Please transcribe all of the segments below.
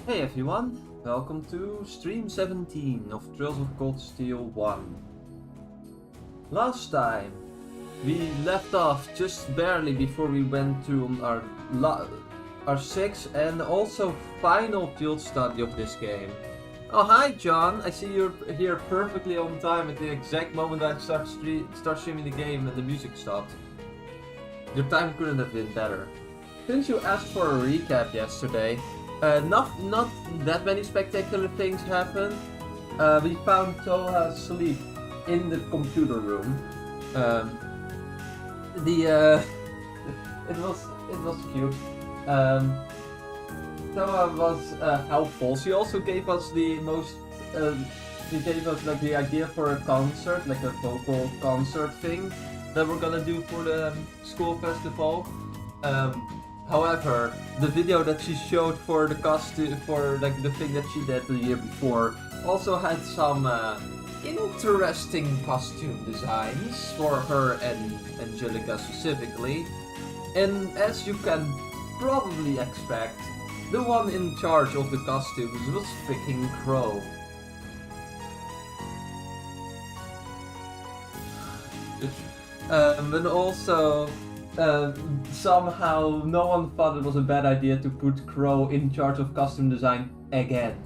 Hey everyone, welcome to stream 17 of Trails of Cold Steel 1. Last time we left off just barely before we went to our sixth and also final field study of this game. Oh hi John, I see you're here perfectly on time at the exact moment I start streaming the game and the music stopped. Your time couldn't have been better. Since you asked for a recap yesterday, not that many spectacular things happened. We found Toha asleep in the computer room. It was cute. Toha was helpful. She also gave us the most. She gave us like the idea for a concert, like a vocal concert thing that we're gonna do for the school festival. However, the video that she showed for the costume, for like the thing that she did the year before, also had some interesting costume designs for her and Angelica specifically. And as you can probably expect, the one in charge of the costumes was freaking Crow. And also, somehow no one thought it was a bad idea to put Crow in charge of costume design again.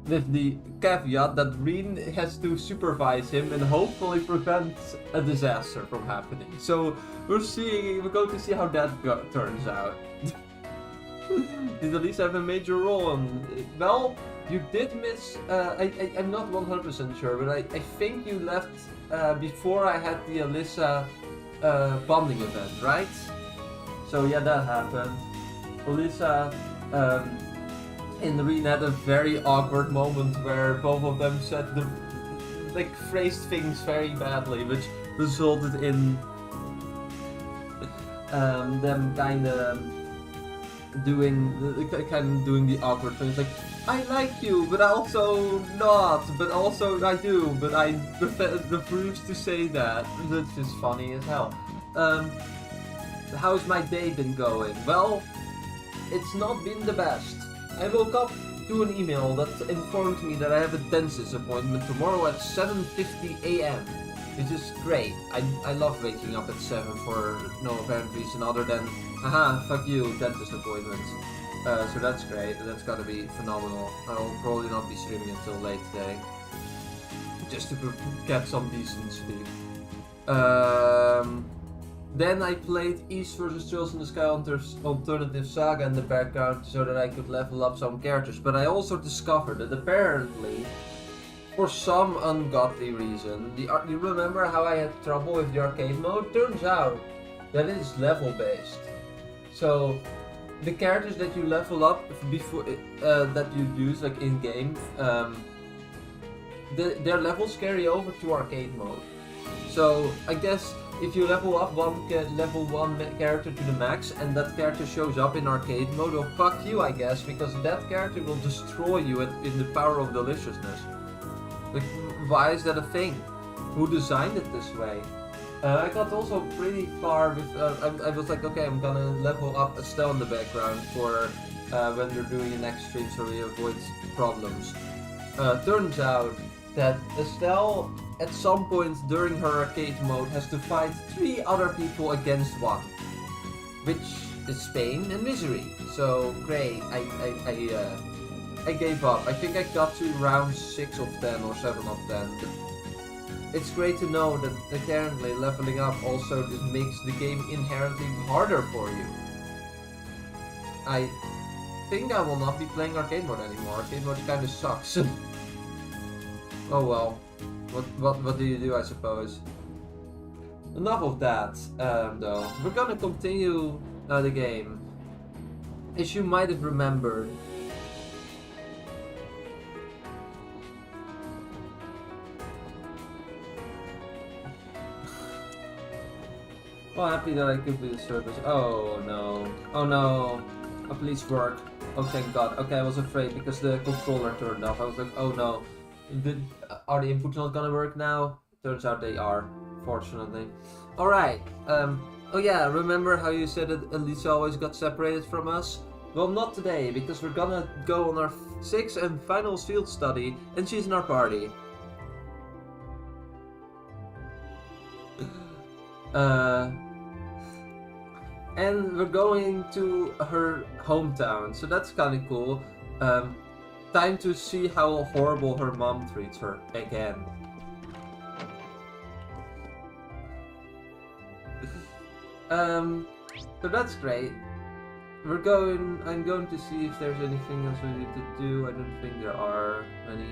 With the caveat that Reen has to supervise him and hopefully prevent a disaster from happening. So we're going to see how that turns out. Did Alisa have a major role? Well, you did miss, I'm not 100% sure, but I think you left before I had the Alisa bonding event, right? So yeah, that happened. Alisa and Reen had a very awkward moment where both of them said phrased things very badly, which resulted in them kind of doing the awkward things, like I like you, but also not, but also I do, but I refuse to say that. That's just funny as hell. How's my day been going? Well, it's not been the best. I woke up to an email that informed me that I have a dentist appointment tomorrow at 7:50 AM. Which is great. I love waking up at 7 for no apparent reason other than, haha, fuck you, dentist appointment. So that's great, that's gotta be phenomenal. I'll probably not be streaming until late today. Just to get some decent sleep. Then I played East vs. Trails in the Sky alternative saga in the background so that I could level up some characters. But I also discovered that apparently, for some ungodly reason, you remember how I had trouble with the arcade mode? Turns out that it is level based. So the characters that you level up before that you use like in game, their levels carry over to arcade mode. So I guess if you level up level 1 character to the max and that character shows up in arcade mode, well fuck you I guess, because that character will destroy you in the power of deliciousness. Like, why is that a thing? Who designed it this way? I got also pretty far with, I was like, okay, I'm gonna level up Estelle in the background for when you're doing your next stream so we avoid problems. Turns out that Estelle, at some point during her arcade mode, has to fight 3 other people against 1. Which is pain and misery. So, great, I gave up. I think I got to round 6 of 10 or 7 of 10. But it's great to know that apparently leveling up also just makes the game inherently harder for you. I think I will not be playing arcade mode anymore. Arcade mode kinda sucks. Oh well. What do you do, I suppose? Enough of that, though. We're gonna continue the game. As you might have remembered, well, happy that I could be the service. Oh no. Oh no. Oh, please work. Oh, thank God. Okay, I was afraid because the controller turned off. I was like, oh no. Are the inputs not gonna work now? Turns out they are, fortunately. Alright. Oh yeah, remember how you said that Alisa always got separated from us? Well, not today, because we're gonna go on our 6th and final field study, and she's in our party. And we're going to her hometown, so that's kind of cool. Time to see how horrible her mom treats her again. So that's great. I'm going to see if there's anything else we need to do. I don't think there are any.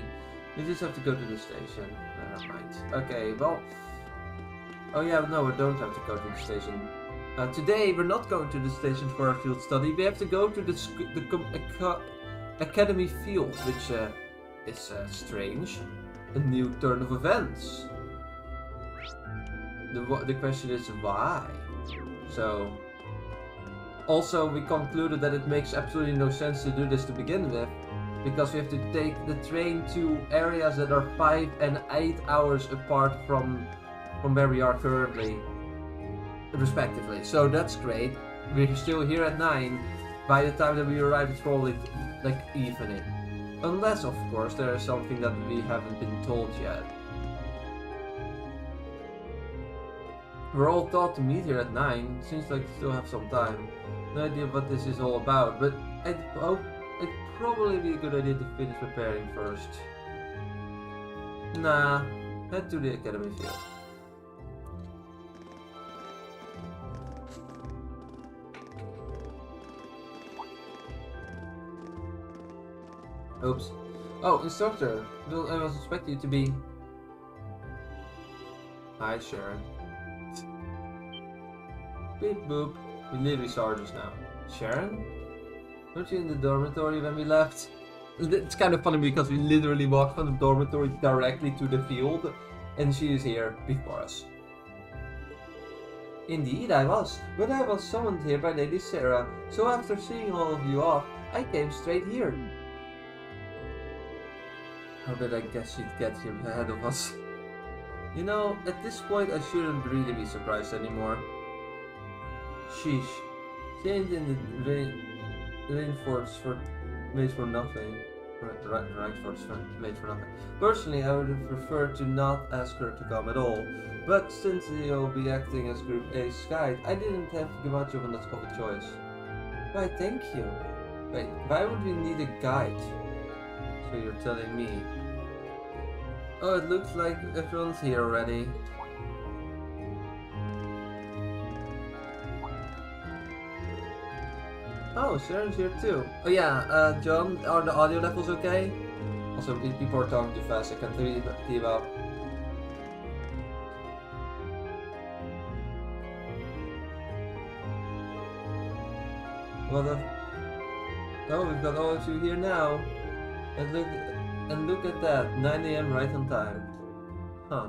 We just have to go to the station. Never mind. Okay, well. Oh yeah, no, we don't have to go to the station. Today we're not going to the station for our field study. We have to go to the academy field, which is strange. A new turn of events. The question is why? So, also we concluded that it makes absolutely no sense to do this to begin with, because we have to take the train to areas that are 5 and 8 hours apart from where we are currently, respectively. So that's great. We're still here at 9. By the time that we arrive, it's probably like evening. Unless, of course, there is something that we haven't been told yet. We're all taught to meet here at 9. Seems like we still have some time. No idea what this is all about, but I hope it'd probably be a good idea to finish preparing first. Nah, head to the academy field. Oops. Oh, instructor. I was expecting you to be... Hi, Sharon. Beep boop. We literally saw her just now. Sharon? Weren't you in the dormitory when we left? It's kind of funny because we literally walked from the dormitory directly to the field, and she is here before us. Indeed, I was. But I was summoned here by Lady Sarah, so after seeing all of you off, I came straight here. How did I guess she'd get here ahead of us? You know, at this point I shouldn't really be surprised anymore. Sheesh. She ain't in the rainforest made for nothing. Rainforest made for nothing. Personally, I would have preferred to not ask her to come at all. But since you'll be acting as Group A's guide, I didn't have much of a choice. Why, thank you. Wait, why would we need a guide? So you're telling me. Oh, it looks like everyone's here already. Oh, Sharon's here too. Oh yeah, John, are the audio levels okay? Also, people are talking too fast, I can't keep up. What the... Oh, we've got all of you here now. And look at that, 9 AM right on time. Huh.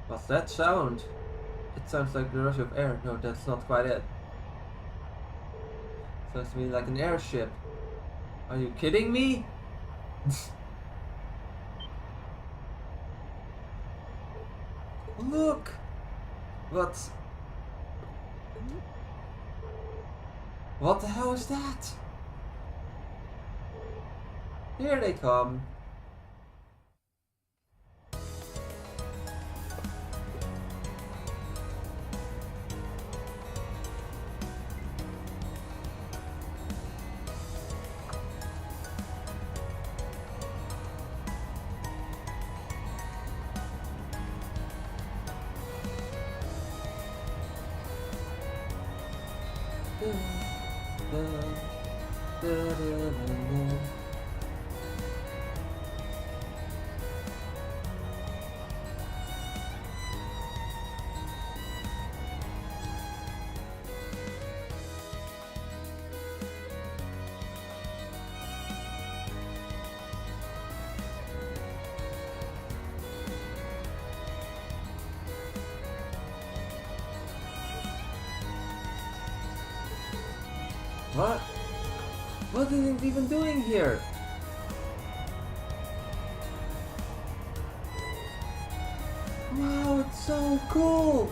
What's that sound? It sounds like the rush of air. No, that's not quite it. Sounds to me like an airship. Are you kidding me? Look! What the hell is that? Here they come. What? What is it even doing here? Wow, it's so cool!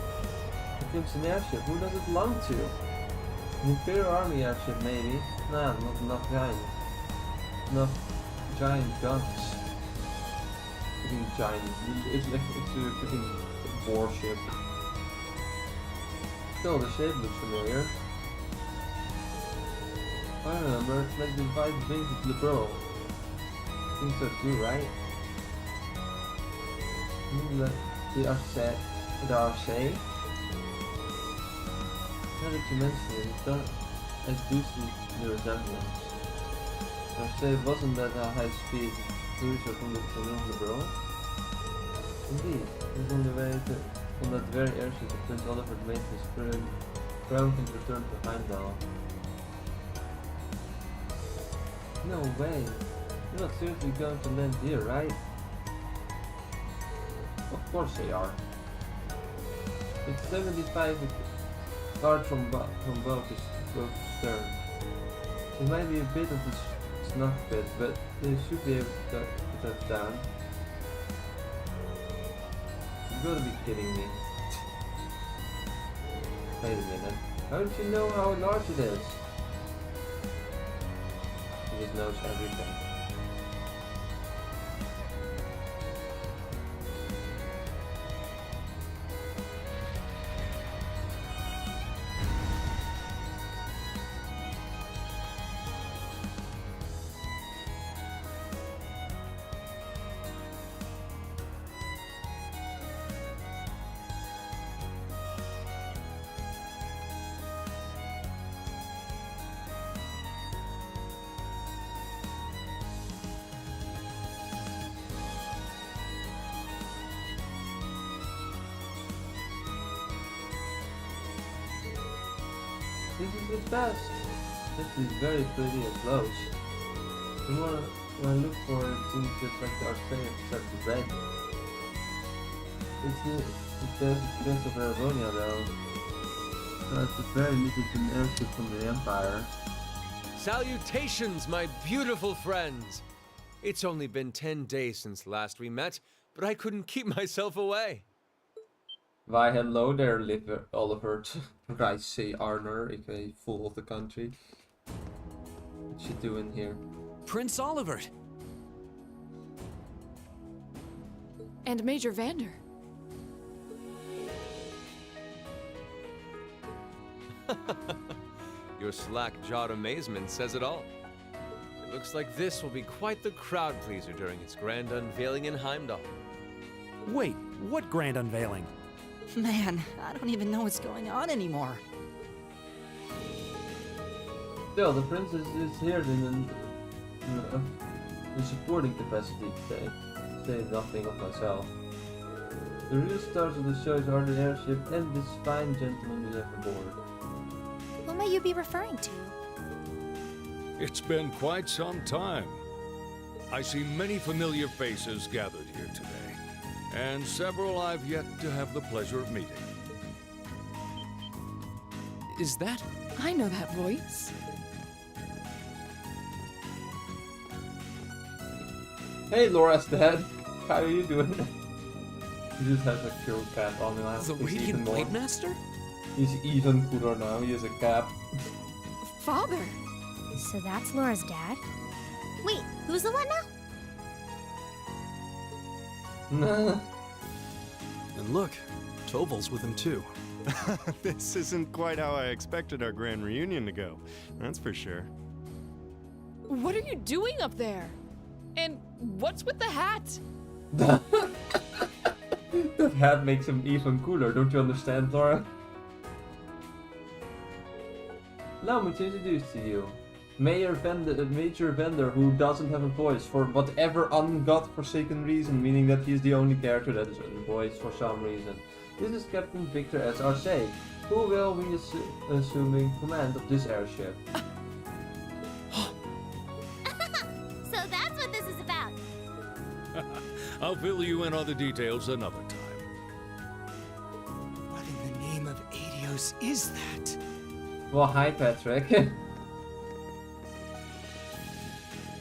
becomes an airship, who does it belong to? An Imperial Army airship, maybe? Nah, not enough giant. Enough giant guns. Freaking giant. It's like it's a freaking warship. Still, the shape looks familiar. I remember, it's like the white wings of the Bro. I think so too, right? The Arce. Now that you mention it, I do see the resemblance. Arce wasn't that a high speed cruiser from the Bro? Indeed, it was on the way on that very airship that Prince Oliver made his crown and returned to Heimdall. No way! You're not seriously going to land here, right? Of course they are. It's 75 yards from bow to stern. It might be a bit of a snuff pit, but they should be able to touch down. You gotta be kidding me. Wait a minute. How don't you know how large it is? He just knows everything. This is its best. This is very pretty and close. The more when I look for it, it seems just like the Arcane except the red. It's the best of Erebonia though. So it's a very little airship from the Empire. Salutations, my beautiful friends! It's only been 10 days since last we met, but I couldn't keep myself away. Why hello there, Oliver. I say Arner, aka fool of the country. What you doing here? Prince Oliver! And Major Vander. Your slack-jawed amazement says it all. It looks like this will be quite the crowd pleaser during its grand unveiling in Heimdall. Wait, what grand unveiling? Man, I don't even know what's going on anymore. Still, the princess is here in supporting capacity today. Say nothing of myself. The real stars of the shows are the airship and this fine gentleman we have aboard. Who may you be referring to? It's been quite some time. I see many familiar faces gathered here today, and several I've yet to have the pleasure of meeting. Is that? I know that voice. Hey, Laura's dad. How are you doing? He just has a cool cap on now. The Radiant Blade Master? He's even cooler now. He has a cap. Father! So that's Laura's dad? Wait, who's the what now? And look, Toval's with him too. This isn't quite how I expected our grand reunion to go, that's for sure. What are you doing up there? And what's with the hat? That hat makes him even cooler, don't you understand, Laura? Allow me to introduce to you Major Vander, who doesn't have a voice for whatever ungodforsaken reason, meaning that he's the only character that is unvoiced for some reason. This is Captain Victor S.R.C., who will be assuming command of this airship. So that's what this is about. I'll fill you in on the details another time. What in the name of Adios is that? Well, hi Patrick.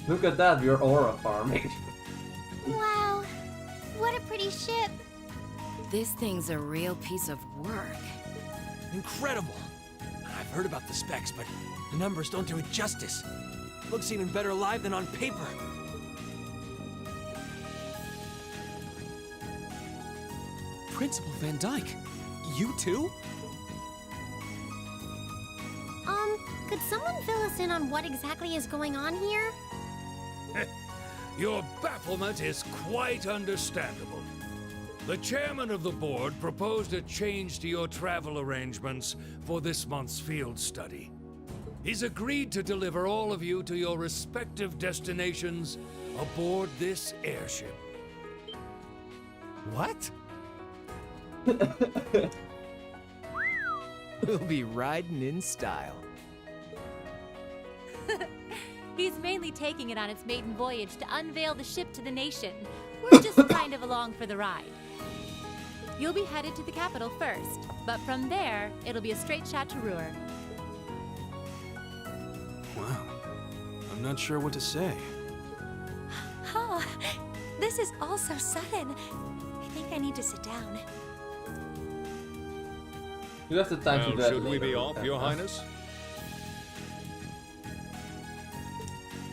Look at that, we're aura farming. Wow, what a pretty ship. This thing's a real piece of work. Incredible! I've heard about the specs, but the numbers don't do it justice. Looks even better live than on paper. Principal Van Dyke, you too? Could someone fill us in on what exactly is going on here? Your bafflement is quite understandable. The chairman of the board proposed a change to your travel arrangements for this month's field study. He's agreed to deliver all of you to your respective destinations aboard this airship. What? We'll be riding in style. He's mainly taking it on its maiden voyage to unveil the ship to the nation. We're just kind of along for the ride. You'll be headed to the capital first, but from there, it'll be a straight shot to Ruhr. Wow. I'm not sure what to say. Oh, this is all so sudden. I think I need to sit down. You have the time to do that Should we later, be off, Your huh? Highness?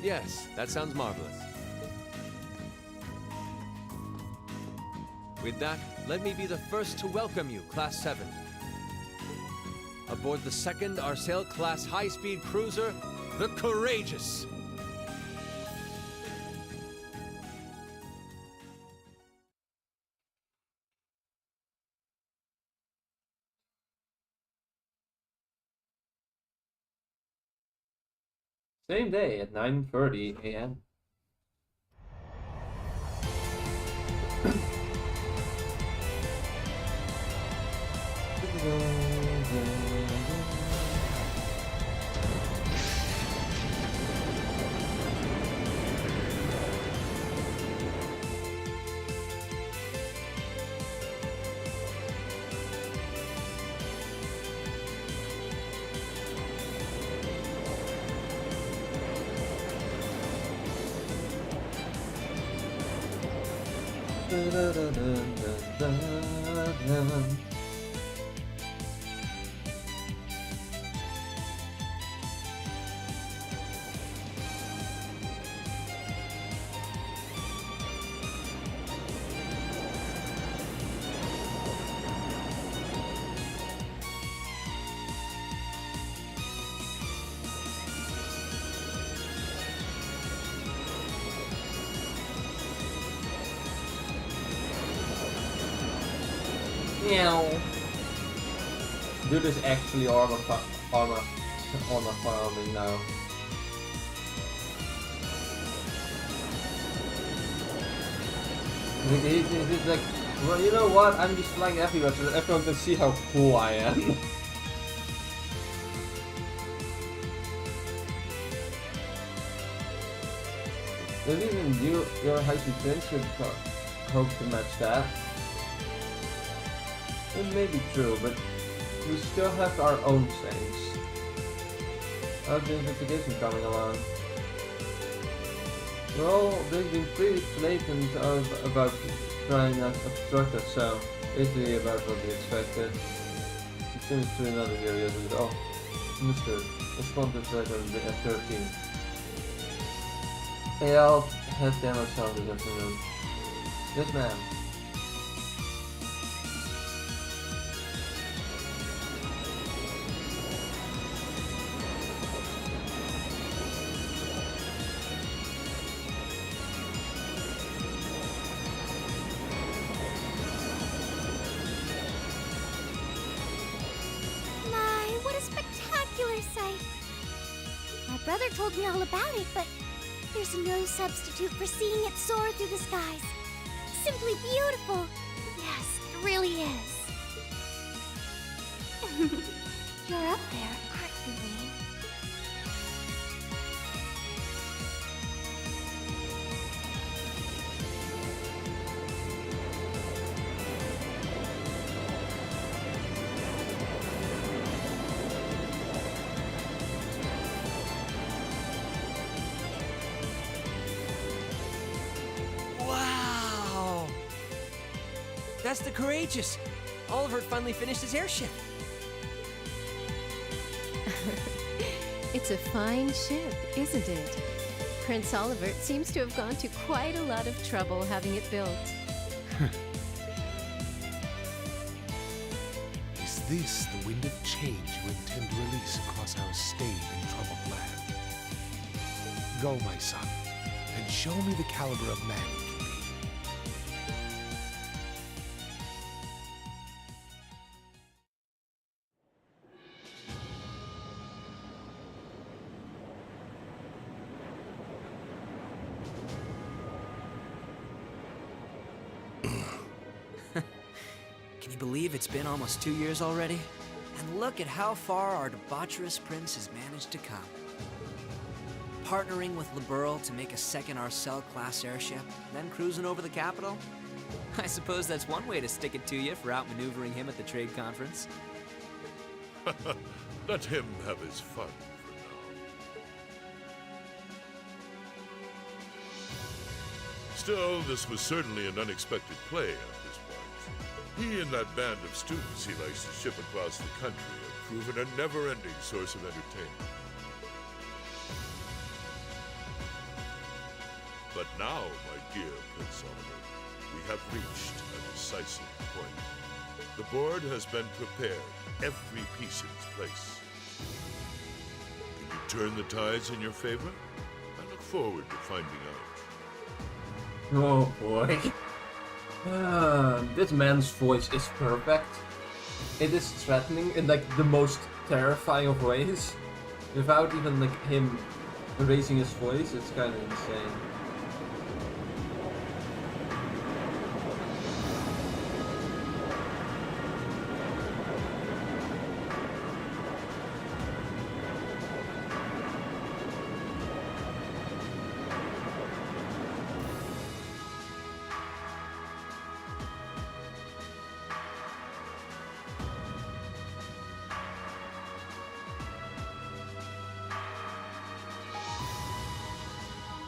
Yes, that sounds marvelous. With that, let me be the first to welcome you, Class 7. Aboard the second Arsail class high-speed cruiser, the Courageous. Same day at 9:30 a.m. Dude is actually armor farming now. He's like, well, you know what? I'm just flying everywhere so that everyone can see how cool I am. Maybe even your high-speed twins could hope to match that. It may be true, but we still have our own things. How's the investigation coming along? Well, they've been pretty blatant about trying not to obstruct us, so basically about what we expected. It seems to another area that oh, Mr. Responded right on the F-13. Hey, I'll head there myself this afternoon. Yes, ma'am. My brother told me all about it, but there's no substitute for seeing it soar through the skies. Simply beautiful. Yes, it really is. You're up there, aren't you, Lee? That's the Courageous! Oliver finally finished his airship. It's a fine ship, isn't it? Prince Olivert seems to have gone to quite a lot of trouble having it built. Is this the wind of change you intend to release across our stained and troubled land? Go, my son, and show me the caliber of man you can be. Can you believe it's been almost 2 years already? And look at how far our debaucherous prince has managed to come. Partnering with Liberl to make a second Arcel-class airship, then cruising over the capital? I suppose that's one way to stick it to you for outmaneuvering him at the trade conference. Let him have his fun for now. Still, this was certainly an unexpected play on his part. He and that band of students he likes to ship across the country have proven a never-ending source of entertainment. But now, my dear Prince Oliver, we have reached a decisive point. The board has been prepared, every piece in its place. Can you turn the tides in your favor? I look forward to finding out. Oh boy. This man's voice is perfect. It is threatening in like the most terrifying of ways. Without even like him raising his voice, it's kind of insane.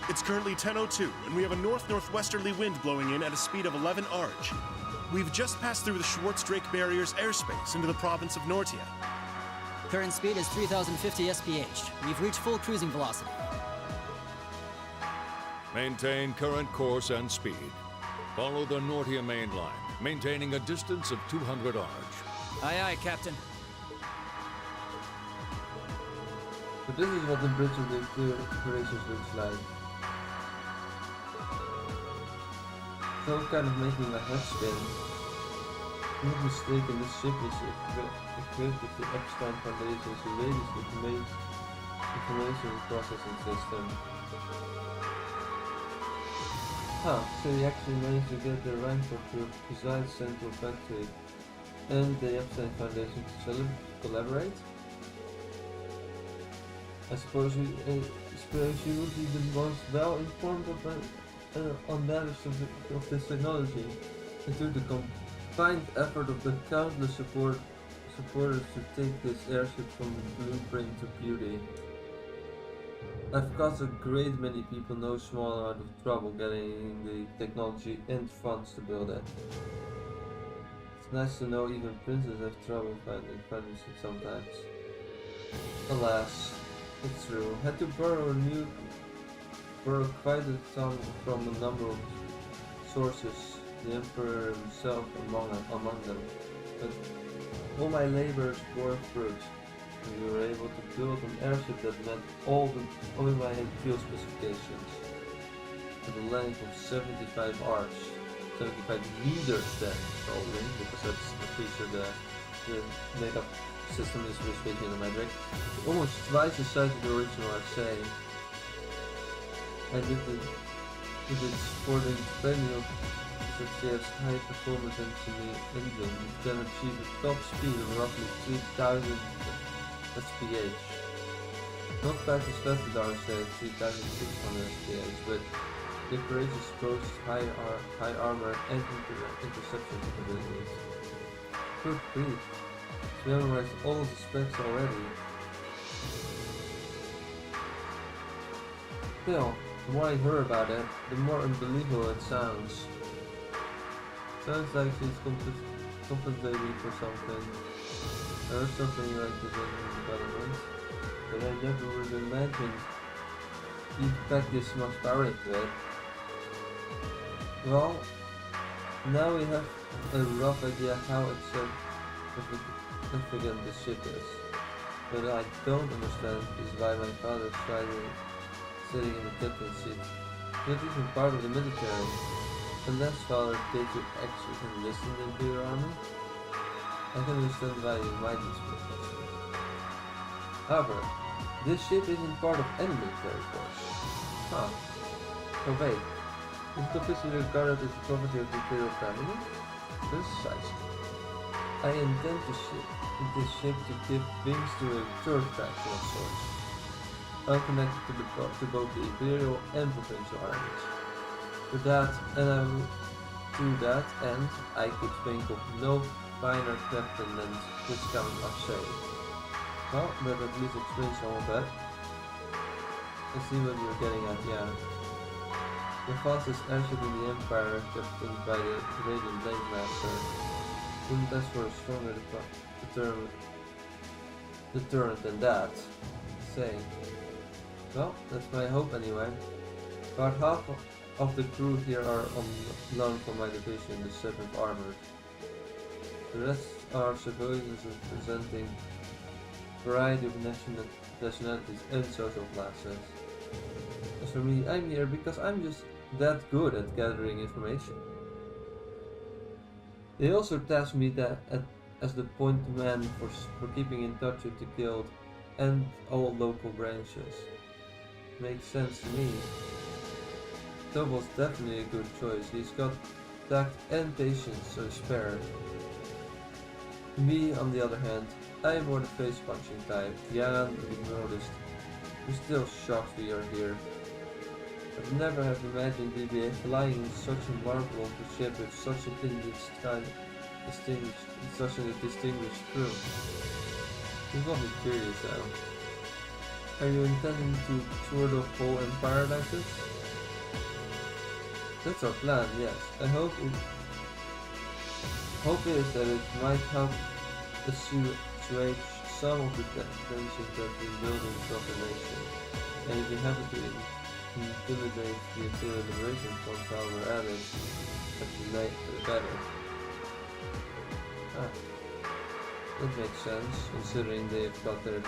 It's currently 10:02, and we have a north-northwesterly wind blowing in at a speed of 11 Arch. We've just passed through the Schwartz-Drake barrier's airspace into the province of Nortia. Current speed is 3,050 SPH. We've reached full cruising velocity. Maintain current course and speed. Follow the Nortia main line, maintaining a distance of 200 Arch. Aye, aye, Captain. So this is what the bridge of the operations looks like. So kind of making my head spin. Not mistaken, this ship is equipped with the Epstein Foundation's latest information processing system. Huh, so he actually managed to get the rank of the precise central factory and the Epstein Foundation to collaborate? I suppose you would be the most well-informed on matters of this technology, and through the combined effort of the countless supporters to take this airship from blueprint to beauty. I've caused a great many people no small amount of trouble getting the technology and funds to build it. It's nice to know even princes have trouble finding financing sometimes. Alas, it's true. Had to borrow quite a sum from a number of sources, the Emperor himself among them. But all my labors bore fruit, and we were able to build an airship that met all my ideal specifications. With a length of 75 arch, 75 meters then, probably, because that's the feature the makeup system is geometric. Almost twice the size of the original RC. And with its supporting spending of SFCF's high performance engine, you can achieve a top speed of roughly 3000 SPH. Not quite as fast as RC at 3600 SPH, but the operations boasts high armor and interception capabilities. Good grief. We memorized all the specs already. Still, the more I hear about it, the more unbelievable it sounds. Sounds like she's compensating for something. Or something like this in development. but I never would have imagined you'd pack this much power into it. Well, now we have a rough idea how significant the ship is. But I don't understand is why my father's sitting in the captain's seat. Not even part of the military. Unless father did you actually enlist in the Imperial Army? I can understand why you might be suspicious. However, this ship isn't part of any military force. Huh. Oh wait, is it officially regarded as the property of the Imperial family? Precisely. I intend to ship this ship to give wings to a third faction of sorts, unconnected to both the Imperial and Provincial armies. To that end, I could think of no finer captain than this coming Xseed. Well, that at least explains some of that. I see what you're getting at, yeah. The fastest airship in the Empire, captained by the Radiant Blade Master, wouldn't ask for a stronger deterrent than that. Say. Well, that's my hope anyway. About half of the crew here are on loan from my division, the 7th Armored. The rest are civilians representing a variety of nationalities and social classes. As for me, I'm here because I'm just that good at gathering information. They also tasked me as the point man for keeping in touch with the guild and all local branches. Makes sense to me. Tobal's definitely a good choice. He's got tact and patience to spare. Me, on the other hand, I'm more the face-punching type. Yeah, you've noticed. I'm still shocked we are here. I'd never have imagined we'd be flying in such a marvelous ship with such a distinguished crew. You've got me curious now. Are you intending to tour the whole Empire like this? That's our plan, yes. I hope is that it might help assuage some of the tension that we're building across the nation. And if you happen to intimidate the Imperial Liberation Front while we're at it, the better. Ah, that makes sense, considering they've got their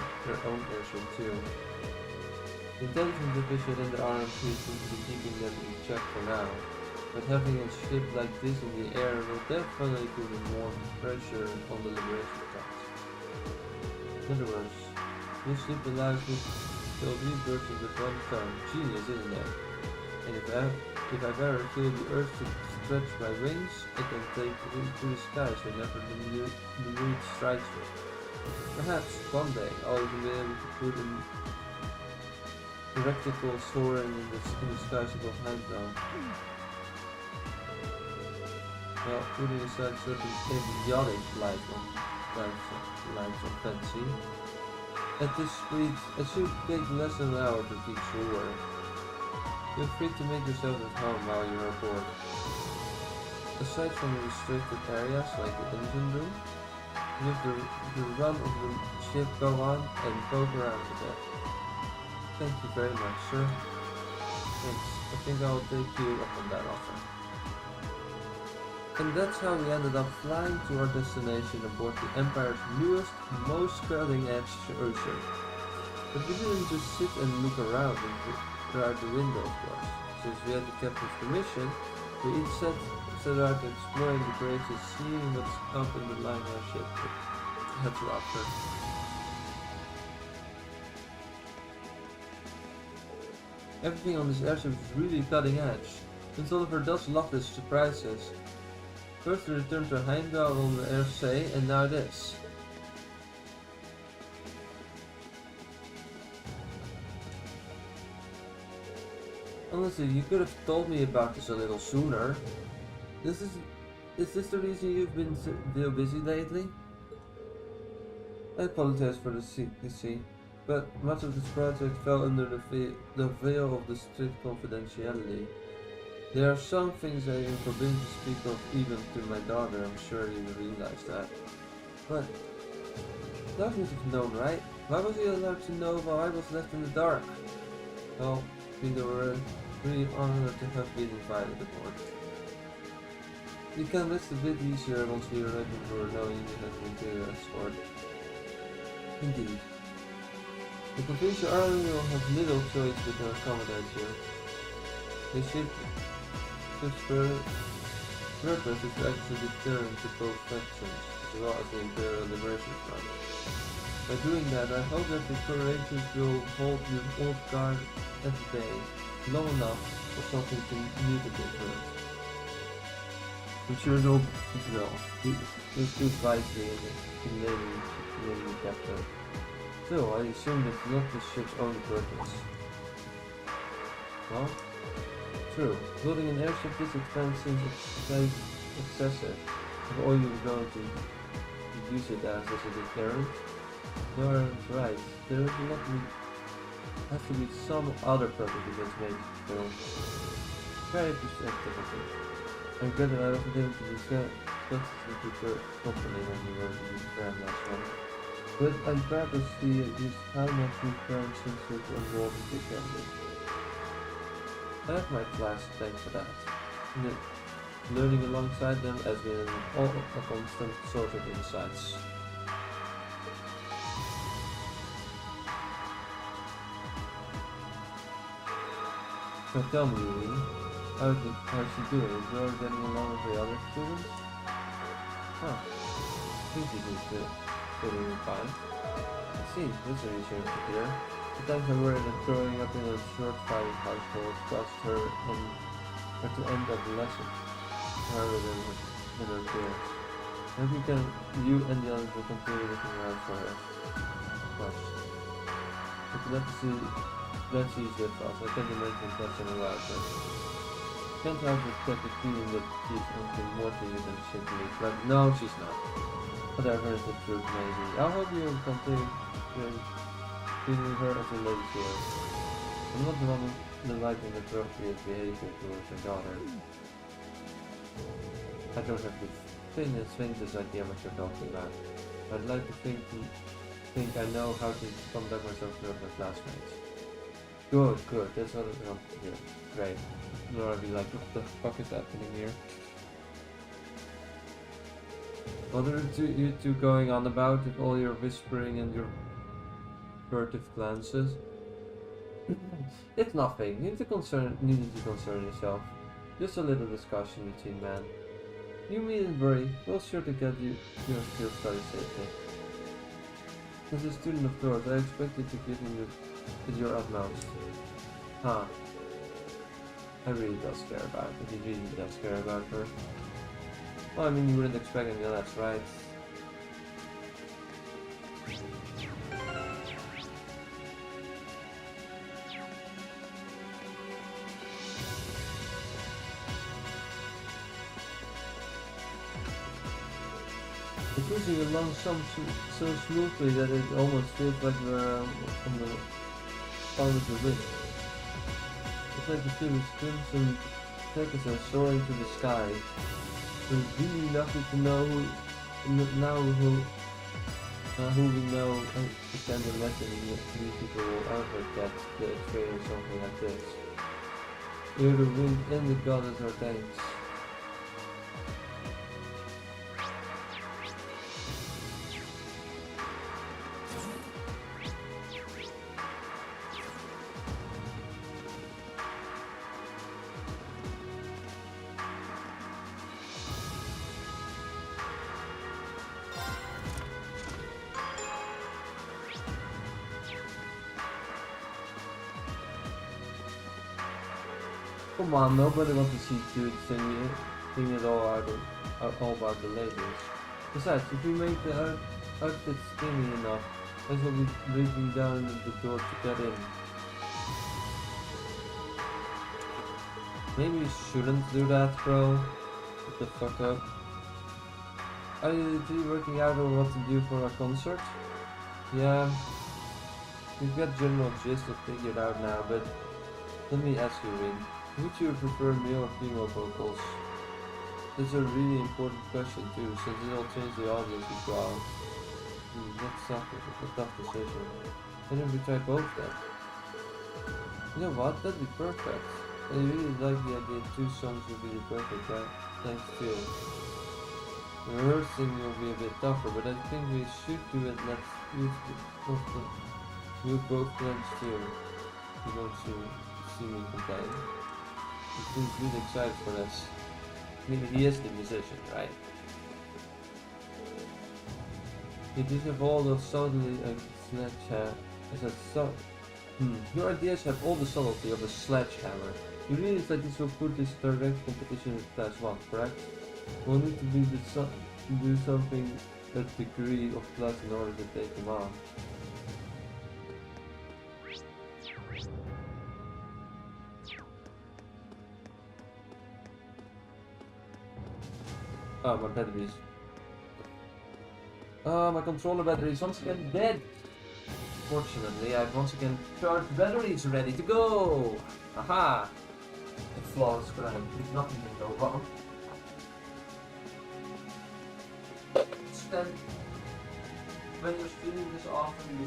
own airship too. The intelligence division and the RMP seem to be keeping them in check for now, but having a ship like this in the air will definitely put more pressure on the Liberation Front. In other words, this ship allows me to kill 3 birds with one stone. Genius, isn't it? And if I've ever feel the urge to stretch my wings, I can take it to the skies whenever the mood strikes me. Perhaps one day I'll even be able to put an electrical soaring in the skies above Heimdall. Well, putting aside certain idiotic lights on fancy, at this speed it should take less than an hour to teach Soaring. Feel free to make yourself at home while you're aboard. Aside from the restricted areas like the engine room, you have the run of the ship go on and poke around a bit. Thank you very much, sir. Thanks. I think I'll take you up on that offer. And that's how we ended up flying to our destination aboard the Empire's newest, most cutting-edge cruiser. But we didn't just sit and look around out the window, of course. Since we had the captain's permission, we each set out exploring the bridge and seeing what's up in the line our ship had to offer. Everything on this airship is really cutting edge, and Oliver does love his surprises. First we returned to Heimdall on the RC, and now this. Honestly, you could have told me about this a little sooner. Is this the reason you've been real busy lately? I apologize for the secrecy, but much of this project fell under the veil of the strict confidentiality. There are some things I am forbidden to speak of even to my daughter, I'm sure you realize that. But, that must have known, right? Why was he allowed to know while I was left in the dark? Well, we were really honored to have been invited aboard. We can rest a bit easier once we remember knowing you have an imperial escort. Indeed. The provincial army will have little choice but to accommodate you. The ship's purpose is to act as a deterrent to both factions, as well as the Imperial Liberation Front. By doing that, I hope that the courageous will hold the old guard at bay long enough for something to mute the difference. I'm sure they'll choose wisely in naming the captain. Still, I assume that's not the ship's only purpose. Well, true. Building an airship this expensive seems excessive. If all you're going to use it as a deterrent, you are right. There has to be some other purpose that's made built. Very perceptive of it. I'm glad that I wasn't able to discuss this with your company when you were in this brand last month. But I'm glad to see just how much new friends and such are involved in this family. I have my class to thank for that. Learning alongside them has been a constant source of insights. So tell me, Lee, how's she doing? Is Ber getting along with the other students? Huh. I think she seems to doing fine. I see, that's reassuring to hear. Sometimes I worry that growing up in a short-fighting household cost her to end up lesser harder than her peers. Maybe you and the others will continue looking out for her. Of course. But she's with us. I can't imagine touching her out, but can't help but get the feeling that she's anything more to you than simply like, no, she's not. Whatever is the truth, maybe. I'll help you in continue treating her as a lady here. I'm not the one who like inappropriate behavior towards her daughter. I don't have the faintest idea what you're talking about. I'd like to think I know how to conduct myself with my classmates. Good, that's what I want to hear. Great. Laura be like, what the fuck is happening here? What are you two going on about with all your whispering and your furtive glances? It's nothing. You need to concern yourself. Just a little discussion between men. You needn't worry. We'll sure to get you your field study safely. As a student of course, I expect you to give in your utmost. Huh. I really does care about her. He really does care about her. Well, I mean, you wouldn't expect any less, right? It's moving along so smoothly that it almost feels like we're on the palm of the wind. It's like the famous crimson pegasus are soaring to the sky. It's really lucky to know who we know and can imagine these people will ever get to experience something like this. Here the wind and the goddess are thanks. Come on, nobody wants to see dudes sing it all about the ladies. Besides, if you make the outfit skinny enough, I will be breaking down the door to get in. Maybe you shouldn't do that, bro. Shut the fuck up. Are you working out on what to do for our concert? Yeah. We've got general gist figured out now, but let me ask you, Rin. Would you prefer male or female vocals? That's a really important question too, since it'll change the audience you draw. That sucked. It was a tough decision. Why don't we try both then? You know what? That'd be perfect. I really like the idea 2 songs would be the perfect thanks to you. The rehearsing will be a bit tougher, but I think we should do it. Let's use both plans too. You don't see me complain. He seems really excited for this. I mean, he is the musician, right? You just have all the subtlety of a sledgehammer. Your ideas have all the subtlety of a sledgehammer. You realize that this will put this direct competition in class 1, correct? We'll need to do something that degree of plus in order to take him on. Oh, my batteries. Oh, my controller battery is once again dead. Fortunately, I've once again charged batteries ready to go. Aha! The flawless grind. Nothing can go wrong. Then, when you're streaming this often, you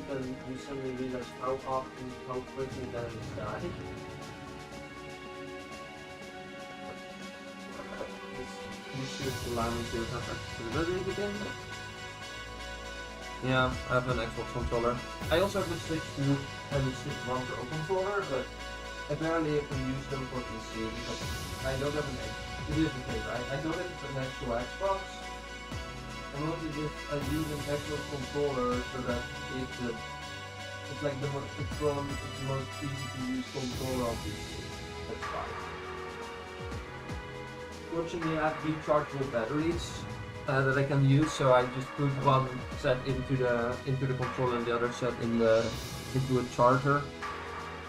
suddenly realize how quickly batteries die. This should allow me to have access to the batteries again. Yeah, I have an Xbox controller. I also have to switch to having Stick 1 Pro controller, but I barely ever use them for PC because I don't have an It is the thing, right? I don't have an actual Xbox. I use an actual controller so that it's like the most easy to use controller on PC. That's fine. Fortunately, I have rechargeable batteries that I can use, so I just put one set into the controller and the other set into a charger,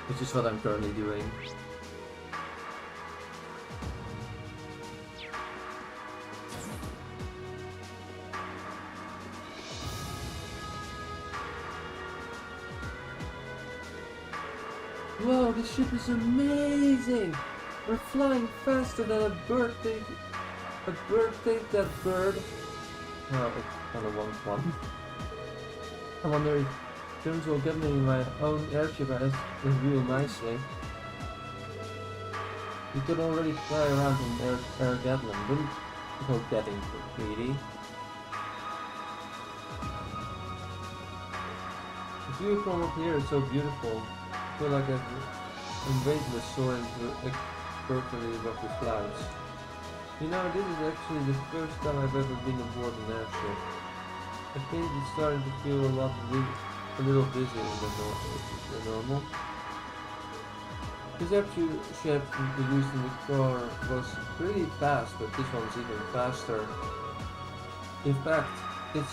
which is what I'm currently doing. Whoa, this ship is amazing! We're flying faster than a bird take that bird. Oh, it kind of wants one. I wonder if Jones will get me my own airship as real nicely. You could already fly around in Erebonia, wouldn't go getting greedy. The view from up here is so beautiful. I feel like I'm weightless soaring perfectly above the clouds. You know, this is actually the first time I've ever been aboard an airship. I think it's starting to feel a little busier than normal. This airship we used in the car was pretty fast, but this one's even faster. In fact, its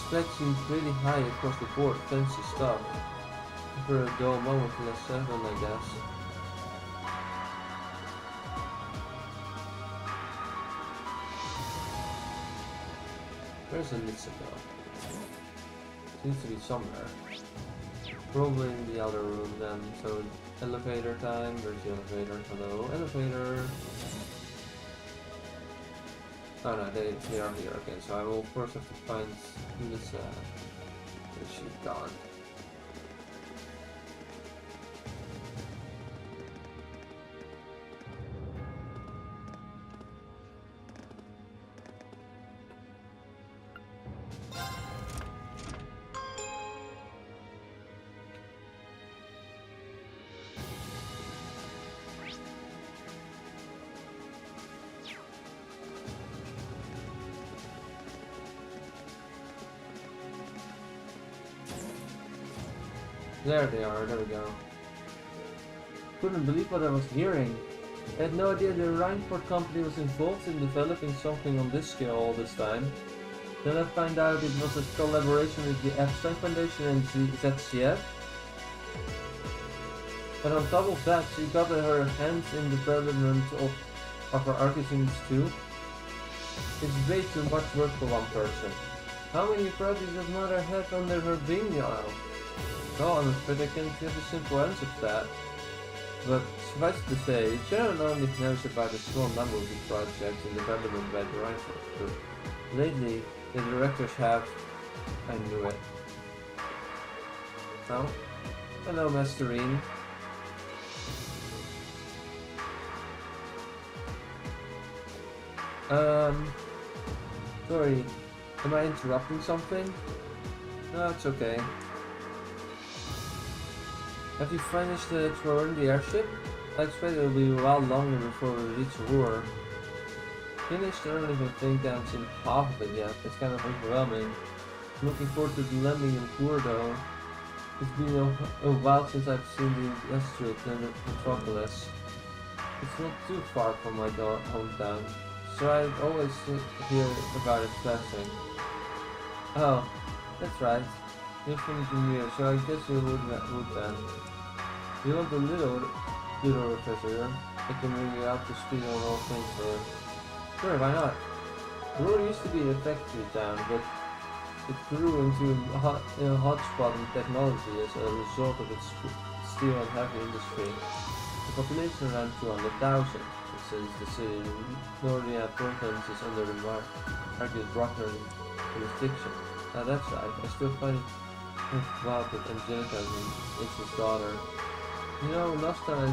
specs seem pretty high across the board, fancy stuff. For a dull moment, less 7, I guess. Where's Alisa? Seems to be somewhere. Probably in the other room then. So elevator time. Where's the elevator? Hello, elevator. Oh no, they are here. Okay, so I will first have to find Alisa. Where's she gone? There they are, there we go. Couldn't believe what I was hearing. I had no idea the Reinford company was involved in developing something on this scale all this time. Then I find out it was a collaboration with the Epstein Foundation and ZCF. And on top of that, she got her hands in the development of her artisans too. It's way too much work for one person. How many projects does Mother have under her wing now? Well, I'm afraid I can't give a simple answer to that. But suffice it to say, Sharon only knows about a small number of these projects in development by the Reinford Group. Lately, the directors have I knew it. Oh. Hello, Masterine. Sorry. Am I interrupting something? No, it's okay. Have you finished exploring the airship? I expect it'll be a while longer before we reach Roar. Finished? I don't even think I've seen half of it yet. It's kind of overwhelming. I'm looking forward to the landing in Roar though. It's been a while since I've seen the industrial metropolis. It's not too far from my hometown, so I always hear about it passing. Oh, that's right. You're from Engineer, so I guess you would then. You want a little refresher? I can bring you up to speed on all things for it. Sure, why not? Roar used to be a factory town, but it grew into a hotspot in technology as a result of its steel and heavy industry. The population around 200,000, since the city in Northern province is under the Marcus Brockner jurisdiction. Now that's right, I still find it wild that Angelica is his daughter. You know, last time I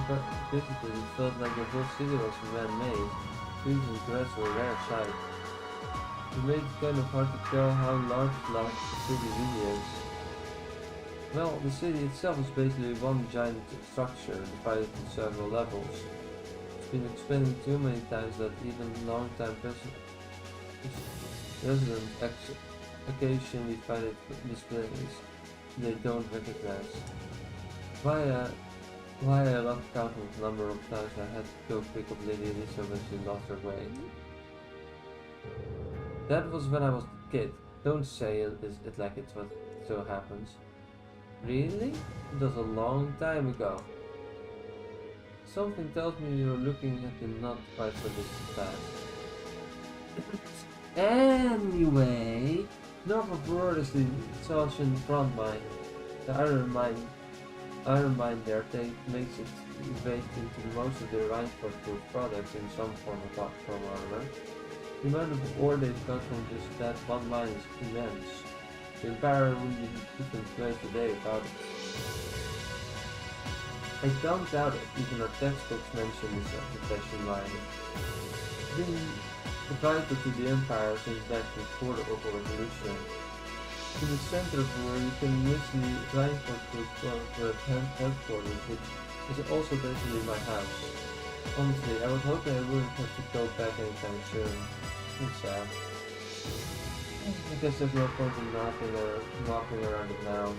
visited, it felt like the whole city was man-made. Trees and grass were a rare sight. It made it kind of hard to tell how large the city really is. Well, the city itself is basically one giant structure divided into several levels. It's been expanded too many times that even long-time residents occasionally find it displays they don't recognize. Why I lost count of the number of times I had to go pick up Lady Alisa when she lost her way. That was when I was a kid. Don't say it like it's what still happens. Really? It was a long time ago. Something tells me you're looking at the not quite so distant past. Anyway, north of Roar is the Celsian front mine. The iron mine there makes it baked into most of the Rheinford products in some form of platform armor. The amount of ore they got from just that one mine is immense. The Empire wouldn't be a different place today without it. I don't doubt it, even our textbooks mention this possession line. It's been vital to the Empire since back before the Opal Revolution. In the center of where you can miss the Rheinford headquarters, which is also basically my house. Honestly, I was hoping I wouldn't have to go back anytime soon. It's sad. I guess there's no point in knocking around it now.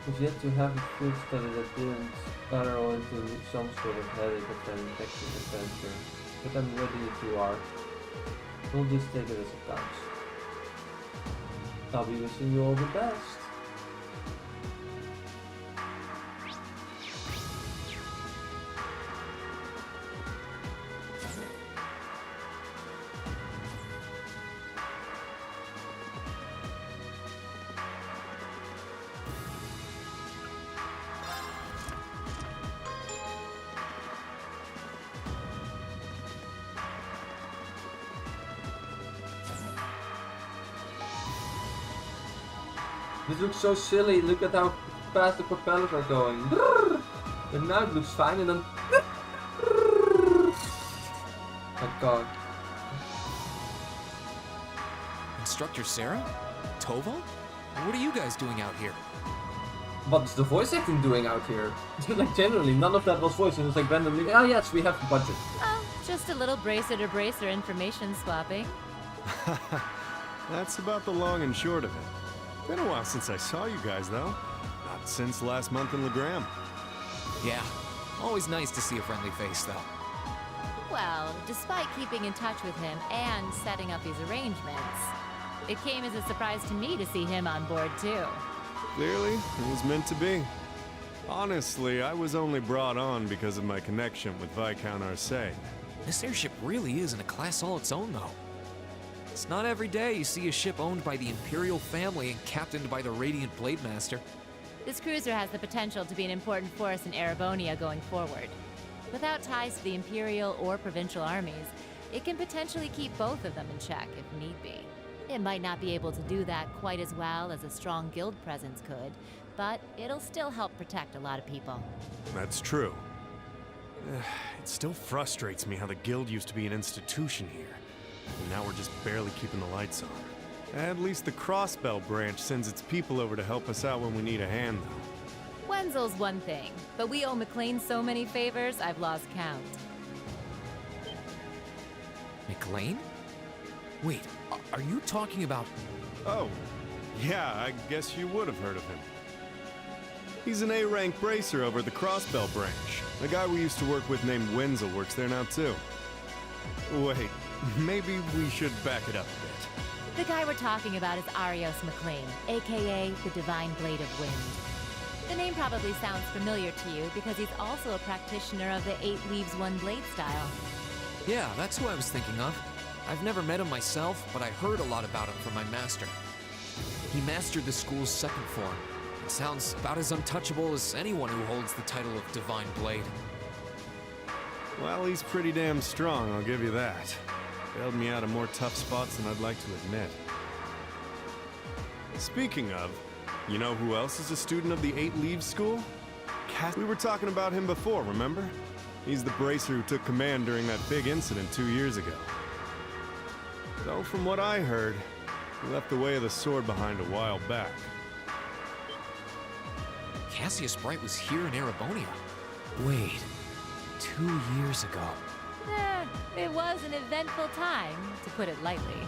I've yet to have a field study that didn't spiral into some sort of headache and hectic adventure. But I'm ready if you are. We'll just take it as it comes. I'll be wishing you all the best. This looks so silly, look at how fast the propellers are going. And now it looks fine and then... Oh god. Instructor Sarah? Tova? What are you guys doing out here? What's the voice acting doing out here? Like generally, none of that was voice, it was like randomly, oh yes, we have the budget. Oh, just a little bracer-to-bracer information swapping. That's about the long and short of it. Been a while since I saw you guys, though. Not since last month in Legram. Yeah, always nice to see a friendly face, though. Well, despite keeping in touch with him and setting up these arrangements, it came as a surprise to me to see him on board, too. Clearly, it was meant to be. Honestly, I was only brought on because of my connection with Viscount Arce. This airship really is in a class all its own, though. It's not every day you see a ship owned by the Imperial family and captained by the Radiant Blade Master. This cruiser has the potential to be an important force in Erebonia going forward. Without ties to the Imperial or provincial armies, it can potentially keep both of them in check if need be. It might not be able to do that quite as well as a strong guild presence could, but it'll still help protect a lot of people. That's true. It still frustrates me how the guild used to be an institution here. And now we're just barely keeping the lights on. At least the Crossbell branch sends its people over to help us out when we need a hand, though. Wenzel's one thing, but we owe McLean so many favors, I've lost count. McLean? Wait, are you talking about... Oh, yeah, I guess you would have heard of him. He's an A-rank bracer over at the Crossbell branch. A guy we used to work with named Wenzel works there now, too. Wait, maybe we should back it up a bit. The guy we're talking about is Arios McLean, aka the Divine Blade of Wind. The name probably sounds familiar to you because he's also a practitioner of the 8 Leaves One Blade style. Yeah, that's who I was thinking of. I've never met him myself, but I heard a lot about him from my master. He mastered the school's second form. It sounds about as untouchable as anyone who holds the title of Divine Blade. Well, he's pretty damn strong, I'll give you that. Bailed me out of more tough spots than I'd like to admit. Speaking of, you know who else is a student of the 8 Leaves School? We were talking about him before, remember? He's the bracer who took command during that big incident 2 years ago. Though from what I heard, he left the way of the sword behind a while back. Cassius Bright was here in Erebonia. Wait, 2 years ago. It was an eventful time, to put it lightly.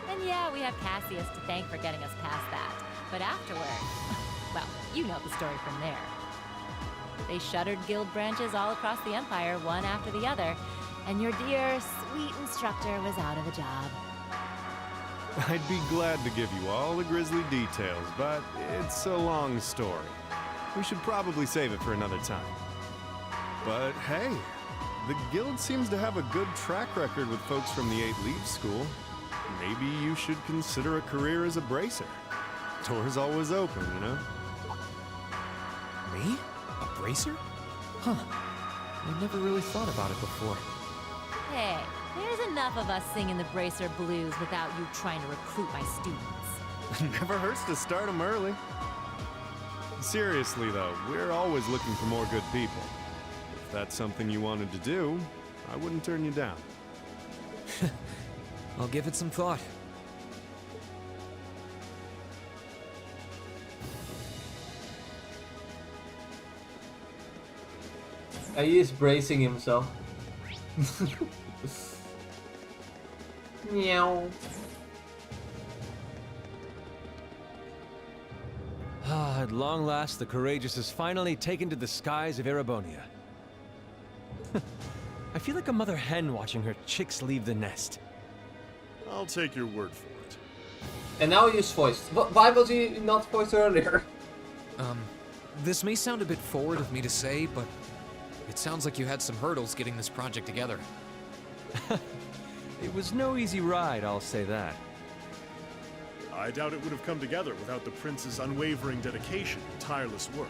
And yeah, we have Cassius to thank for getting us past that. But afterward, well, you know the story from there. They shuttered guild branches all across the Empire, one after the other, and your dear, sweet instructor was out of a job. I'd be glad to give you all the grisly details, but it's a long story. We should probably save it for another time. But hey, the guild seems to have a good track record with folks from the 8 Leaves School. Maybe you should consider a career as a bracer. Door's always open, you know? Me? A bracer? Huh. I never really thought about it before. Hey, there's enough of us singing the bracer blues without you trying to recruit my students. Never hurts to start them early. Seriously though, we're always looking for more good people. If that's something you wanted to do, I wouldn't turn you down. I'll give it some thought. He is bracing himself. Meow. At long last, the Courageous is finally taken to the skies of Erebonia. I feel like a mother hen watching her chicks leave the nest. I'll take your word for it. And now he is voiced. Why was he not voiced earlier? This may sound a bit forward of me to say, but it sounds like you had some hurdles getting this project together. It was no easy ride, I'll say that. I doubt it would have come together without the Prince's unwavering dedication and tireless work.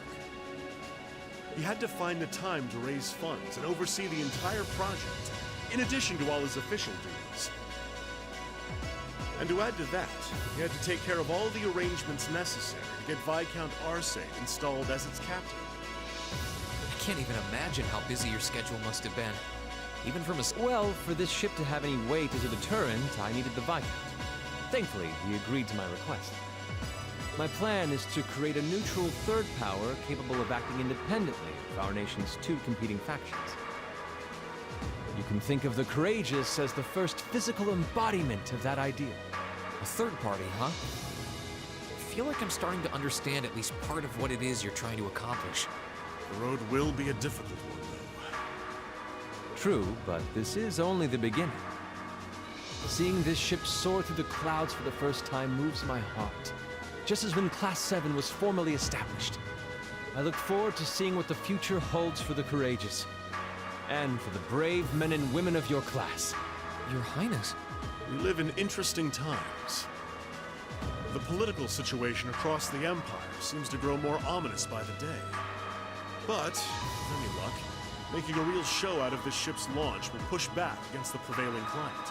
He had to find the time to raise funds and oversee the entire project, in addition to all his official duties. And to add to that, he had to take care of all the arrangements necessary to get Viscount Arce installed as its captain. I can't even imagine how busy your schedule must have been. Even from a... Well, for this ship to have any weight as a deterrent, I needed the Viscount. Thankfully, he agreed to my request. My plan is to create a neutral third power capable of acting independently of our nation's 2 competing factions. You can think of the Courageous as the first physical embodiment of that ideal. A third party, huh? I feel like I'm starting to understand at least part of what it is you're trying to accomplish. The road will be a difficult one, though. True, but this is only the beginning. Seeing this ship soar through the clouds for the first time moves my heart, just as when Class 7 was formally established. I look forward to seeing what the future holds for the Courageous, and for the brave men and women of your class. Your Highness. We live in interesting times. The political situation across the Empire seems to grow more ominous by the day. But, with any luck, making a real show out of this ship's launch will push back against the prevailing climate.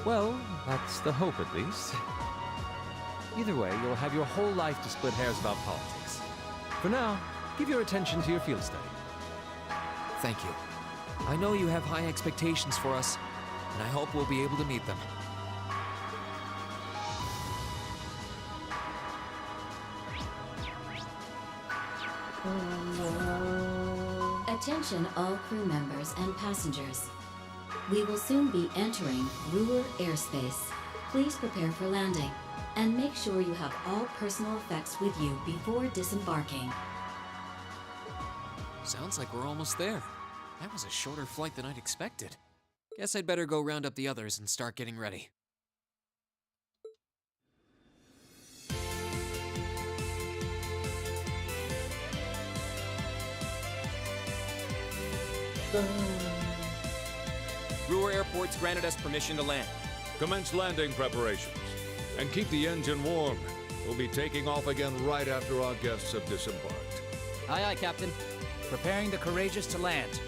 Well, that's the hope at least. Either way, you'll have your whole life to split hairs about politics. For now, give your attention to your field study. Thank you. I know you have high expectations for us, and I hope we'll be able to meet them. Attention all crew members and passengers. We will soon be entering Ruhr airspace. Please prepare for landing, and make sure you have all personal effects with you before disembarking. Sounds like we're almost there. That was a shorter flight than I'd expected. Guess I'd better go round up the others and start getting ready. Ruhr Airport's granted us permission to land. Commence landing preparations. And keep the engine warm. We'll be taking off again right after our guests have disembarked. Aye, aye, Captain. Preparing the Courageous to land.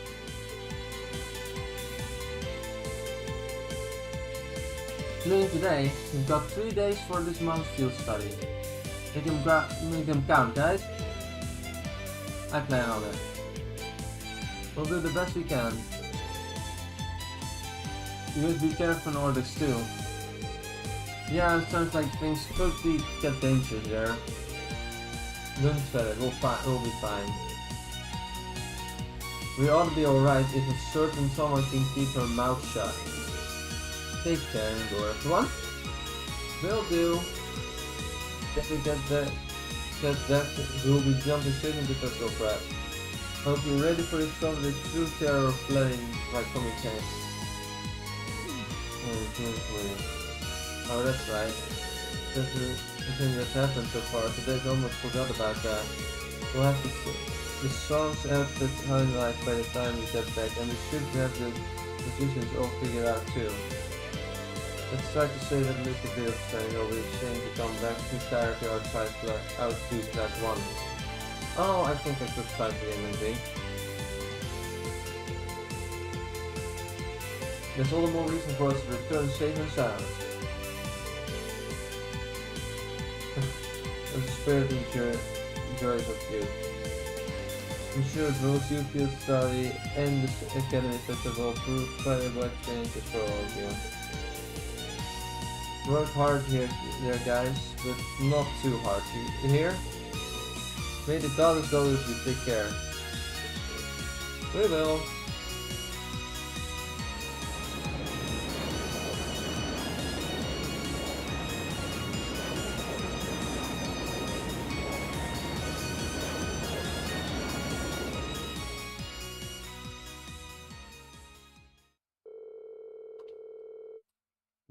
Including today, we've got 3 days for this month's field study. Make them count, guys. I plan on it. We'll do the best we can. You must be careful in orders too. Yeah, it sounds like things could get dangerous there. Don't sweat it, we'll be fine. We ought to be alright if a certain someone can keep her mouth shut. Take care and go everyone. Will do. If we get that, we'll be jumping straight into pistol prep. Hope you're ready for this cover the true terror of flooding by coming tanks. Oh, that's right. That's the thing that's happened so far. Today's almost forgot about that. We'll have the song's outfit highlighted by the time we get back, and we should have the positions all figured out too. Let's try to save at least a bit of time, or we'll change to come back too tired to outdo class 1. Oh, I think I could fight the enemy. There's all the more reason for us to return safe and sound. The spirit and joys of you. I'm sure those you field study and the academy festival prove valuable experiences for all of you. Work hard here guys, but not too hard. You hear? May the goddess go with you, take care. We will.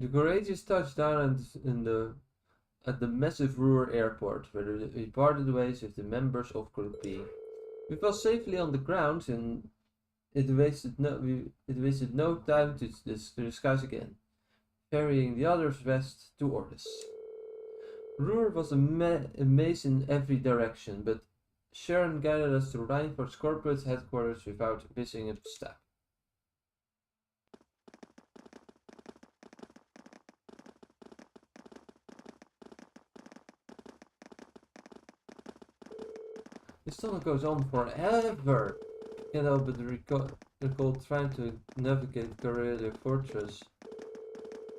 The Courageous touched down at the massive Ruhr airport, where we parted ways with the members of Group B. We fell safely on the ground, and it wasted no time to discuss again, ferrying the others west to Ordis. Ruhr was a maze in every direction, but Sharon guided us to Reinford's corporate headquarters without missing a step. This tunnel goes on forever. Can't help but recall trying to navigate Corellia Fortress.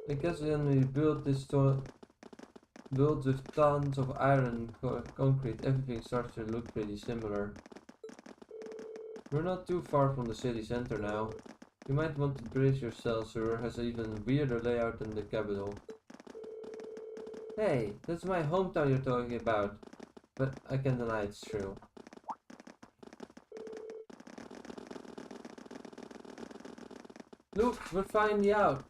I guess when we built this built with tons of iron and concrete, everything starts to look pretty similar. We're not too far from the city center now. You might want to brace yourselves, Ruhr has an even weirder layout than the capital. Hey, that's my hometown you're talking about, but I can't deny it's true. Look, we're finally out.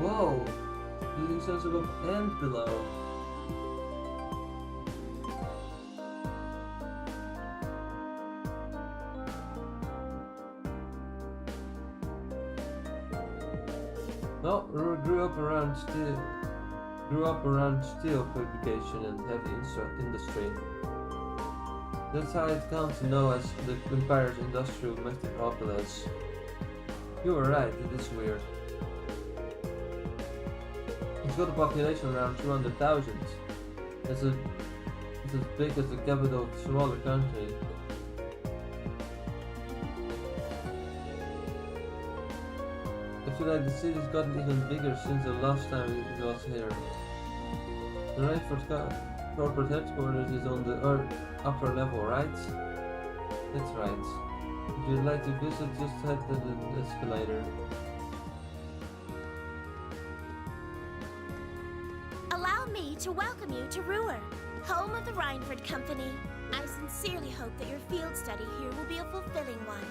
Whoa! Using sensors above and below. No, grew up around steel fabrication and heavy industry. That's how it comes to know as the Empire's industrial metropolis. You were right, it is weird. It's got a population around 200,000. It's as big as the capital of a smaller country. I feel like the city's gotten even bigger since the last time it was here. The Rainforest corporate headquarters is on the upper level, right? That's right. If you'd like to visit, just head to the escalator. Allow me to welcome you to Ruhr, home of the Reinford Company. I sincerely hope that your field study here will be a fulfilling one.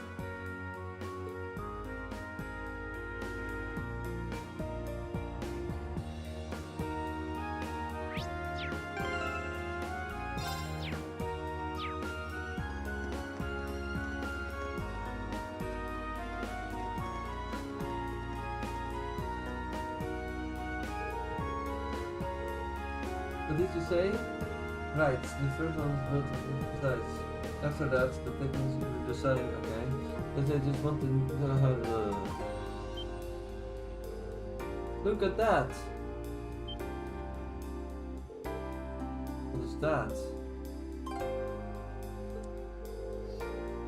What did you say? Right, the first one is built precise. After that, the techniques were deciding, okay, but I just want to know how to... Look at that! What is that?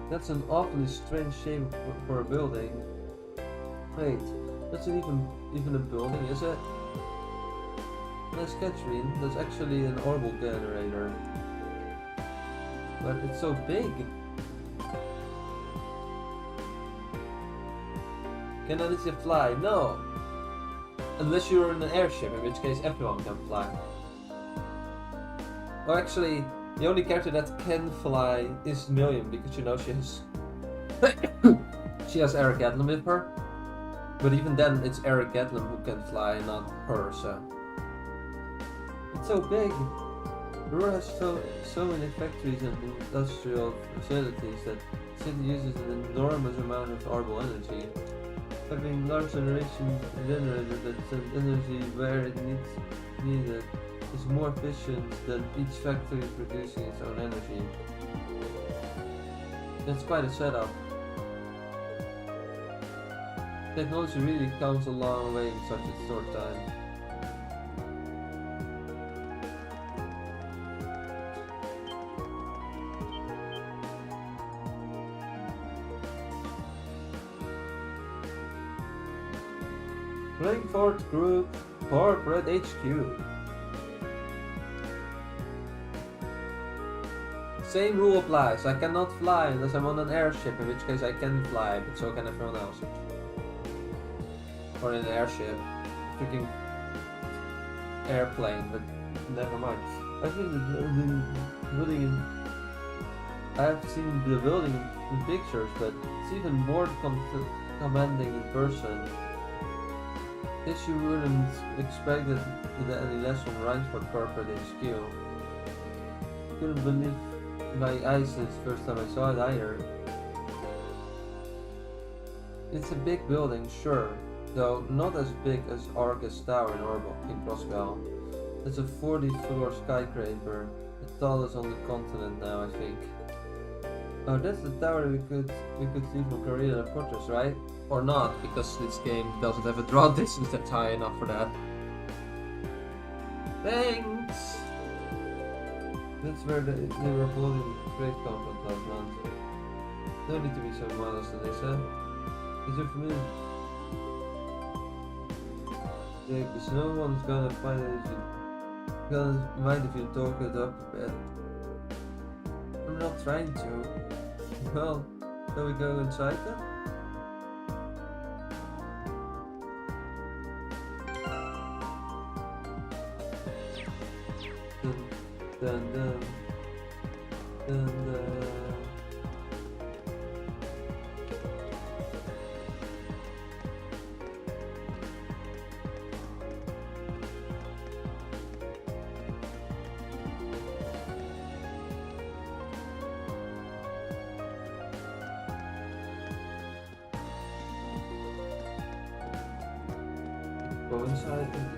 That's an awfully strange shape for a building. Wait, that's not even a building, is it? Nice Catherine, that's actually an orbital generator. But it's so big. Can Alisa fly? No! Unless you're in an airship, in which case everyone can fly. Oh, actually, the only character that can fly is Million, because you know she has... she has Eric Edlund with her. But even then, it's Eric Edlund who can fly, not her, so... It's so big. Ruhr has so many factories and industrial facilities that the city uses an enormous amount of orbital energy. Having large generation generator that sends energy where it needed is more efficient than each factory producing its own energy. That's quite a setup. Technology really comes a long way in such a short time. Frankfurt Group Corporate HQ. Same rule applies. I cannot fly unless I'm on an airship, in which case I can fly, but so can everyone else. Or in an airship. Freaking airplane, but never mind. I think the building in... I have seen the building in pictures, but it's even more commanding in person. Guess you wouldn't expect it any less from Reinford Corporate HQ. Couldn't believe my eyes the first time I saw it either. It's a big building, sure, though not as big as Argus Tower in Crossbell. It's a 40-floor skyscraper, the tallest on the continent now, I think. Oh, that's the tower we could see from Korea Fortress, right? Or not, because this game doesn't have a draw distance that's high enough for that. Thanks! That's where they were holding the trade conference last month. No need to be so modest, Alisa. Is you familiar? Yeah, because no one's gonna mind if you talk it up a bit. I'm not trying to. Well, shall we go inside then? Dun, dun, dun, dun. Go inside indeed.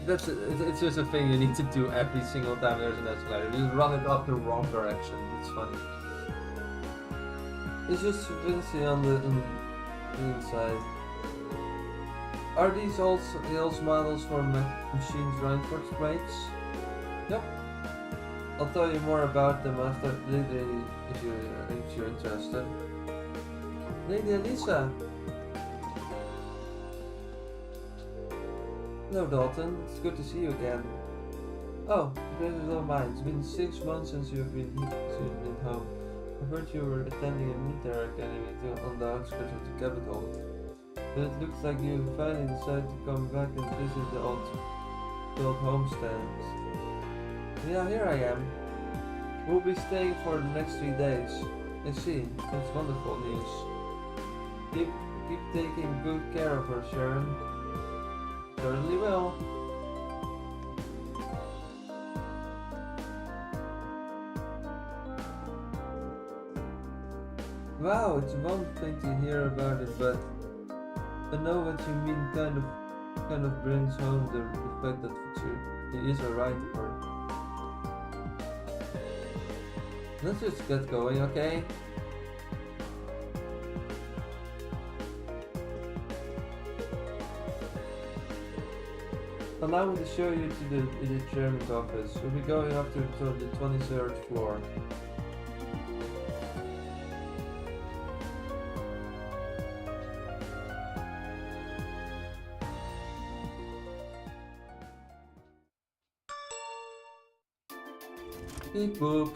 It's just a thing you need to do every single time there's an escalator. You run it up the wrong direction. It's funny. It's just fancy on the inside. Are these all sales models for machines Reinforced rates? Yep. I'll tell you more about them after later if you're interested. Lady Alisa. Hello Dalton, it's good to see you again. Oh, pleasure is all mine. It's been 6 months since you've been home. I heard you were attending a military academy on the outskirts of the capital. But it looks like you finally decided to come back and visit the old homestead. Yeah, here I am. We'll be staying for the next 3 days. I see, that's wonderful news. Keep taking good care of her, Sharon. Certainly will. Wow, it's one thing to hear about it, but I know what you mean. Kind of brings home the fact that he is a writer. Let's just get going, okay? Allow me to show you to the chairman's office. We'll be going up to the 23rd floor. Beep boop.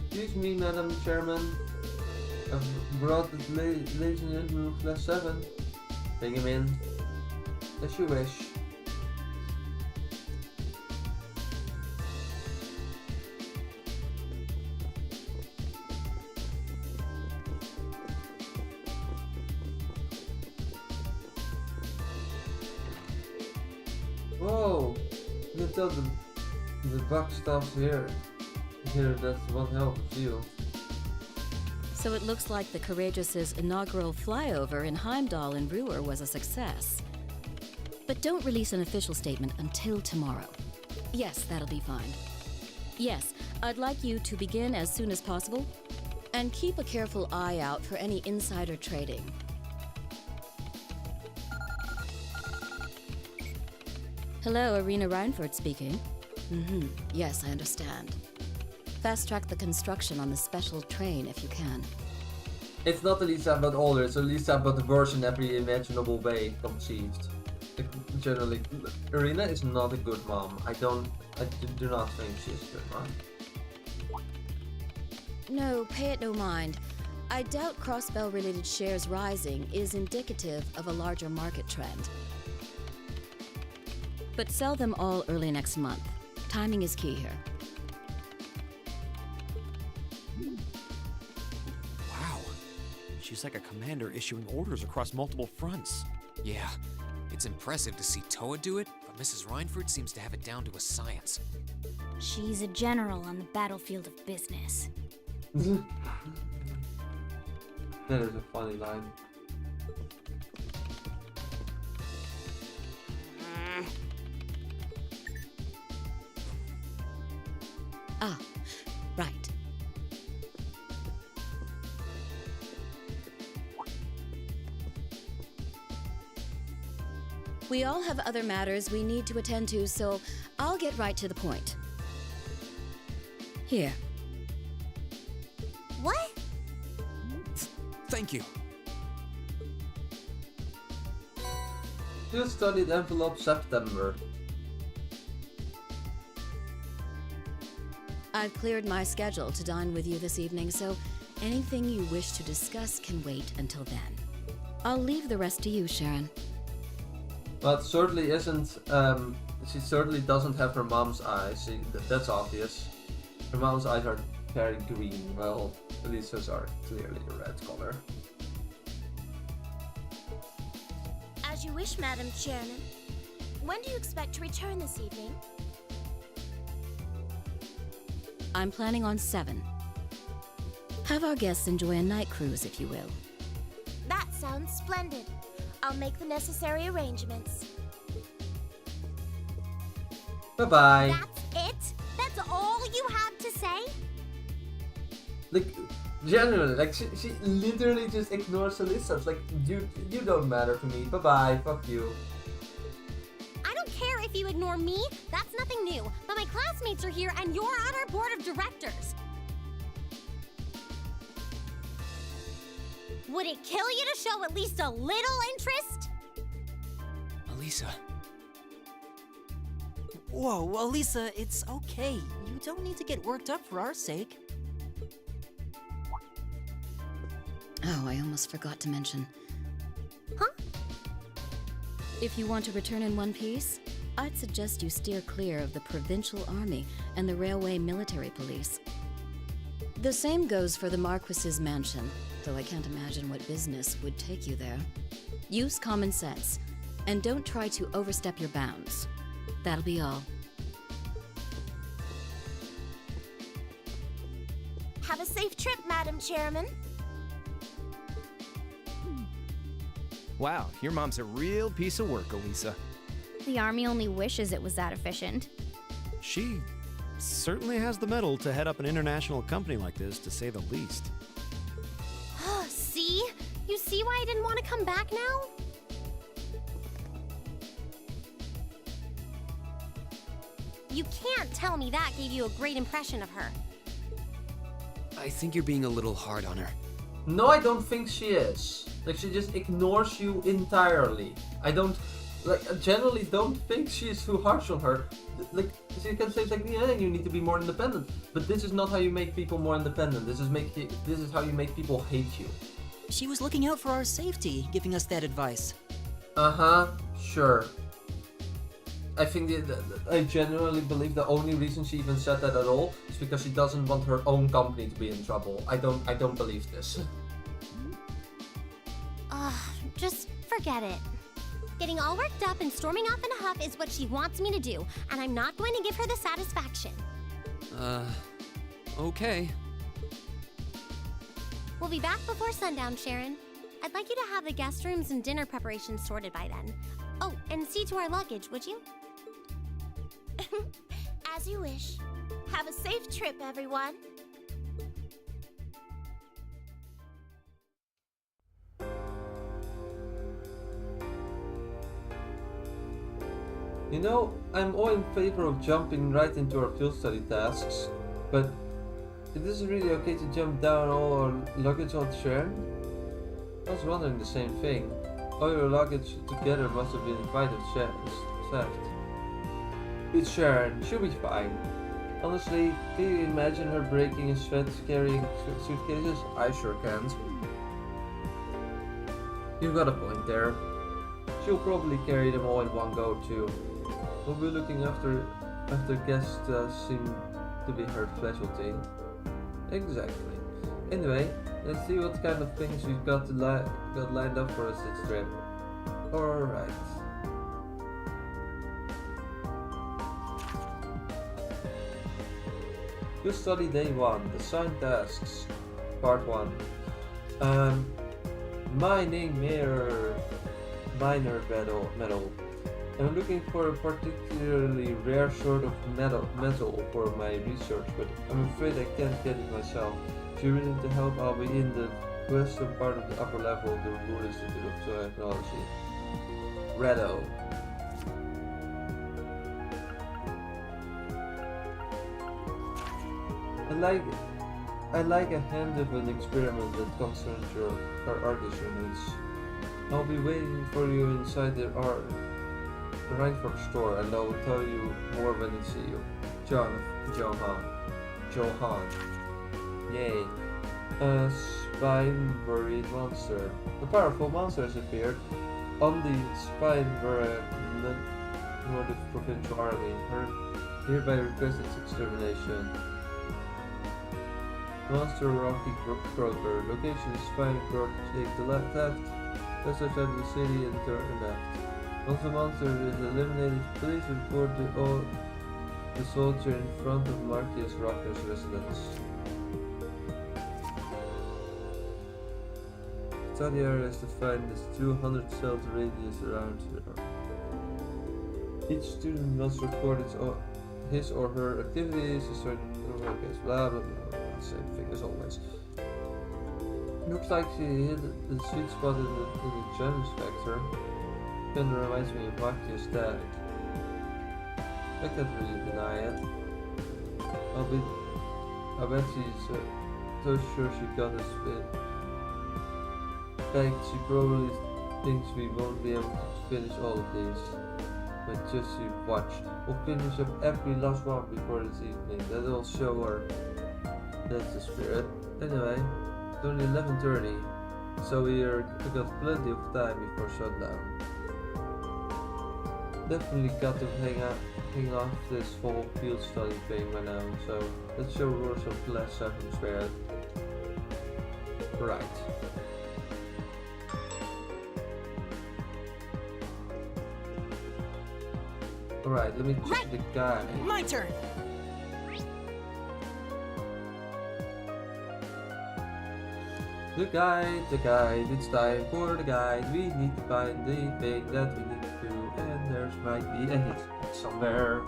Excuse me, Madam Chairman. I've brought the Legion in class 7. Bring him in. As you wish. Whoa! You can tell the buck stops here. That's one hell of a view. So it looks like the Courageous's inaugural flyover in Heimdall and Ruhr was a success. But don't release an official statement until tomorrow. Yes, that'll be fine. Yes, I'd like you to begin as soon as possible, and keep a careful eye out for any insider trading. Hello, Irina Reinford speaking. Yes, I understand. Fast-track the construction on the special train if you can. It's not Alisa but older, it's Alisa but worse in every imaginable way conceived. Generally, Irina is not a good mom. I do not think she's a good mom. No, pay it no mind. I doubt Crossbell-related shares rising is indicative of a larger market trend. But sell them all early next month. Timing is key here. Wow. She's like a commander issuing orders across multiple fronts. Yeah, it's impressive to see Toa do it, but Mrs. Reinford seems to have it down to a science. She's a general on the battlefield of business. That is a funny line. Ah, right. We all have other matters we need to attend to, so I'll get right to the point. Here. What? Thank you. You studied envelope September. I've cleared my schedule to dine with you this evening, so anything you wish to discuss can wait until then. I'll leave the rest to you, Sharon. But certainly isn't, she certainly doesn't have her mom's eyes, that's obvious. Her mom's eyes are very green, while Alisa's are clearly a red color. As you wish, Madam Chairman. When do you expect to return this evening? I'm planning on 7. Have our guests enjoy a night cruise, if you will. That sounds splendid. I'll make the necessary arrangements. Bye-bye. That's it? That's all you have to say? Like, genuinely, like, she literally just ignores Alisa. It's like, you don't matter to me. Bye-bye, fuck you. I don't care if you ignore me. That's nothing new. But my classmates are here and you're on our board of directors. Would it kill you to show at least a little interest? Alisa. Whoa, Alisa, it's okay. You don't need to get worked up for our sake. Oh, I almost forgot to mention. Huh? If you want to return in one piece, I'd suggest you steer clear of the Provincial Army and the Railway Military Police. The same goes for the Marquis's mansion, though I can't imagine what business would take you there. Use common sense, and don't try to overstep your bounds. That'll be all. Have a safe trip, Madam Chairman. Wow, your mom's a real piece of work, Alisa. The army only wishes it was that efficient. She certainly has the mettle to head up an international company like this, to say the least. See? You see why I didn't want to come back now? You can't tell me that gave you a great impression of her. I think you're being a little hard on her. No, I don't think she is. Like, she just ignores you entirely. I generally don't think she's too harsh on her. Like, she can say, like, yeah, you need to be more independent. But this is not how you make people more independent. This is how you make people hate you. She was looking out for our safety, giving us that advice. Uh-huh, sure. I think I genuinely believe the only reason she even said that at all is because she doesn't want her own company to be in trouble. I don't believe this. Just forget it. Getting all worked up and storming off in a huff is what she wants me to do, and I'm not going to give her the satisfaction. Okay. We'll be back before sundown, Sharon. I'd like you to have the guest rooms and dinner preparations sorted by then. Oh, and see to our luggage, would you? As you wish. Have a safe trip, everyone. You know, I'm all in favor of jumping right into our field study tasks, but it isn't really okay to jump down all our luggage on Sharon? I was wondering the same thing. All your luggage together must have been quite a theft. It's Sharon, she'll be fine. Honestly, can you imagine her breaking a sweat carrying suitcases? I sure can't. You've got a point there. She'll probably carry them all in one go too. We'll be looking after guests seem to be her specialty. Exactly. Anyway, let's see what kind of things we've got lined up for us this trip. Alright. You study day 1, assigned tasks, part 1. Mining miner metal. I'm looking for a particularly rare sort of metal for my research, but I'm afraid I can't get it myself. If you're willing to help, I'll be in the western part of the upper level of the Ruhr Institute of Technology. Redo. I like a hand of an experiment that concerns our Argus units. I'll be waiting for you inside the Reinfork store, and I will tell you more when I see you. Johan. Yay. A spine-buried monster. A powerful monster has appeared on the spine-buried Nordic Provincial Army. Hereby request its extermination. Monster Rocky Croaker. Location is Spine Croak. Take the left. Just outside the city and turn left. Once the monster is eliminated, please report the soldier in front of Marcus Rocker's residence. Study area is defined as 200 cells radius around here. Each student must record his or her activities, a certain blah blah blah. Same thing as always. Looks like she hit the sweet spot in the gems factor. Kinda reminds me of Marcus' dad. I can't really deny it. I bet she's so sure she got us fit. In fact, she probably thinks we won't be able to finish all of these. But just you watch. We'll finish up every last one before this evening. That'll show her. That's the spirit. Anyway, it's only 11:30, so we got plenty of time before sundown. Definitely got to hang off this whole field study thing by now, so let's show Roar some class 7 spirit. Right. Alright, let me check the guy. My turn! The guide, it's time for the guide. We need to find the thing that we need to do, and there might be a hit somewhere.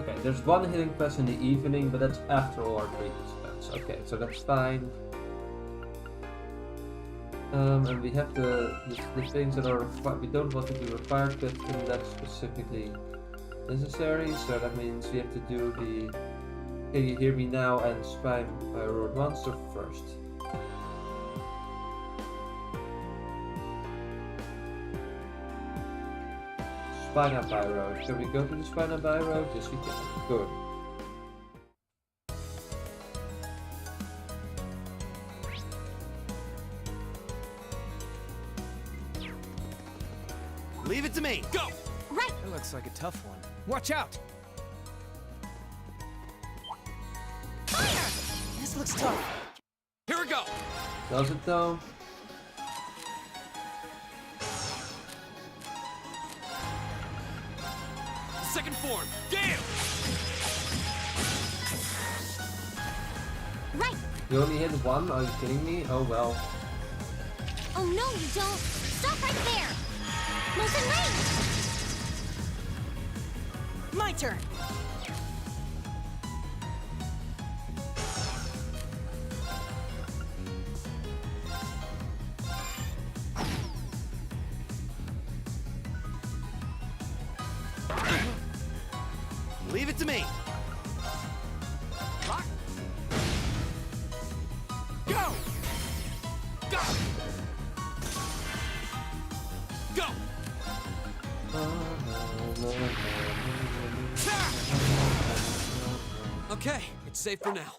Okay, there's one hidden quest in the evening, but that's after all our previous quests. Okay, so that's fine. And we have the things that are we don't want to do a fire quest, and that's specifically necessary. So that means we have to do the Can You Hear Me Now and Spine by Road Monster first. Spina by Road. Can we go to the Spina by Road? Yes, we can. Good. Leave it to me. Go! Right! It looks like a tough one. Watch out! Fire! This looks tough. Here we go! Does it though? Second form, Gale! Right! You only hit one? Are you kidding me? Oh well. Oh no, you don't! Stop right there! Molten Rain! My turn! Leave it to me. Lock. Go! Go! Go! Okay, it's safe for now.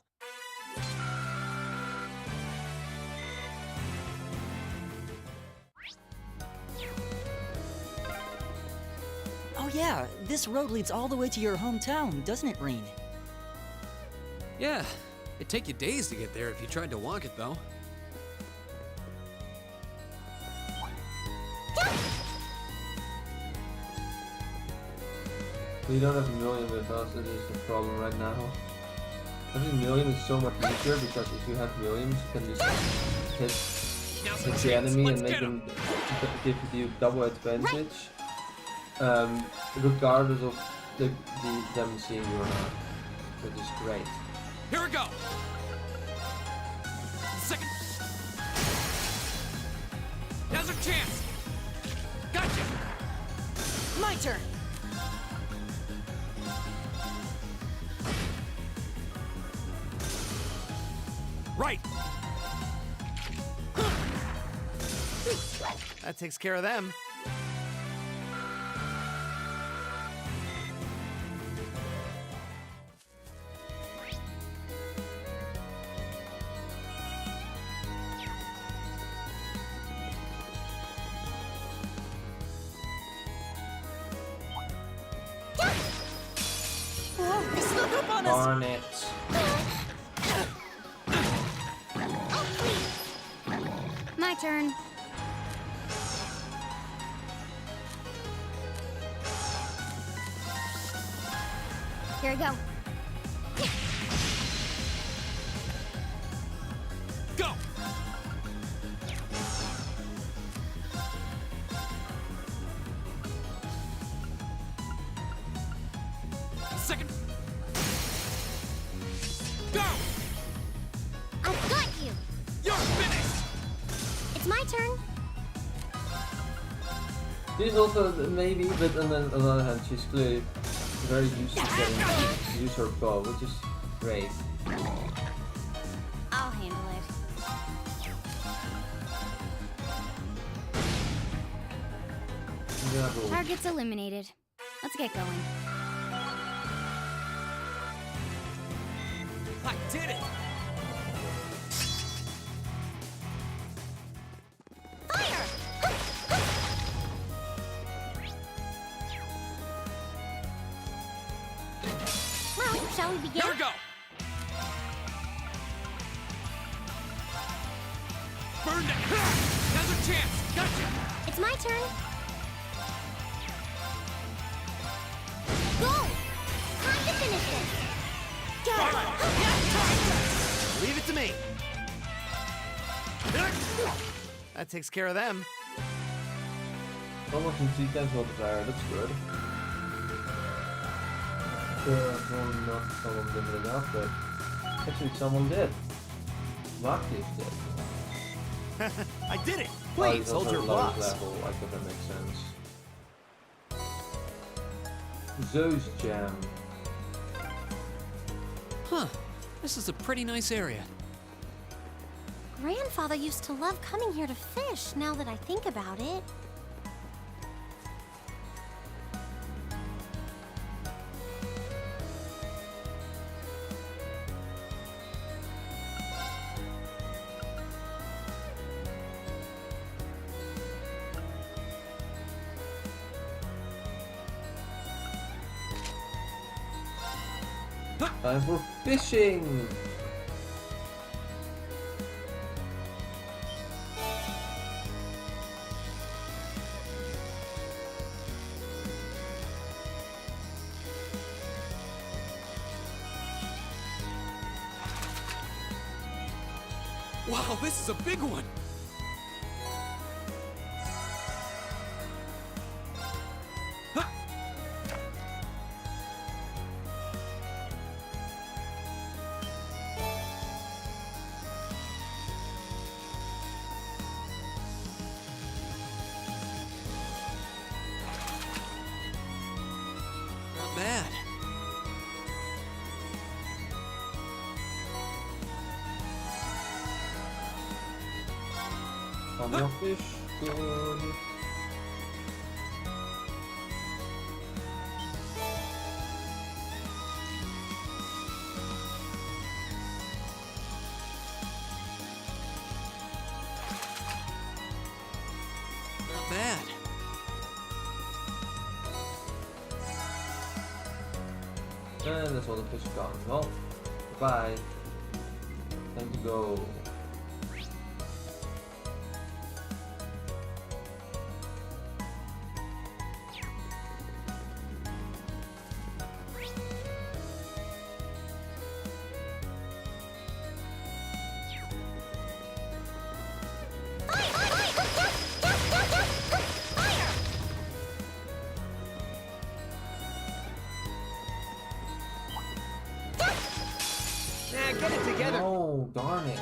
Oh yeah, this road leads all the way to your hometown, doesn't it, Reen? Yeah, It'd take you days to get there if you tried to walk it, though. We don't have a million with us, it is the problem right now. Having a million is so much easier because if you have millions, you can just hit the enemy and make them give you double advantage, regardless of them seeing you or not, which is great. Here we go! Second! Now's our chance! Gotcha! My turn! Right! That takes care of them. Oh, they snuck up on us! Darn it. My turn. Here we go. Go! Second! Go! I've got you! You're finished! It's my turn. She's also maybe, but on the other hand, she's clearly very used to getting to use her bow, which is great. I'll handle it. Target's eliminated. Let's get going. I did it! Well, shall we begin? Here we go! Burn that! Now's our chance! Gotcha! It's my turn. Go! Time to finish this. Leave it to me! That takes care of them. Almost in 3 times multiplier, that's good. Well, not someone did it enough, but actually someone did. Marcus did. I did it! Please, Please, hold your boss. Level, I think that makes sense. Zeus Jam. Huh. This is a pretty nice area. Grandfather used to love coming here to fish, now that I think about it. Time for fishing! Wow, this is a big one! Not bad. On your fish, good. Not bad. And that's all the fish gone. Well, goodbye. Time to go. Get it together. Oh, darn it.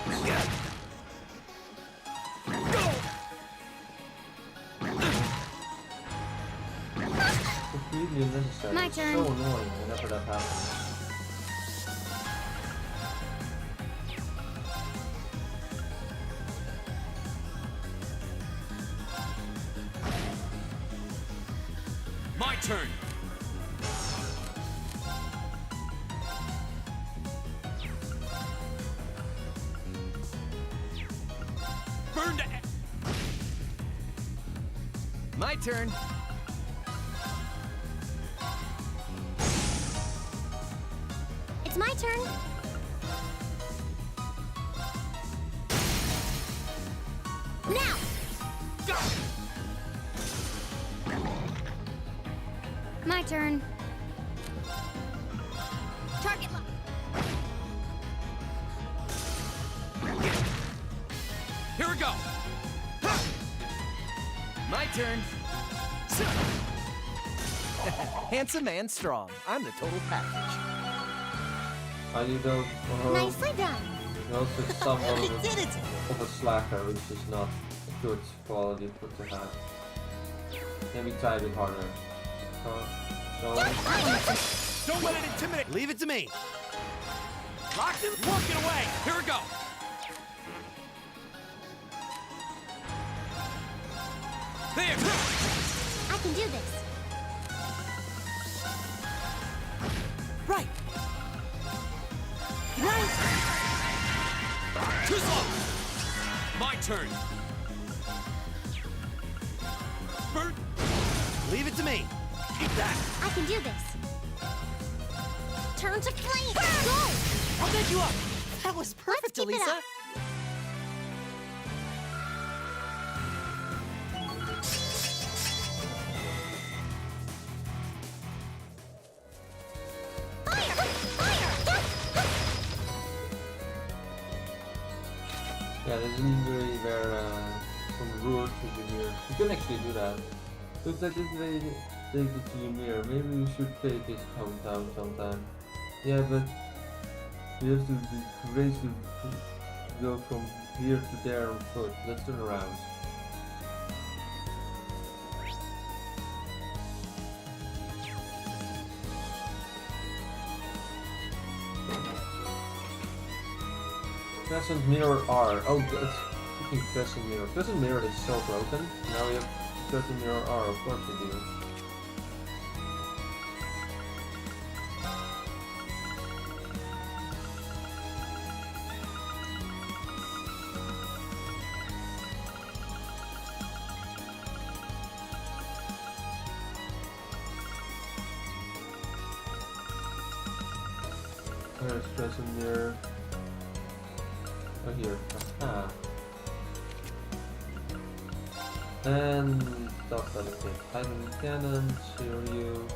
Completely unnecessary. My It's turn. so annoying whenever that happens. My turn. Burn to My turn. It's my turn. Now! My turn. Target lock. Here we go. My turn. Handsome and strong. I'm the total package. I do though. Nicely done. You're also somewhat of a slacker, which is not a good quality to have. Maybe try a bit harder. So. Don't let it intimidate. Leave it to me. Locked him. Work it away. Here we go. There. I can do this. Right. Right. Too slow. My turn. Burn. Leave it to me. Eat that. I can do this. Turn to flame. Go! I'll get you up. That was perfect, Let's keep it Alisa. up. Yeah, there's an injury where from Ruhr to Junior. You can actually do that. Looks like this way take it to Junior. Maybe we should take his hometown sometime. Yeah, but we have to be crazy to go from here to there on foot. Let's turn around. Crescent Mirror R. Oh, that's freaking Crescent Mirror. Crescent Mirror is so broken. Now we have Crescent Mirror R, of course we do. Where's Crescent Mirror? Oh, here. Aha. And stop everything. Hiding cannon, Shiryu.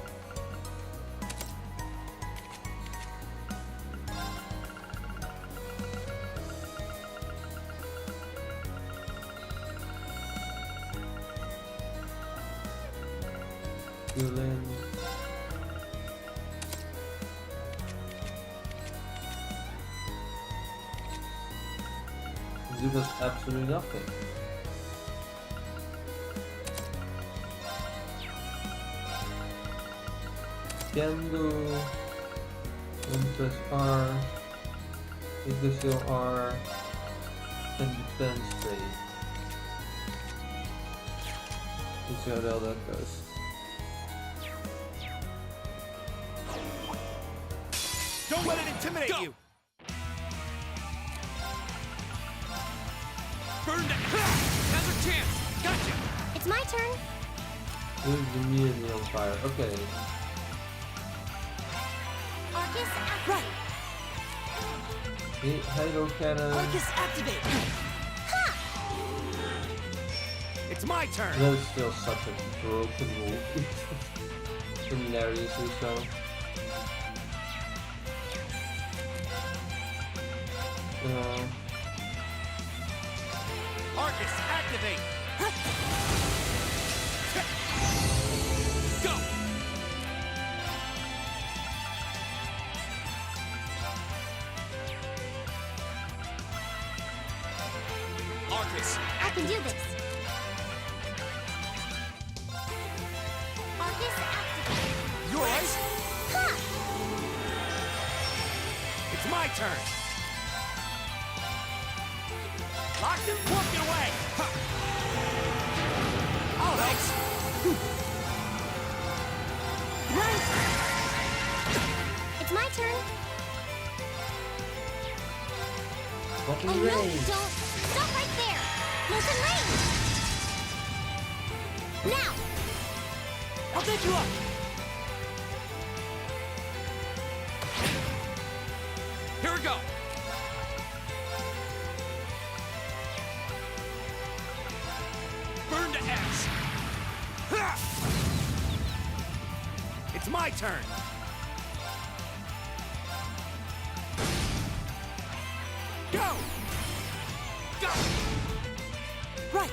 Yulin. It does absolutely nothing. Gendo, press R, Yggdrasil R, and defense trade. Let's see how the hell that goes. Don't let it intimidate you. Burn that. Now's our chance. Gotcha. It's my turn. This is immediately on fire. Okay. Arcus, Right. Hydro cannon. Arcus activate! It's my turn! That is still such a broken move. Hilariously so. Arcus activate! Go! Arcus, I can do this. Arcus activate. yours! Ha! It's my turn! Locked and walking away! Ha. Oh, thanks! Run! It's my turn. Fucking Oh no, range. you don't! Stop right there! Listen, range! Now! I'll take you up! Here we go! Burn to ash! Ha! It's my turn! Go! Go! Right!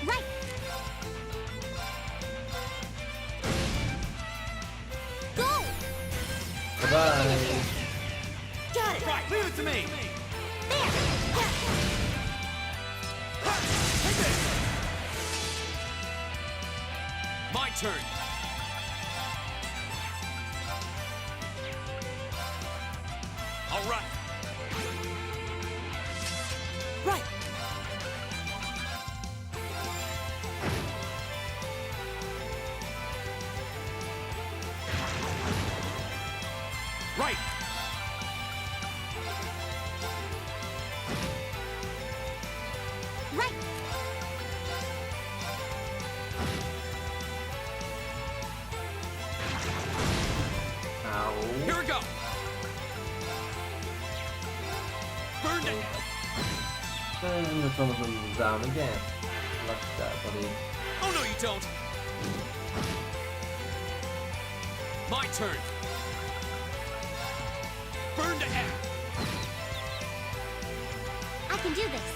Right! Go! Bye-bye. Got it! Right, leave it to me! There! Take this! My turn! All right! Right! Right! Right! Ow. Here we go! Burn it! And some of them down again. Like that, buddy. Oh no, you don't! My turn! Burn to ash! I can do this.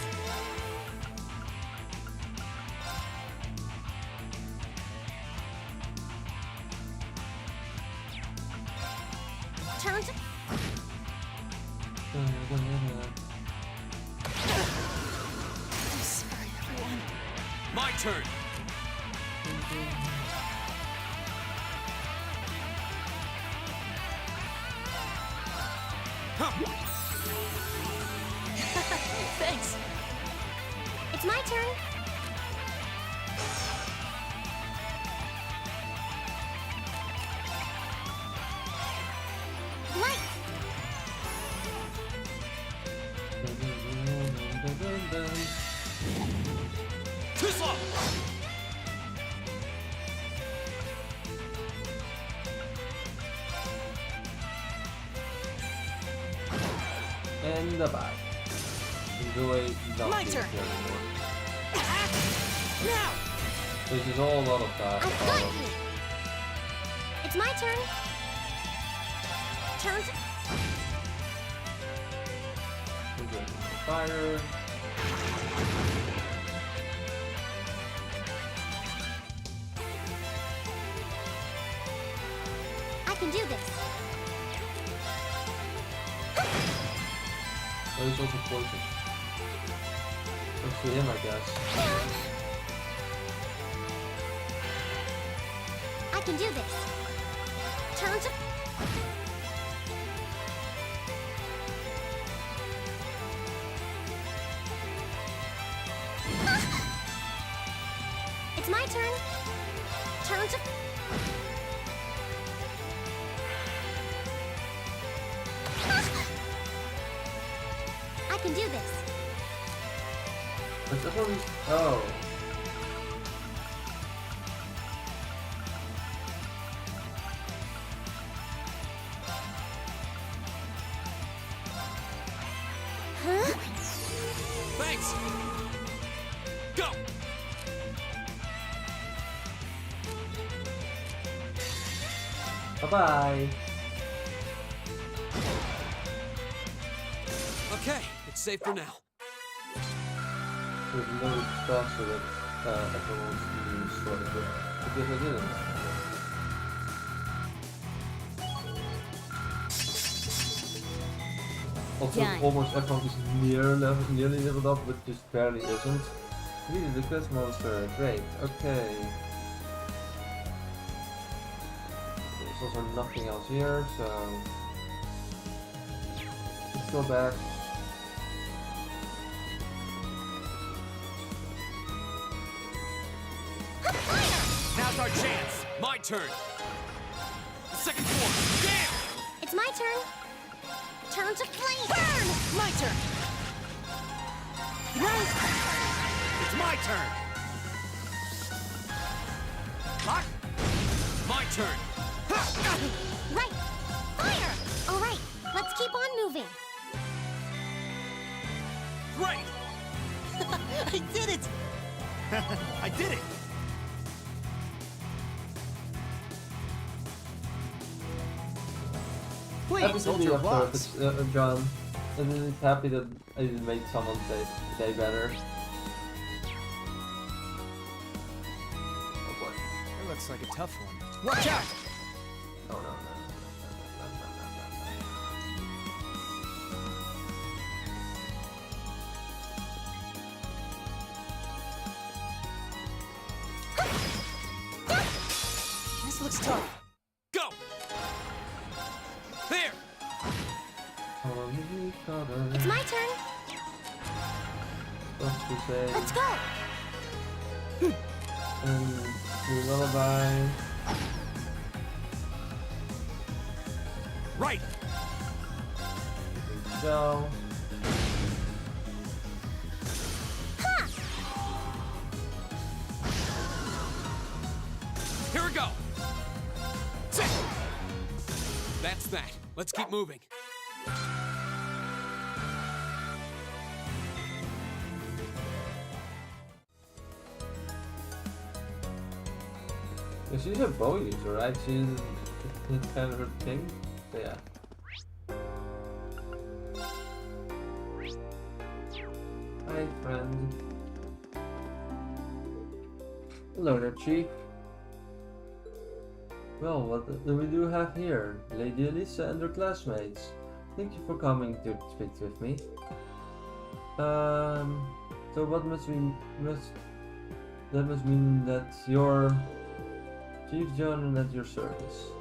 Turn to... I'm sorry, everyone. My turn! Thanks. It's my turn. Light. Too slow! And bye. Enjoy not My being turn. here anymore. Now. This is all a lot of that. I've got you. It's my turn. Turn to... Fire. I can do this. Oh, he's also poison. Looks to him, I guess. I can do this. Turn to... It's my turn. Turn to... I can do this. What's up on these? Oh. Bye-bye. Okay, it's safe for now. So it's a little faster that everyone wants to use sort of, because I didn't. Also, Done. almost everyone is nearly leveled up, but just barely isn't. Really, the quest monster. Great. Okay. There's also nothing else here, so let's go back. Now's our chance. My turn. The second form. Damn! It's my turn. Turn to flame. Burn! My turn. Right. It's my turn. Lock. My turn. Right. Fire. All right. Let's keep on moving. Great. I did it! I did it. Happy Please, to hold be your up blocks. there, John. And then it's happy that I didn't make someone's day better. Oh boy. That looks like a tough one. Watch out! Oh no. This looks tough. Go! There! It's my turn. What's to say? Let's go. And do lullaby. Right! So. Here we go. That's that. Let's keep moving. Yeah, she's a bow user, right? That's kind of her thing. So yeah. Hi, friend. Hello there, Chief. Well, what do we do have here? Lady Alisa and her classmates. Thank you for coming to speak with me. So what that must mean that you're Chief John and at your service.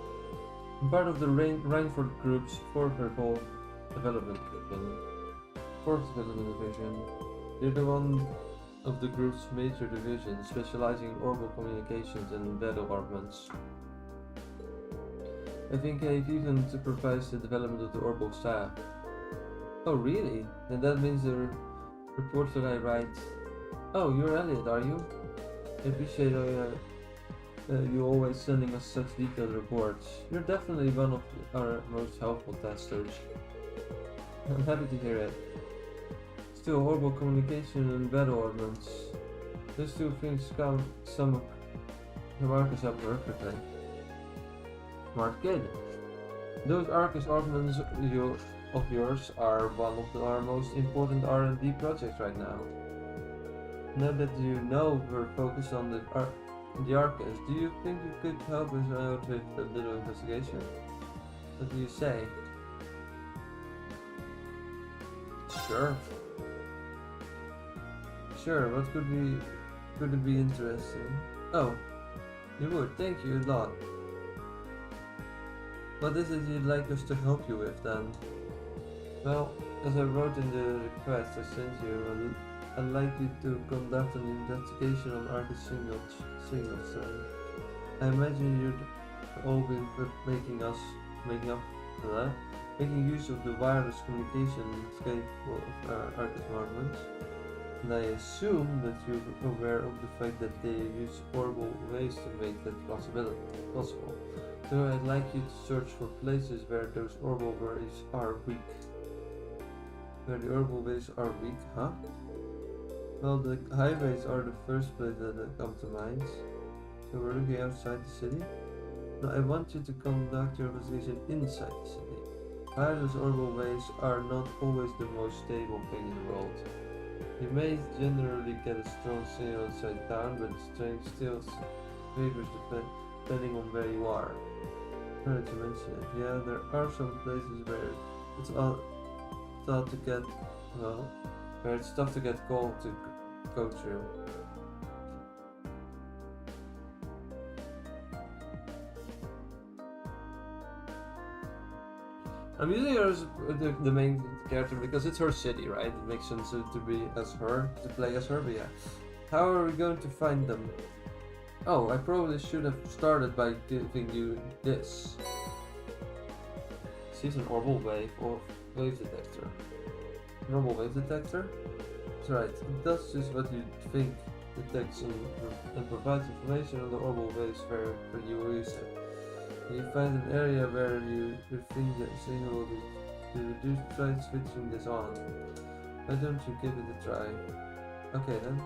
I'm part of the Rainford Group's fourth development division. You're the one of the group's major divisions, specializing in orbital communications and battle armaments. I think I've even supervised the development of the orbital staff. Oh really? Then that means the reports that I write... Oh, you're Elliot, are you? I appreciate you always sending us such detailed reports. You're definitely one of our most helpful testers. I'm happy to hear it. Still, orbital communication and battle ordnance. Those two things count some Arcus up perfectly. Smart kid. Those Arcus ordnance of yours are one of our most important R&D projects right now. Now that you know we're focused on the Arcus, do you think you could help us out with a little investigation? What do you say? Sure. Sure, what could it be interesting? Oh, you would, thank you a lot. What is it you'd like us to help you with then? Well, as I wrote in the request I sent you, I'd like you to conduct an investigation on Arcus signals. I imagine you'd all been making use of the wireless communication capable of Arcus armaments. And I assume that you're aware of the fact that they use horrible ways to make that possible. So I'd like you to search for places where those orbital ways are weak. Where the orbital ways are weak, huh? Well, the highways are the first place that come to mind. So we're looking outside the city. No, I want you to conduct your investigation inside the city. Wireless orbital waves are not always the most stable thing in the world. You may generally get a strong signal inside town, but the strength still favors depending on where you are. Sorry to mention it. Yeah, there are some places where it's tough to get, well, where it's tough to get gold to go through. I'm using her as the main character because it's her city, right? It makes sense to be as her, to play as her, but yeah. How are we going to find them? Oh, I probably should have started by giving you this. Sees an orbital wave or wave detector. Normal wave detector? That's right, it does just what you think, detects and provides information on the orbital waves where you use it. You find an area where you think the signal will be reduced, try switching this on. Why don't you give it a try? Okay then.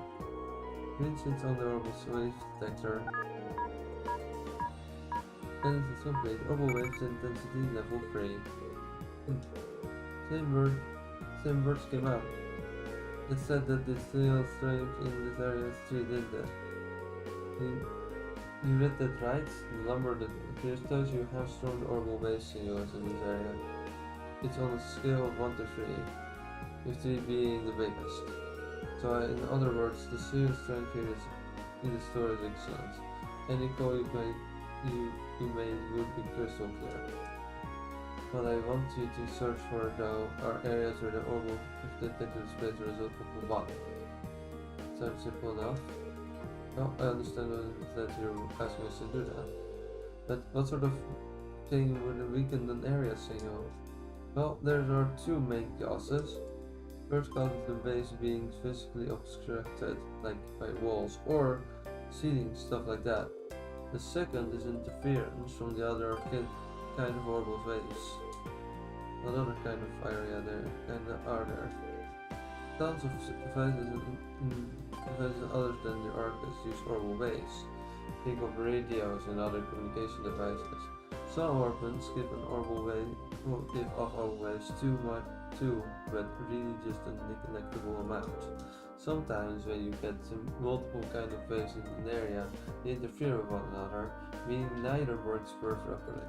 Rinse it on the orbital wave detector. And it is complete. Orbital waves intensity level 3. Same words came up. It said that the signal strength in this area is 3, didn't it? You read that right? The number that appears tells you how strong the orbital wave signal is in this area. It's on a scale of 1 to 3, with 3 being the biggest. So in other words, the signal strength here is in the store is excellent. Any call you made would be crystal clear. What I want you to search for though are areas where the orbital detector displays the result of the bottom. Sounds simple enough. Well, I understand that you're asking us to do that. But what sort of thing would a weakened an area signal? Well, there are two main causes. First cause is the base being physically obstructed, like by walls or seating, stuff like that. The second is interference from the other kind of orbital waves. Another kind of area there, kinda are there. Tons of devices other than the Arcus use orbital waves. Think of radios and other communication devices. Some weapons give an orbital wave, will give off orbital waves too, but really just a negligible amount. Sometimes when you get multiple kind of waves in an area, they interfere with one another, meaning neither works perfectly.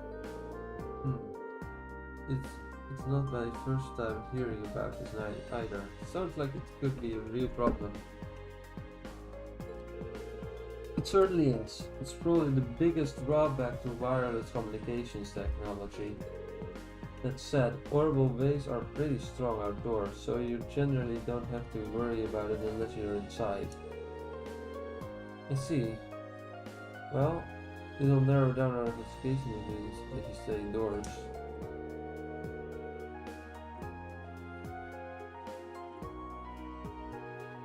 It's not my first time hearing about this either. Sounds like it could be a real problem. It certainly is. It's probably the biggest drawback to wireless communications technology. That said, orbital waves are pretty strong outdoors, so you generally don't have to worry about it unless you're inside. I see. Well, it'll narrow down our investigation if you stay indoors.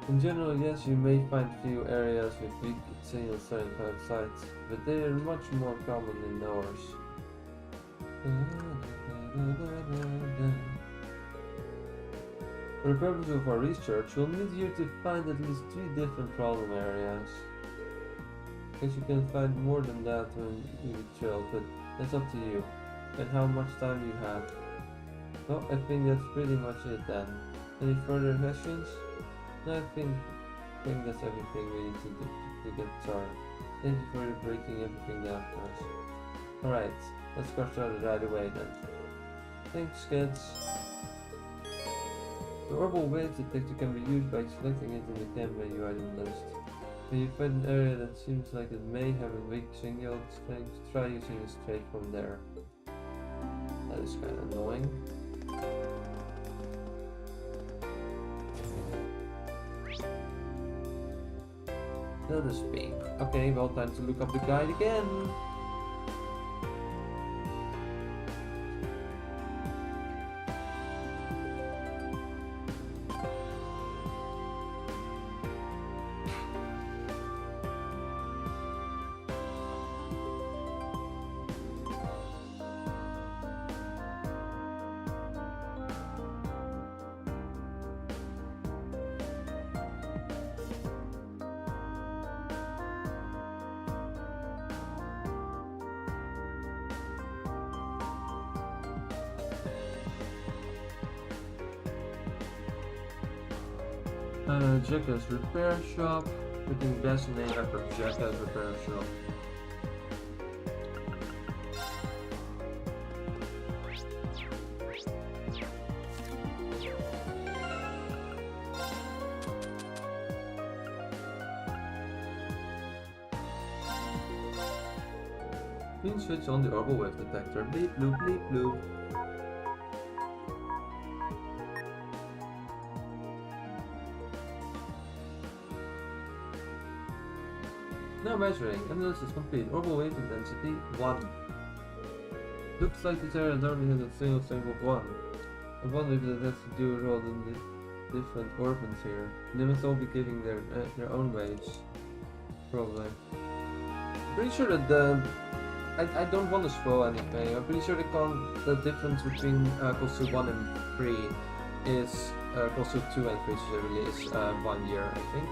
In general, yes, you may find few areas with weak signal strength outside, but they are much more common indoors. For the purpose of our research, we'll need you to find at least 3 different problem areas. Guess you can find more than that when you chill, but that's up to you, and how much time you have. Well, I think that's pretty much it then. Any further questions? No, I think that's everything we need to get started. Thank you for breaking everything down for us. Alright, let's get started right away then. Thanks, kids. The orbital wave detector can be used by selecting it in the cam menu item list. When you find an area that seems like it may have a weak signal strength, try using it straight from there. That is kind of annoying. That is pink. Okay, well, time to look up the guide again. Jackass Repair Shop. We can best name after Jackass Repair Shop. Please switch on the orbital wave detector. Bleep bloop bleep bloop. Now measuring. Analysis complete. Orbital wave intensity 1. Looks like this area normally has a single strength of 1. I wonder if that has to do with all the different orbits here. They must all be giving their own waves. Probably. Pretty sure that I don't want to spoil anything. I'm pretty sure the difference between coldsteel 1 and 3 is coldsteel 2 and 3, so there really is 1 year, I think.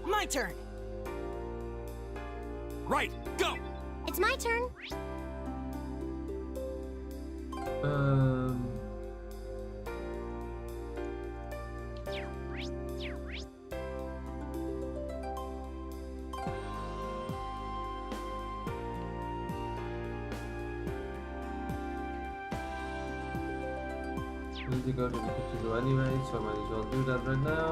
My turn! Right, go! It's my turn. I need to go to the kitchen anyway, so I might as well do that right now.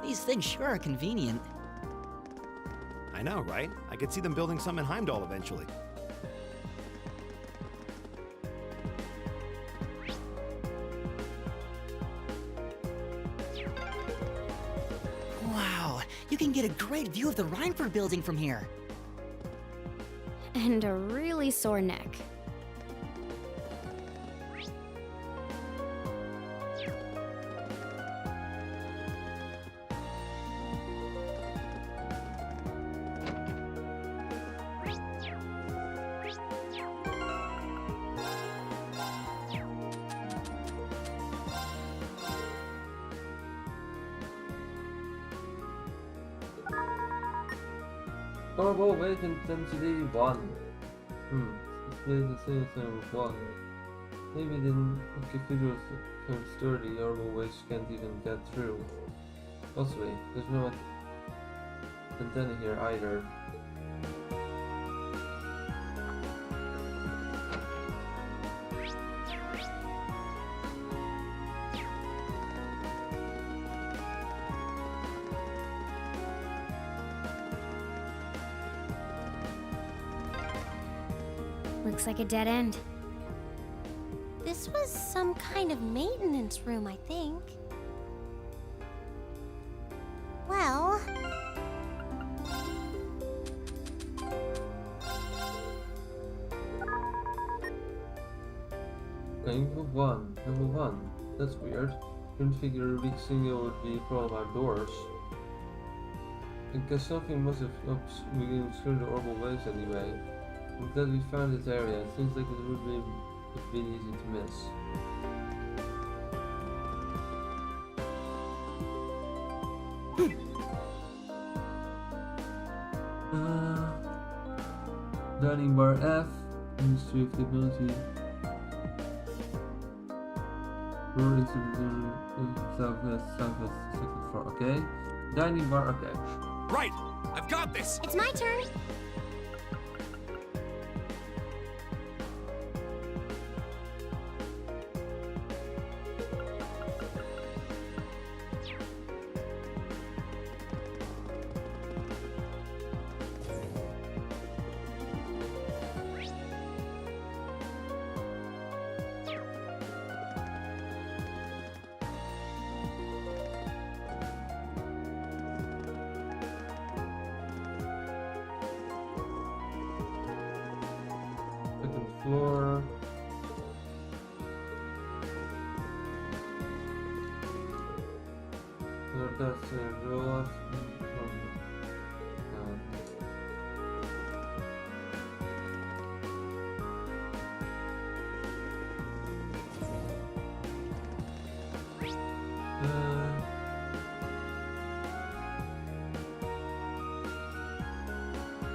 These things sure are convenient. I know, right? I could see them building some in Heimdall eventually. Wow, you can get a great view of the Reinford building from here. And a really sore neck. Orbital wave intensity 1. This place is the same with 1. Maybe the cathedral is so sturdy, orbital waves can't even get through. Possibly. There's no antenna here either. Looks like a dead end. This was some kind of maintenance room, I think. Well... Level 1. Level 1. That's weird. Couldn't figure a weak signal would be a problem outdoors. I guess something must have been through the orbital waves anyway. I'm glad we found this area. It seems like it would be easy to miss. Dining bar F, Ministry of Technology. Rural Institute in southwest, second floor. Okay. Dining bar. Okay. Right, I've got this. It's my turn. Floor. that's rules.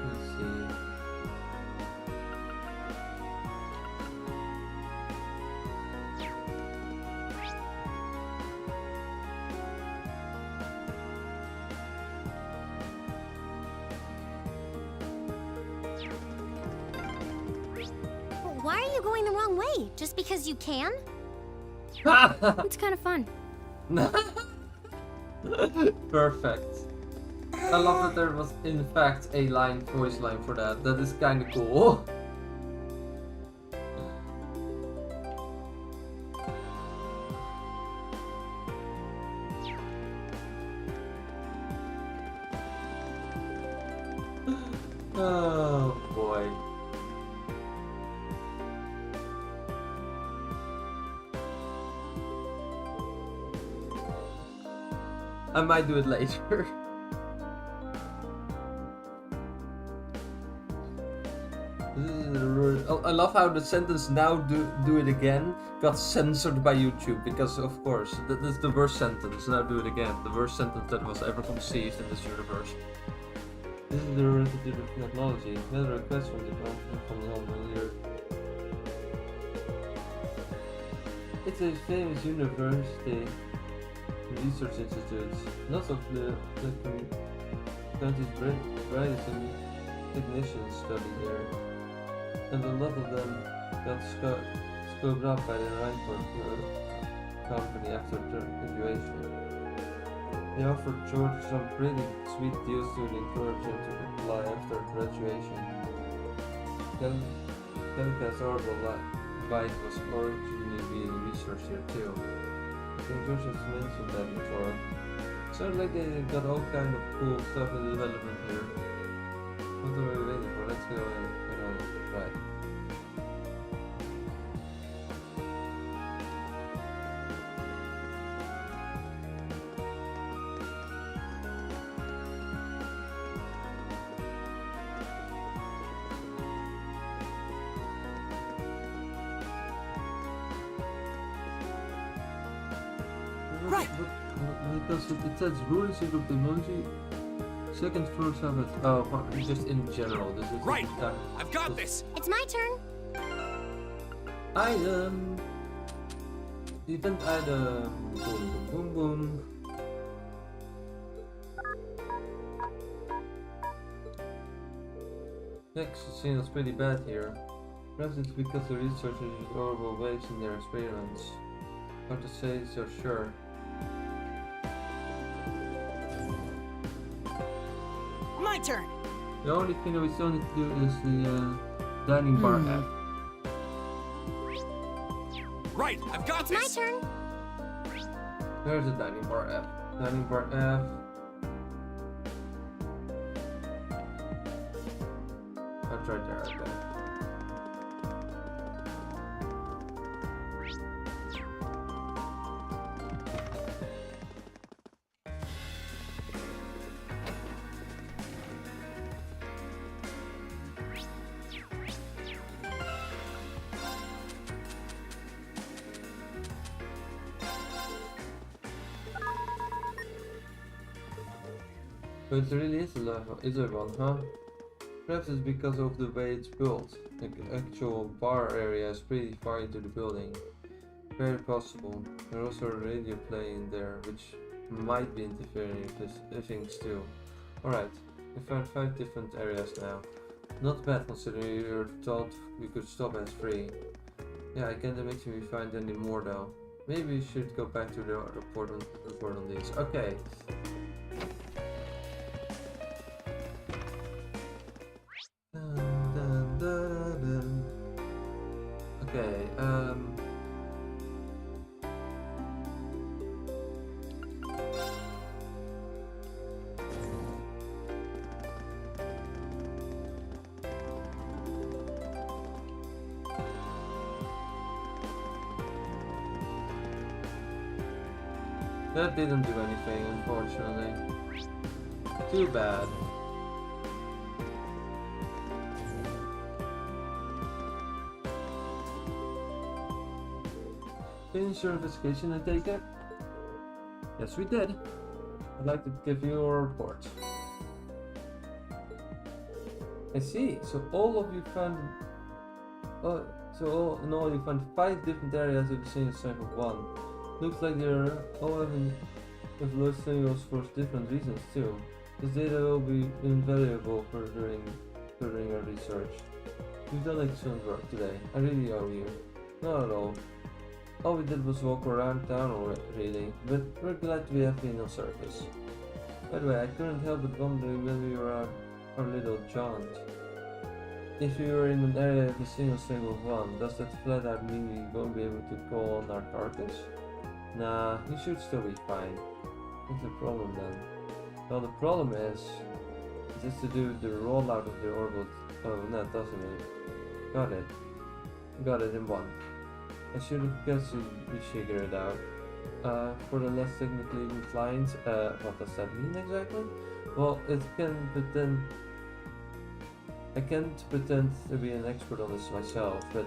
Let's see. Why are you going the wrong way? Just because you can? It's kind of fun. Perfect. I love that there was in fact a voice line for that. That is kind of cool. Oh boy. I might do it later. I love how the sentence "now do it again" got censored by YouTube because, of course, that's the worst sentence. Now do it again. The worst sentence that was ever conceived in this universe. This is the relative of technology. Another request from the earlier. It's a famous university research institute. Lots of the country's brightest technicians study here, and a lot of them got scoped up by the Right Back company after graduation. They offered George some pretty sweet deals to encourage him to apply after graduation. Kelka's orbital bite was originally being researched here too. I think George has mentioned that before. Sounds like they got all kind of cool stuff in development here. What are we waiting for? Let's go and get on it. Right. Because it says rules in technology. Second floor summit. Oh, just in general. This is right. I've got this. It's my turn. Item. Event item. Boom, boom, boom, boom. Next, it seems pretty bad here. Perhaps it's because the researchers use horrible waves in their experiments. Hard to say so sure. My turn. The only thing that we still need to do is the dining bar app. Right, I've got this. It's my turn. There's the dining bar app. Dining bar app. I'll try there. Okay. But it really is a one, huh? Perhaps it's because of the way it's built. The actual bar area is pretty far into the building. Very possible. There's also a radio playing there, which might be interfering with things too. Alright, we found 5 different areas now. Not bad considering we were told we could stop at 3. Yeah, I can't imagine we find any more though. Maybe we should go back to the report on these. Okay. Okay, That didn't do anything, unfortunately. Too bad. Finish your investigation, I take it? Yes, we did. I'd like to give you a report. I see. So all of you found... in all you found 5 different areas of the single strength of 1. Looks like they're all having low singles for different reasons too. This data will be invaluable for furthering our research. You've done excellent work today. I really owe you. Not at all. All we did was walk around town really, but we're glad we have been of service. By the way, I couldn't help but wondering when we were out our little jaunt. If we were in an area with a single string of 1, does that flat out mean we won't be able to call on our carcass? Nah, you should still be fine. What's the problem then? Well, the problem is, it has to do with the rollout of the orbital net, doesn't it? Got it. Got it in 1. I should have guessed we figure it out. For the less technically inclined, what does that mean exactly? Well, I can't pretend to be an expert on this myself, but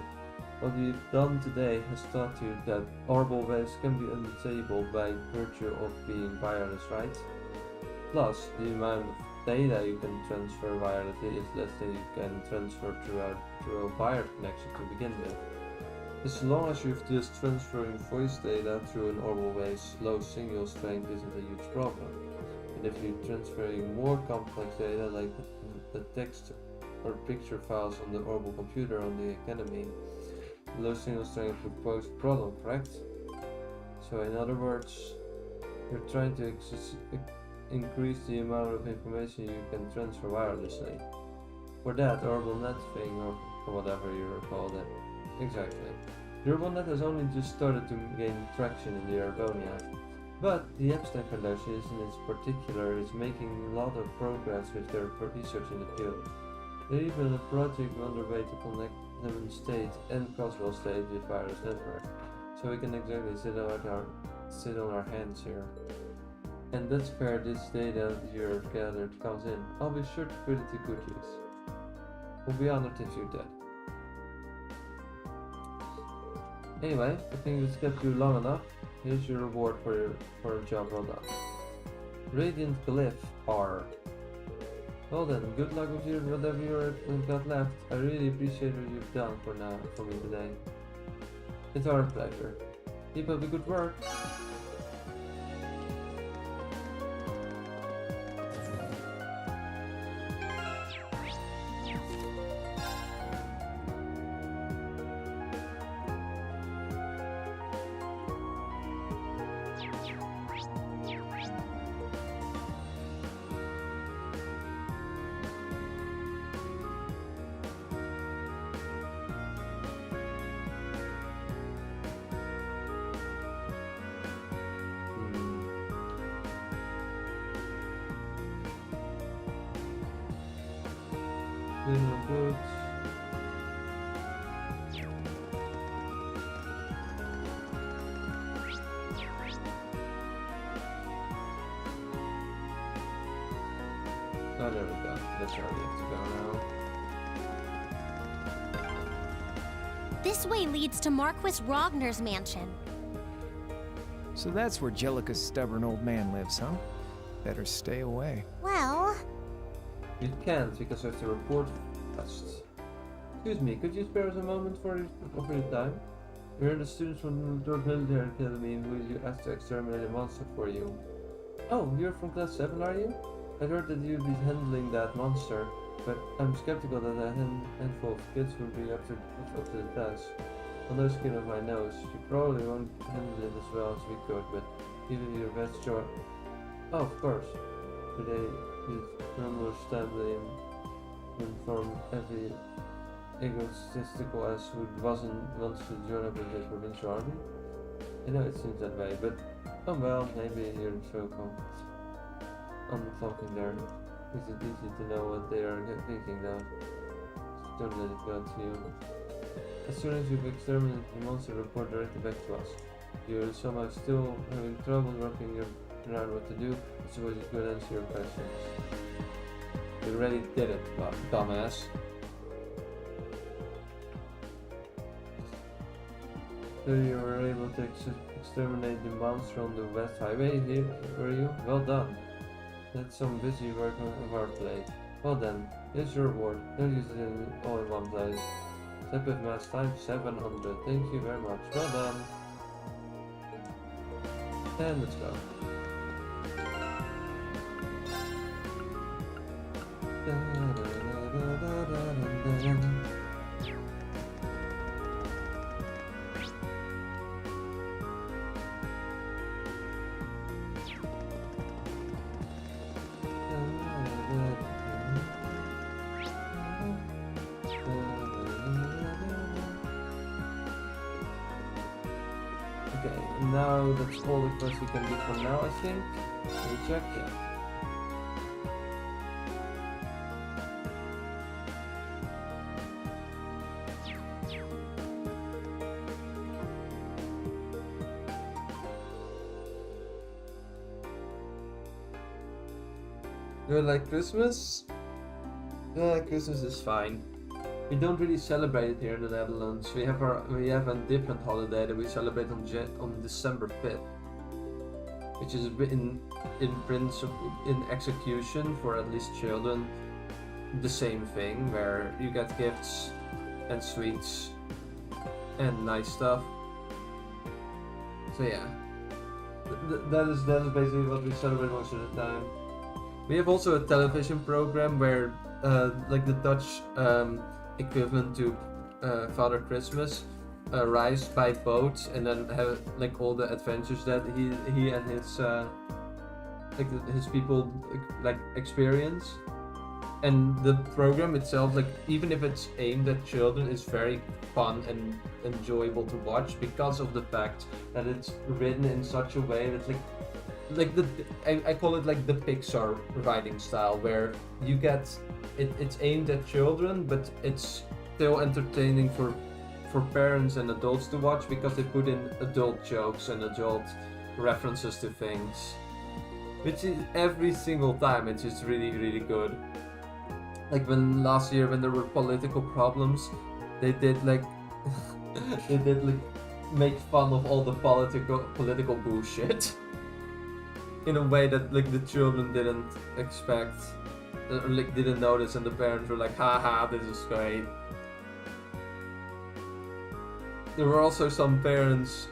what we've done today has taught you that orbital waves can be unstable by virtue of being wireless, right? Plus, the amount of data you can transfer wirelessly is less than you can transfer through a wired connection to begin with. As long as you're just transferring voice data through an orbital wave's low signal strength isn't a huge problem. And if you're transferring more complex data like the text or picture files on the orbital computer on the Academy, low signal strength would pose a problem, correct? So in other words, you're trying to increase the amount of information you can transfer wirelessly. For that orbital net thing, or whatever you call it. Exactly. The orbital net has only just started to gain traction in the Erebonia, but the Epstein Foundation in particular is making a lot of progress with their research in the field. There's even a project underway to connect Lemon State and Croswell State with wireless network, so we can exactly sit on our hands here. And that's where this data you've gathered comes in. I'll be sure to put it to good use. We'll be honored if you did. Anyway, I think it's kept you long enough. Here's your reward for a job well done. Radiant Glyph R. Well then, good luck with whatever you've got left. I really appreciate what you've done for me today. It's our pleasure. Keep up the good work. Good. Oh, there we go. That's where we have to go now. This way leads to Marquis Rogner's mansion. So that's where Jellica's stubborn old man lives, huh? Better stay away. Well... You can't, because I have to report first. Excuse me, could you spare us a moment for your time? We're the students from the Military Academy who you asked to exterminate a monster for you. Oh, you're from class 7, are you? I heard that you'd be handling that monster, but I'm skeptical that a handful of kids would be up to the task. On no skin of my nose, you probably won't handle it as well as we could, but give it your best shot. Oh, of course. Today is understandably inform every egotistical ass who wants to join up with the provincial army. I know it seems that way, but oh well, maybe you're so on something there. Is it easy to know what they are thinking though? Don't let it go to you. As soon as you've exterminated the monster, report directly back to us. You're somehow still having trouble wrapping around what to do. It's always a good answer your questions. You already did it, dumbass. So you were able to exterminate the monster on the West Highway here, were you? Well done. That's some busy work of our plate. Well then, here's your reward. Don't use it all in one place. Step with mass time 700. Thank you very much. Well done. And let's go. Okay, now that's all the quests we can do for now, I think. Let me check, yeah. Do you like Christmas? Christmas is fine. We don't really celebrate it here in the Netherlands. We have a different holiday that we celebrate on December 5th, which is in principle in execution for at least children the same thing, where you get gifts and sweets and nice stuff. So yeah, that is basically what we celebrate most of the time. We have also a television program where like the Dutch equivalent to Father Christmas arrives by boat and then have like all the adventures that he and his people like experience. And the program itself, like even if it's aimed at children, is very fun and enjoyable to watch because of the fact that it's written in such a way that I call it like the Pixar writing style, where you get it's aimed at children, but it's still entertaining for parents and adults to watch because they put in adult jokes and adult references to things, which is every single time it's just really good. Like when last year when there were political problems, they did like make fun of all the political bullshit in a way that like the children didn't expect, or like didn't notice, and the parents were like, haha, this is great. There were also some parents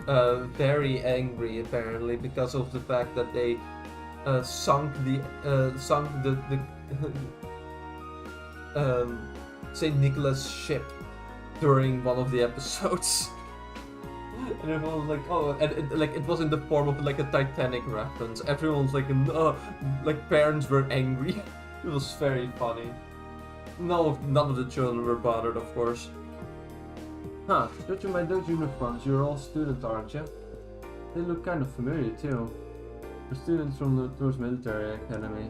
very angry apparently because of the fact that they sunk the St. Nicholas ship during one of the episodes. And everyone was like, oh, and it was in the form of like a Titanic reference. Everyone's like, like parents were angry. It was very funny. None of the children were bothered, of course. Huh, judging by those uniforms, you're all students, aren't you? They look kind of familiar too. We're students from the Tours Military Academy.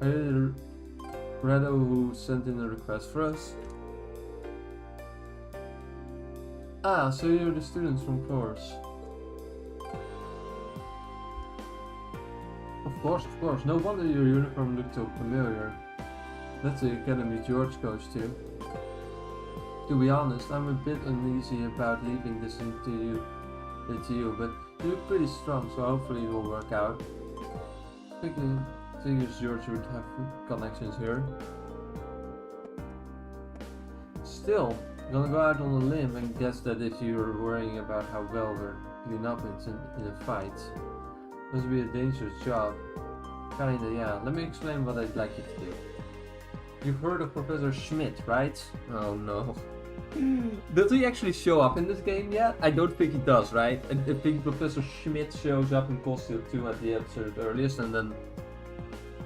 Are you the randevou who sent in a request for us? Ah, so you're the students from Tours. Of course. No wonder your uniform looked so familiar. That's the Academy George goes to. To be honest, I'm a bit uneasy about leaving this to you, but you look pretty strong, so hopefully it will work out. Figures George would have connections here. Still, I'm gonna go out on a limb and guess that if you're worrying about how well we're clean up in a fight, must be a dangerous job. Kinda, yeah. Let me explain what I'd like you to do. You've heard of Professor Schmidt, right? Oh no. Does he actually show up in this game yet? I don't think he does, right? I think Professor Schmidt shows up in Coldsteel 2 at the episode earliest, and then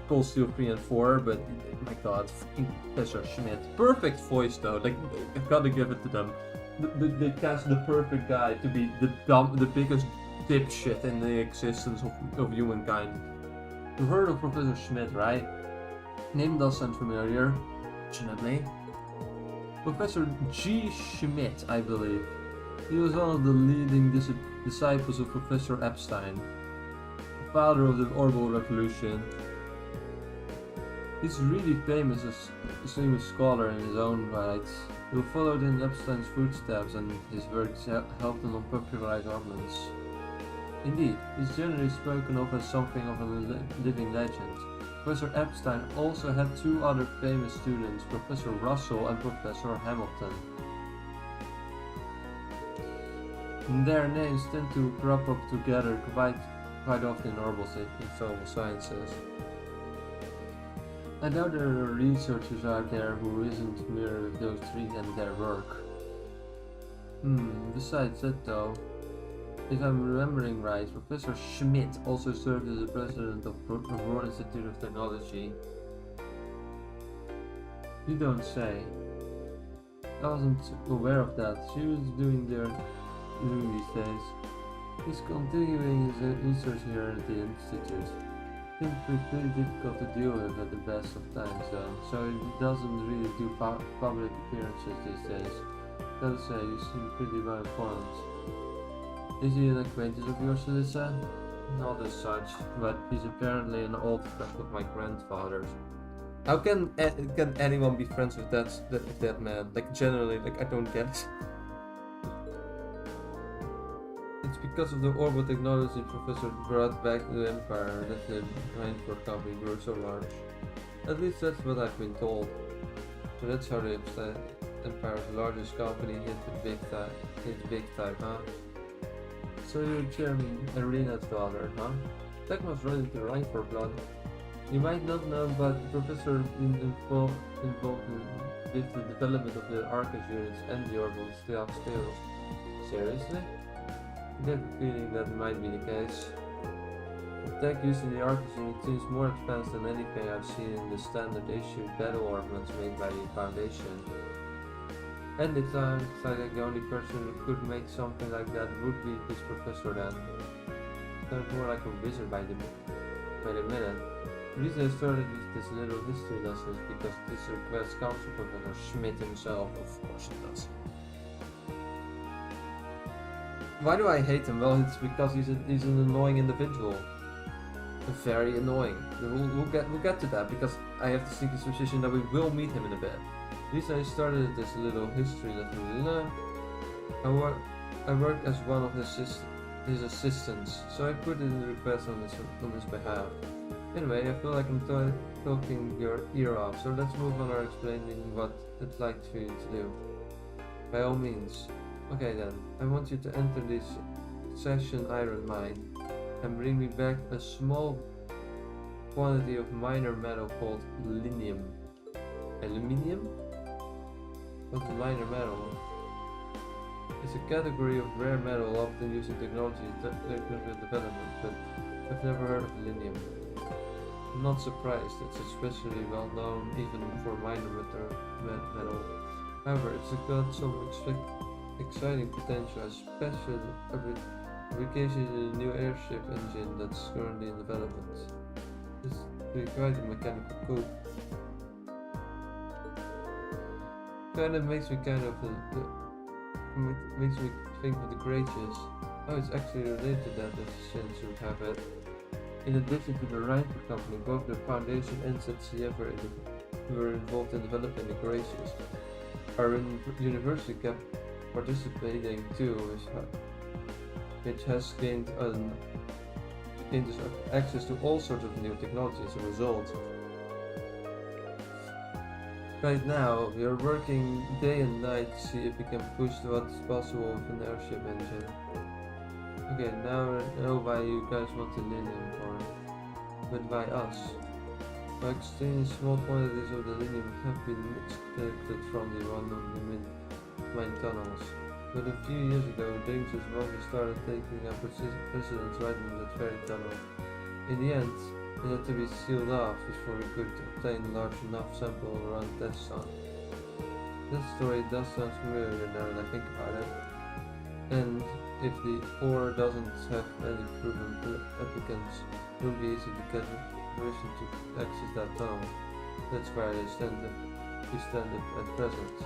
Coldsteel 3 and 4, but my god, fucking Professor Schmidt. Perfect voice though, like, I've gotta give it to them. They cast the perfect guy to be the biggest dipshit in the existence of humankind. You've heard of Professor Schmidt, right? Name does sound familiar, fortunately. Professor G. Schmidt, I believe. He was one of the leading disciples of Professor Epstein, the father of the Orbital Revolution. He's really famous as a distinguished scholar in his own right, who followed in Epstein's footsteps, and his works helped him popularize ordnance. Indeed, he's generally spoken of as something of a living legend. Professor Epstein also had two other famous students, Professor Russell and Professor Hamilton. And their names tend to crop up together quite often in orbital sciences. I doubt there are researchers out there who isn't familiar with those three and their work. Besides that though, if I'm remembering right, Professor Schmidt also served as the president of World Institute of Technology. You don't say. I wasn't aware of that. She was doing these days. He's continuing his research here at the Institute. It's pretty difficult to deal with at the best of times though, so he doesn't really do public appearances these days. Gotta say, you seem pretty well informed. Is he an acquaintance of yours, Alisa? Not as such, but he's apparently an old friend of my grandfather's. How can anyone be friends with that man? Like generally, like I don't get it. It's because of the orbital technology Professor brought back to the Empire that the Rainford Company grew so large. At least that's what I've been told. So that's how the Empire's largest company hit big time, huh? So you're Chairman Arena's daughter, huh? Tecma's running to Rainford blood. You might not know, but the Professor involved with the development of the Arcus units and the orbital stealth skills. Seriously? I get the feeling that might be the case. The tech used in the Arcus unit seems more advanced than anything I've seen in the standard issue battle armaments made by the Foundation. And it sounds like the only person who could make something like that would be this professor then. Sounds more like a wizard by the minute. The reason I started with this little history lesson is because this request comes from Professor Schmidt himself, of course it does. Why do I hate him? Well, it's because he's an annoying individual. Very annoying. We'll get to that because I have the sneaky suspicion that we will meet him in a bit. At least I started this little history lesson. I worked as one of his assistants, so I put in a request on his behalf. Anyway, I feel like I'm talking your ear off, so let's move on to explaining what it's like for you to do. By all means. Okay then, I want you to enter this Session Iron Mine and bring me back a small quantity of minor metal called linium. Aluminium? What's a minor metal? It's a category of rare metal often used in technology development, but I've never heard of linium. I'm not surprised, it's especially well known even for minor metal. However, it's got some exciting potential, especially application in a new airship engine that's currently in development. This will be quite a mechanical coup. Kind of makes me think of the Gracious. Oh, it's actually related to that since you have it. In addition to the Rainford Company, both the Foundation and ZCF were involved in developing the Gracious. Our university kept participating too, which has gained access to all sorts of new technology as a result. Right now, we are working day and night to see if we can push what's possible with an airship engine. Okay, now I know why you guys want the linium for, but why us? By exchanging small quantities of the linium have been extracted from the random mine tunnels. But a few years ago, dangerous monsters started taking up precedence right in that very tunnel. In the end, it had to be sealed off before we could obtain a large enough sample to run tests on. That story does sound familiar now that I think about it. And if the ore doesn't have any proven applicants, it will be easy to get permission to access that tunnel. That's where we stand at present.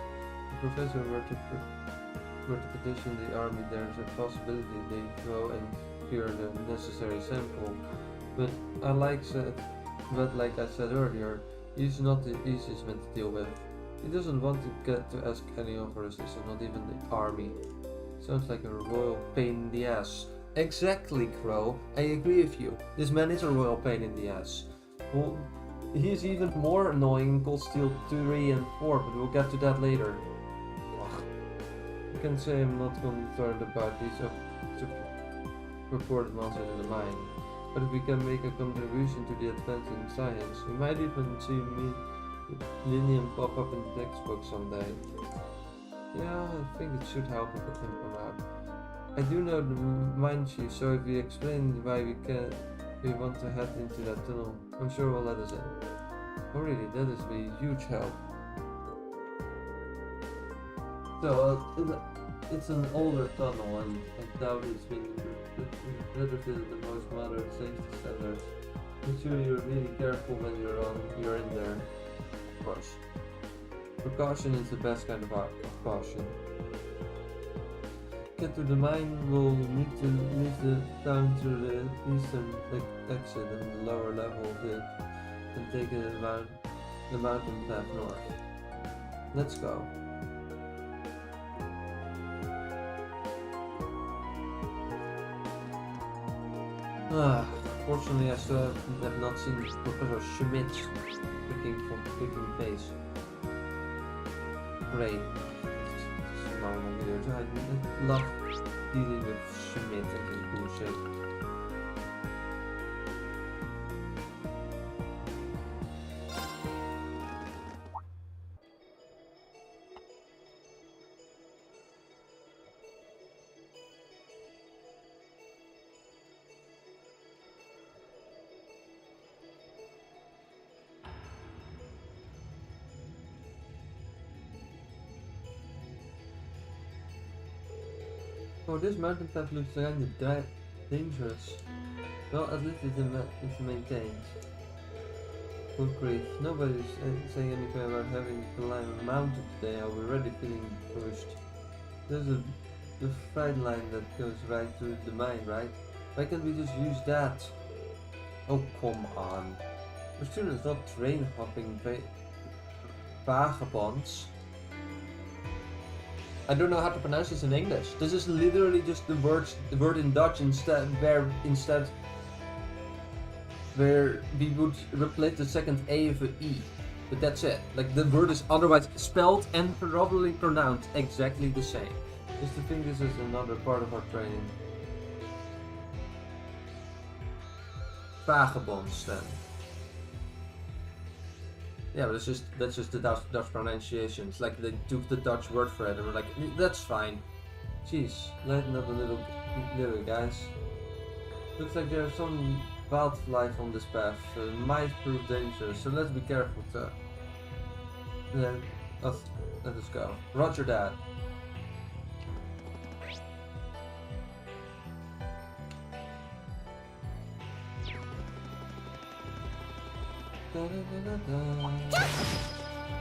The professor were to were to petition the army, there's a possibility they go and procure the necessary sample. But like I said earlier, he's not the easiest man to deal with. He doesn't want to get to ask anyone for assistance, not even the army. Sounds like a royal pain in the ass. Exactly, Crow. I agree with you. This man is a royal pain in the ass. Well, he is even more annoying in coldsteel 3 and 4, but we'll get to that later. Ugh. I can say I'm not concerned about these purported monsters in the mine, but if we can make a contribution to the advance in science, we might even see Linium pop up in the textbook someday. Yeah, I think it should help if him come out. I do know the mine chief, so if we explain why we want to head into that tunnel, I'm sure he'll let us in. Oh really, that is a huge help. So, it's an older tunnel and I doubt it's been retrofitted the most modern safety standards. Make sure you're really careful when you're in there. Of course. Precaution is the best kind of caution. Get to the mine, we'll need to leave the town through the eastern exit and the lower level of it and take the mountain path north. Let's go. Fortunately I still have not seen Professor Schmidt's freaking face. Great. I love dealing with Schmidt and his bullshit. Oh, this mountain path looks kinda dangerous. Well, at least it's maintained. Good grief, nobody's saying anything about having to climb a mountain today. I'll be already feeling pushed. There's the freight line that goes right through the mine, right? Why can't we just use that? Oh, come on. We're students, not train hopping vagabonds. I don't know how to pronounce this in English. This is literally just the word in Dutch where we would replace the second A with an E. But that's it. Like the word is otherwise spelled and probably pronounced exactly the same. Just to think this is another part of our training. Vagabonds then. Yeah, but that's just the Dutch pronunciation. It's like they took the Dutch word for it and were like, that's fine. Jeez, lighten up a little guys. Looks like there's some wildlife on this path. It might prove dangerous, so let's be careful too. Then let us go. Roger that.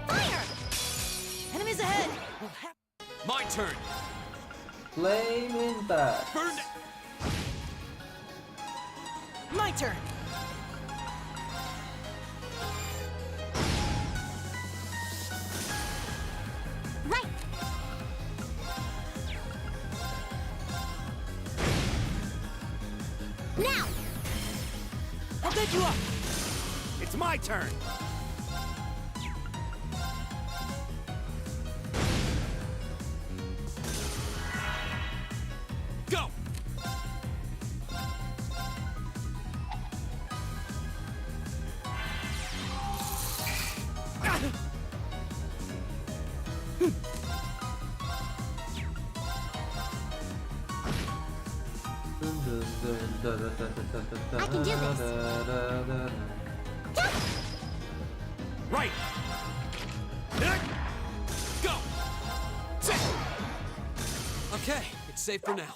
Fire! Enemies ahead! My turn! Flame impact! Burn! My turn! Right! Now! I'll take you up! It's my turn! Go! I can do this! Right! Go! Okay, it's safe for now.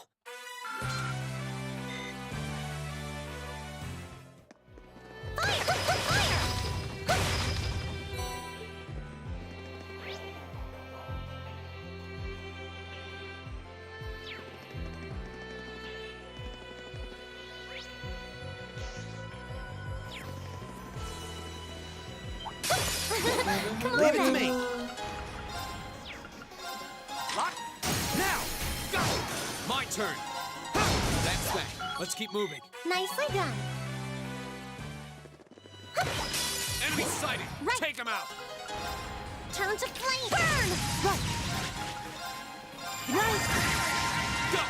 Come Leave on, it to then. me. Lock. Now. Go. My turn. That's that. Let's keep moving. Nicely done. Enemy sighted. Right. Take him out. Turn to flame. Burn. Right. Right. Go.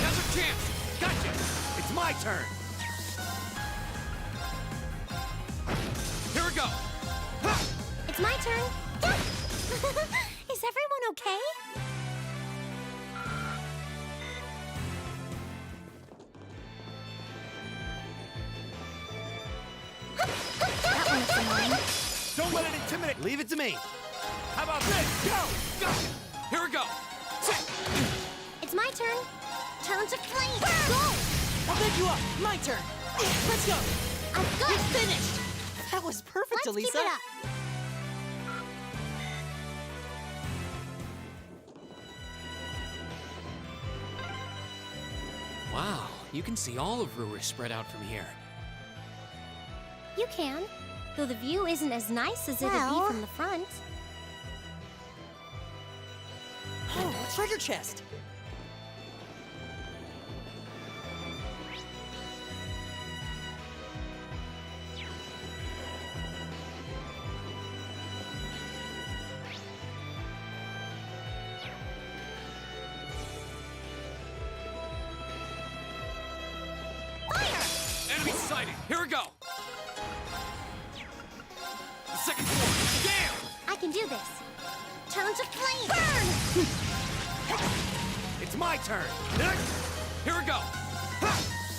Now's our chance. Gotcha. It's my turn. Here we go. It's my turn. Is everyone okay? That one looks annoying. Don't let it intimidate. Leave it to me. How about this? Go. Gotcha. Here we go. It's my turn. Turn to flame. Go. I'll pick you up. My turn. Let's go. I'm good. Finished. That was perfect, Let's Alisa. keep it up. Wow, you can see all of Ruhr spread out from here. You can, though the view isn't as nice as it'd be from the front. Oh, a treasure chest. Enemy sighted. Here we go. The second floor. Damn! I can do this. Turn to flame. Burn. It's my turn. Here we go.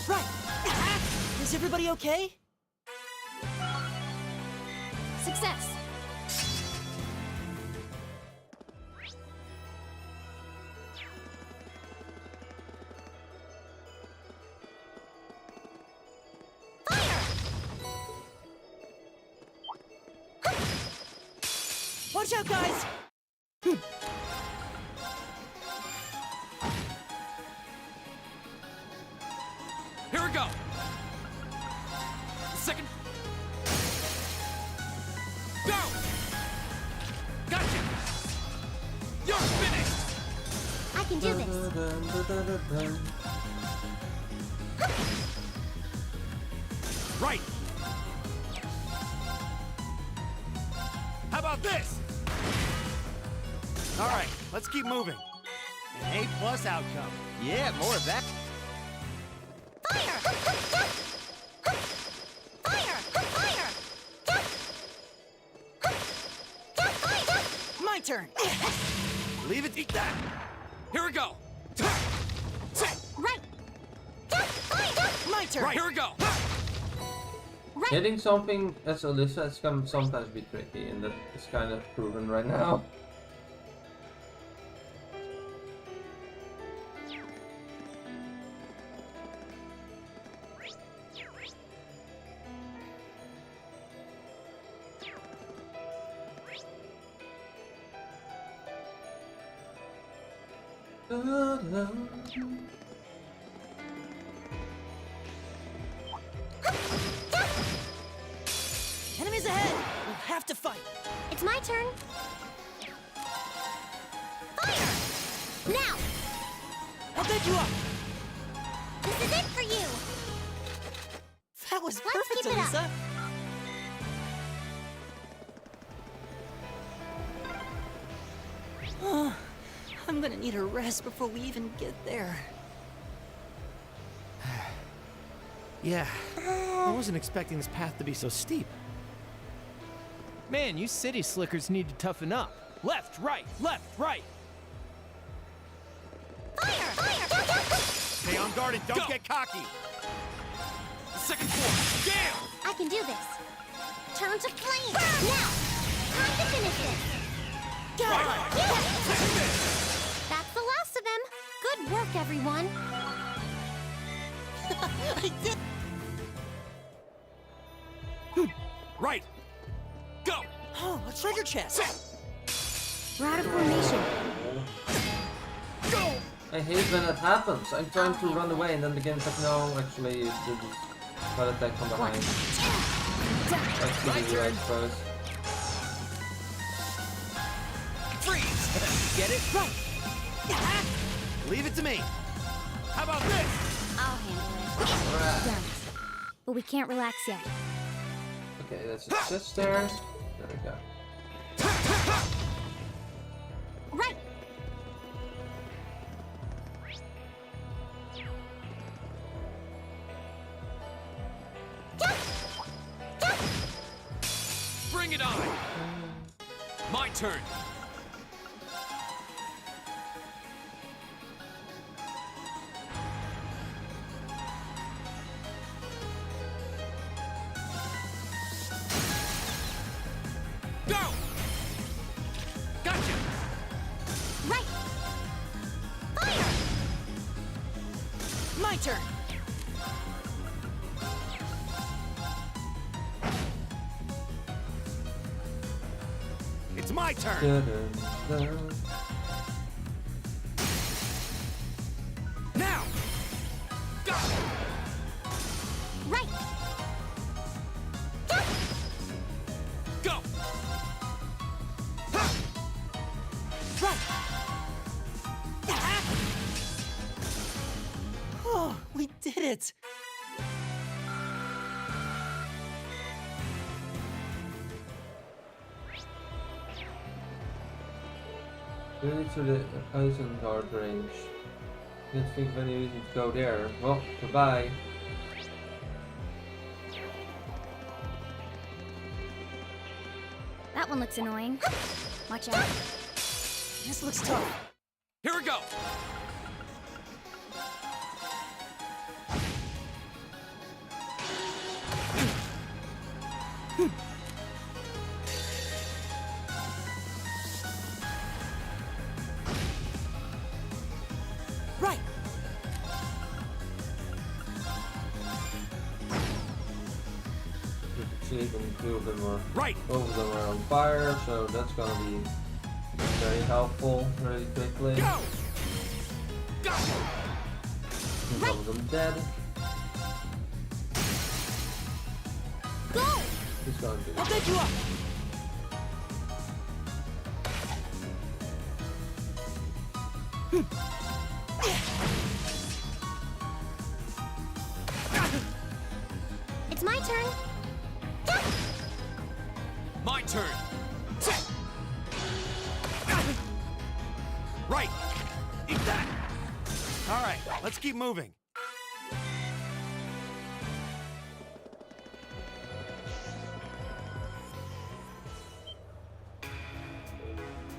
Right. Is everybody okay? Success. Watch out, guys! Here we go. The second. Go! Gotcha! You're finished! I can do this. Right! How about this? All right, let's keep moving. An A+ outcome. Yeah, more of that. My turn. Leave it. Eat that. Here we go. Right. My turn. Right. Here we go. Right. Hitting something as Alisa can sometimes be tricky, and that is kind of proven right now. Enemies ahead. We'll have to fight. It's my turn. Fire! Now! I'll pick you up. This is it for you! That was Let's perfect, keep it up. Alisa. Oh, I'm gonna need a rest before we even get there. Yeah, I wasn't expecting this path to be so steep. Man, you city slickers need to toughen up. Left, right, right. Stay on guard and don't get cocky. The second floor. Damn! I can do this. Turn to flame. Now! Time to finish this. Right. That's the last of them. Good work, everyone. I did. Right. Go. Oh, a treasure chest. We're out of formation. Go. I hate when that happens. I'm trying to run away and then the game's like, no, actually, you did this. But attack from behind. Let's see the right first. Freeze! Get it? Right! Leave it to me! How about this? I'll handle it. Done. But we can't relax yet. Okay, that's his sister. There we go. Right! Bring it on! My turn! Go! Gotcha! Right! Fire! My turn. It's my turn! Now! Go! Right! Go! Right! Oh, we did it! Really to the Isengard range. Didn't think of any reason to go there. Well, goodbye. That one looks annoying. Watch out. This looks tough. Here we go! Right! You can see them, two of them are right. Both of them are on fire, so that's gonna be very helpful very quickly. Go! Go! Some of them dead. Go! He's going to. I'll take you up! It's my turn. My turn! Right! Eat that! All right, let's keep moving.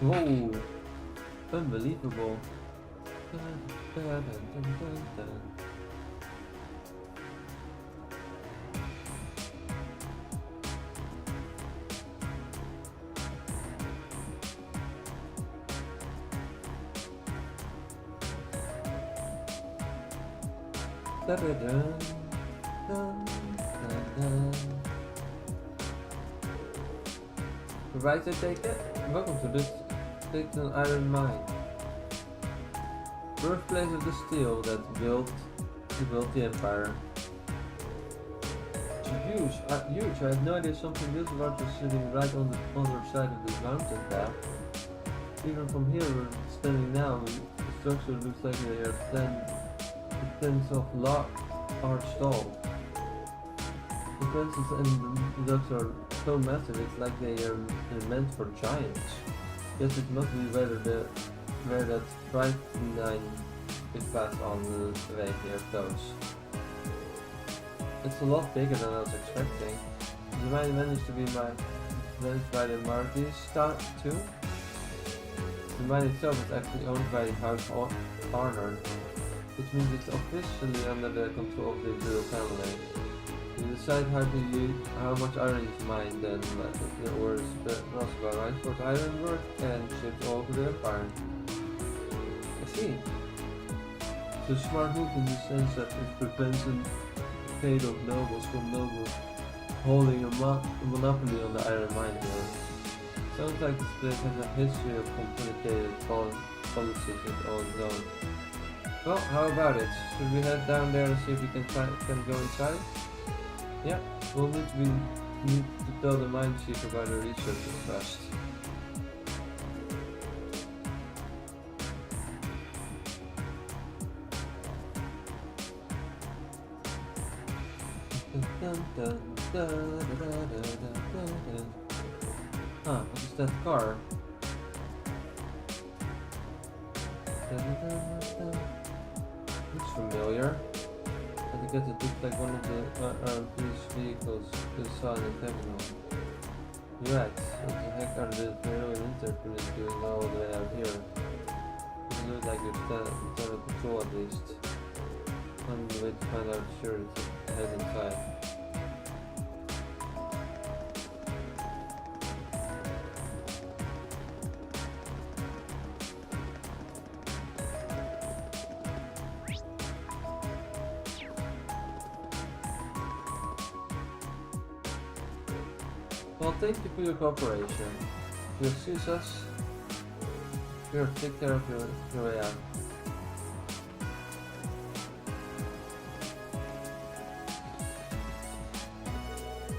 Whoa! Unbelievable. Right, I take it? Welcome to this Titan Iron Mine. Birthplace of the steel that built the Empire. It's huge. I had no idea something this large was sitting right on the other side of this mountain path. Even from here we're standing now, the structure looks like they are tens of large tall. The fences and the ducks are so massive, it's like they are meant for giants. Guess it must be where that bright line is passed on the way here goes. It's a lot bigger than I was expecting. The mine managed to be managed by the Marquis too. The mine itself is actually owned by House Arnor, which means it's officially under the control of the Imperial family. You decide how much iron is mined, then the ore is possible right for iron work and shipped all over the Empire. I see. It's a smart move in the sense that it prevents a fate of nobles from holding a monopoly on the iron mine here. Sounds like this place has a history of complicated policies of its own. Well, how about it? Should we head down there and see if we can go inside? Yeah, we'll need to need to tell the mine chief about the research request. Huh, what is that car? Looks familiar. I think it looks like one of the police vehicles we saw in the terminal. You're right. What the heck are the railway interpreters doing all the way out here? It looks like they're on patrol at least. I'm on the way to find out sure to head inside. Well, thank you for your cooperation. If you excuse us, we'll take care of your way out.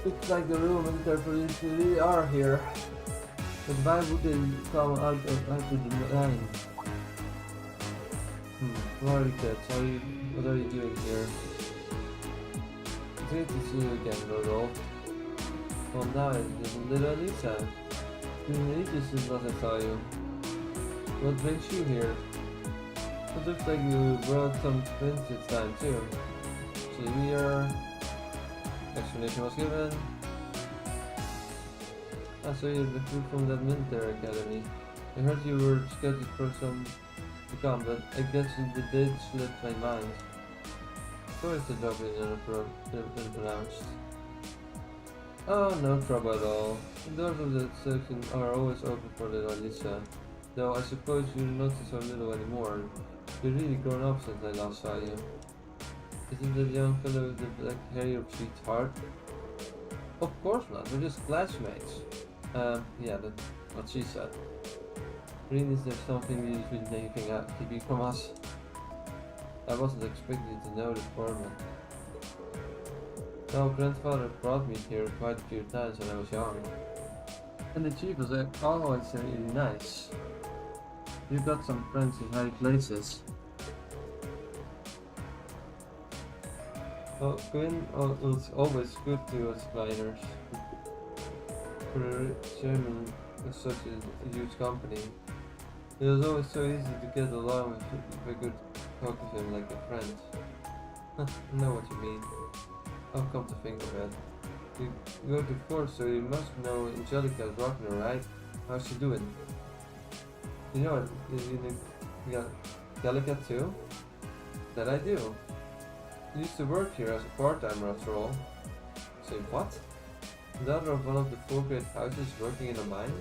Looks like the room interpreters really are here. But why would they come out of the line? Who are you kids? What are you doing here? It's great to see you again, Rodolph. Well, now it's little Alisa. It's been ages since last I saw you. What brings you here? It looks like you brought some twins this time too. See here. Explanation was given. I saw you recruit from that military academy. I heard you were scheduled for some to come, but I guess the date slipped my mind. Sorry if the job is unpronounced. Oh, no trouble at all. The doors of the section are always open for little Alisa. Though I suppose you notice so little anymore. You're really grown up since I last saw you. Isn't that young fellow with the black hair your sweetheart? Of course not, we're just classmates. Yeah, that's what she said. Really, is there something you've been keeping from us? I wasn't expecting you to know the foreman. No, grandfather brought me here quite a few times when I was young. And the chief was always really nice. You've got some friends in high places. Well, Quinn was always good to us miners. For the chairman of such a huge company, it was always so easy to get along with if I could talk to him like a friend. I know what you mean. I'll come to think of it. You go to Fort, so you must know Angelica's Rockner, right? How's she doing? You know Angelica too? That I do. He used to work here as a part-timer after all. Say what? Daughter of one of the 4 great houses working in a mine?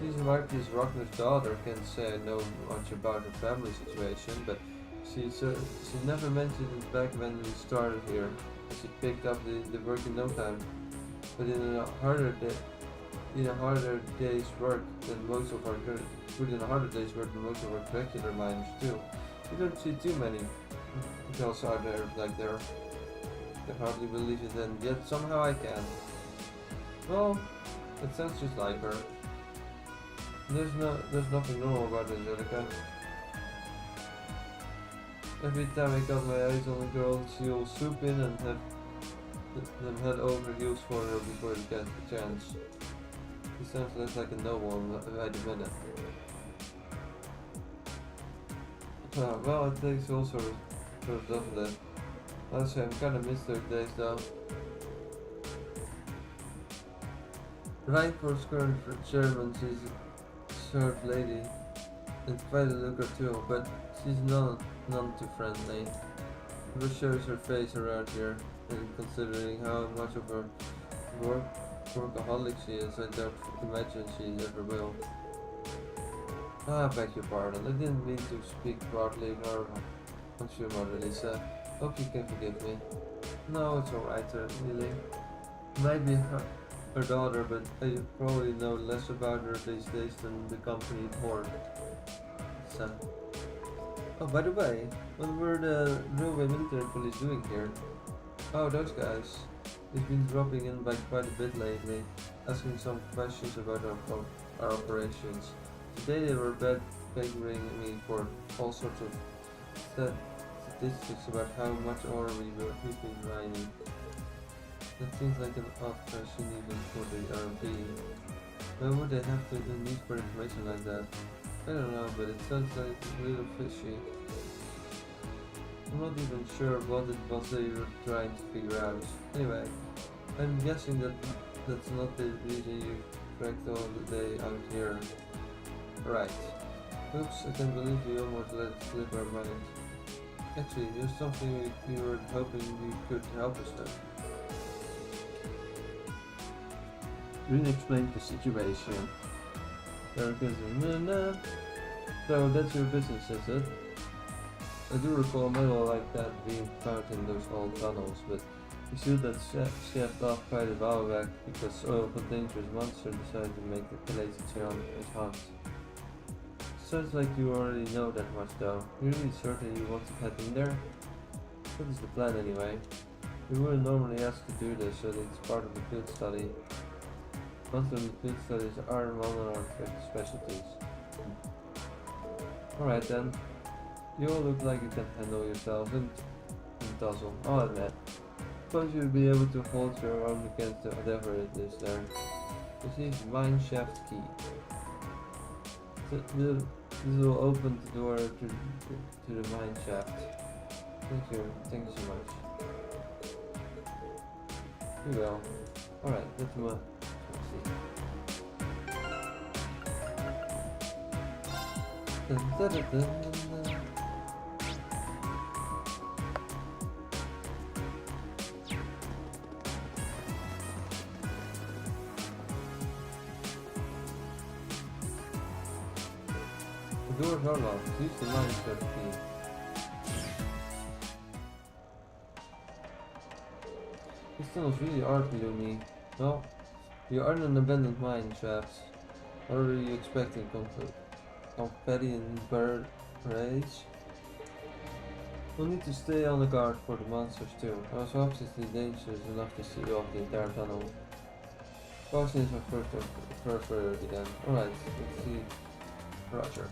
She's Marquis Rockner's daughter. Can't say I know much about her family situation, but she never mentioned it back when we started here. She picked up the work in no time, but in a harder day's work than most of our regular miners do. You don't see too many girls out there like there. I can hardly believe it, and yet somehow I can. Well, it sounds just like her. There's nothing normal about Angelica. Every time I got my eyes on a girl, she'll swoop in and have them head over heels for her before you get the chance. She sounds less like a noble by the minute. Well, it takes all sorts of stuff for that. Honestly, I'm kinda missed those days though. Reinforth's current chairman, she's a served lady and quite a looker too, but she's none too friendly. Never shows her face around here, and considering how much of a workaholic she is, I don't imagine she ever will. I beg your pardon, I didn't mean to speak broadly nor consume Alisa. Hope you can forgive me. No, it's alright, really. Might be her daughter, but I probably know less about her these days than the company board. So. Oh, by the way, what were the railway military police doing here? Oh, those guys. He's been dropping in by quite a bit lately, asking some questions about our operations. Today they were begging me for all sorts of statistics about how much ore we've been mining. That seems like an odd question even for the RP. Why would they have to need for information like that? I don't know, but it sounds like a little fishy. I'm not even sure what it was they were trying to figure out. Anyway, I'm guessing that's not the reason you trekked all the day out here. Right. Oops, I can't believe we almost let it slip our mind. Actually, there's something we were hoping you could help us with. Rune explained the situation. So that's your business, is it? I do recall metal like that being found in those old tunnels, but you should that shaved off quite a while back because oil of a dangerous monster decided to make the place its hunt. Sounds like you already know that much though. You're really certain you want to head in there? That is the plan anyway. We wouldn't normally ask to do this, so it's part of the field study. Most of the field studies are one of our specialties. Alright then. You all look like you can handle yourselves and tussle, I'll admit. Suppose you'll be able to hold your own against whatever it is there. Receive mine shaft key. This will open the door to the mine shaft. Thank you so much. You will. Alright, let's move. The doors are locked. Use the mine shaft key. These tunnels really are gloomy. Well, you are in an abandoned mine shaft. What are you expecting, companion Ber Right? We'll need to stay on the guard for the monsters too. I was obviously dangerous enough to see off the entire tunnel. Caution is my first priority then. Alright, let's see. Roger.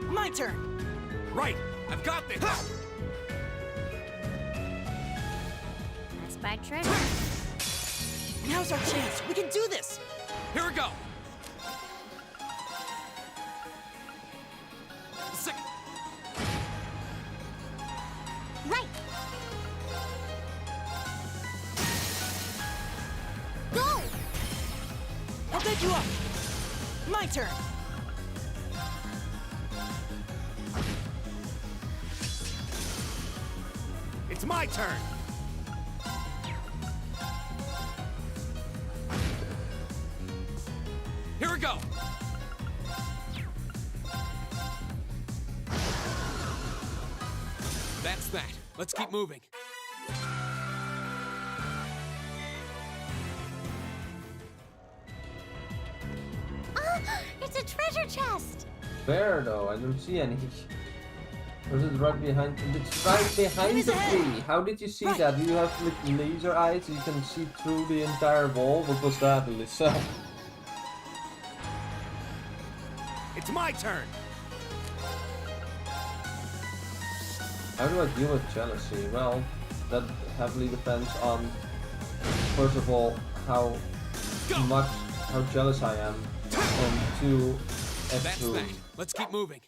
My turn! Right! I've got this! Let's buy treasure. Now's our chance! We can do this! Here we go! Right! Go! I'll take you up! My turn! It's my turn! Here we go! That's that. Let's keep moving. It's a treasure chest! Where though? I don't see any. Or is it right behind? It's right behind the tree. How did you see that? Do you have like laser eyes? You can see through the entire wall. What was that, Alisa? It's my turn! How do I deal with jealousy? Well, that heavily depends on, first of all, how jealous I am, and two, That's that. Let's keep moving.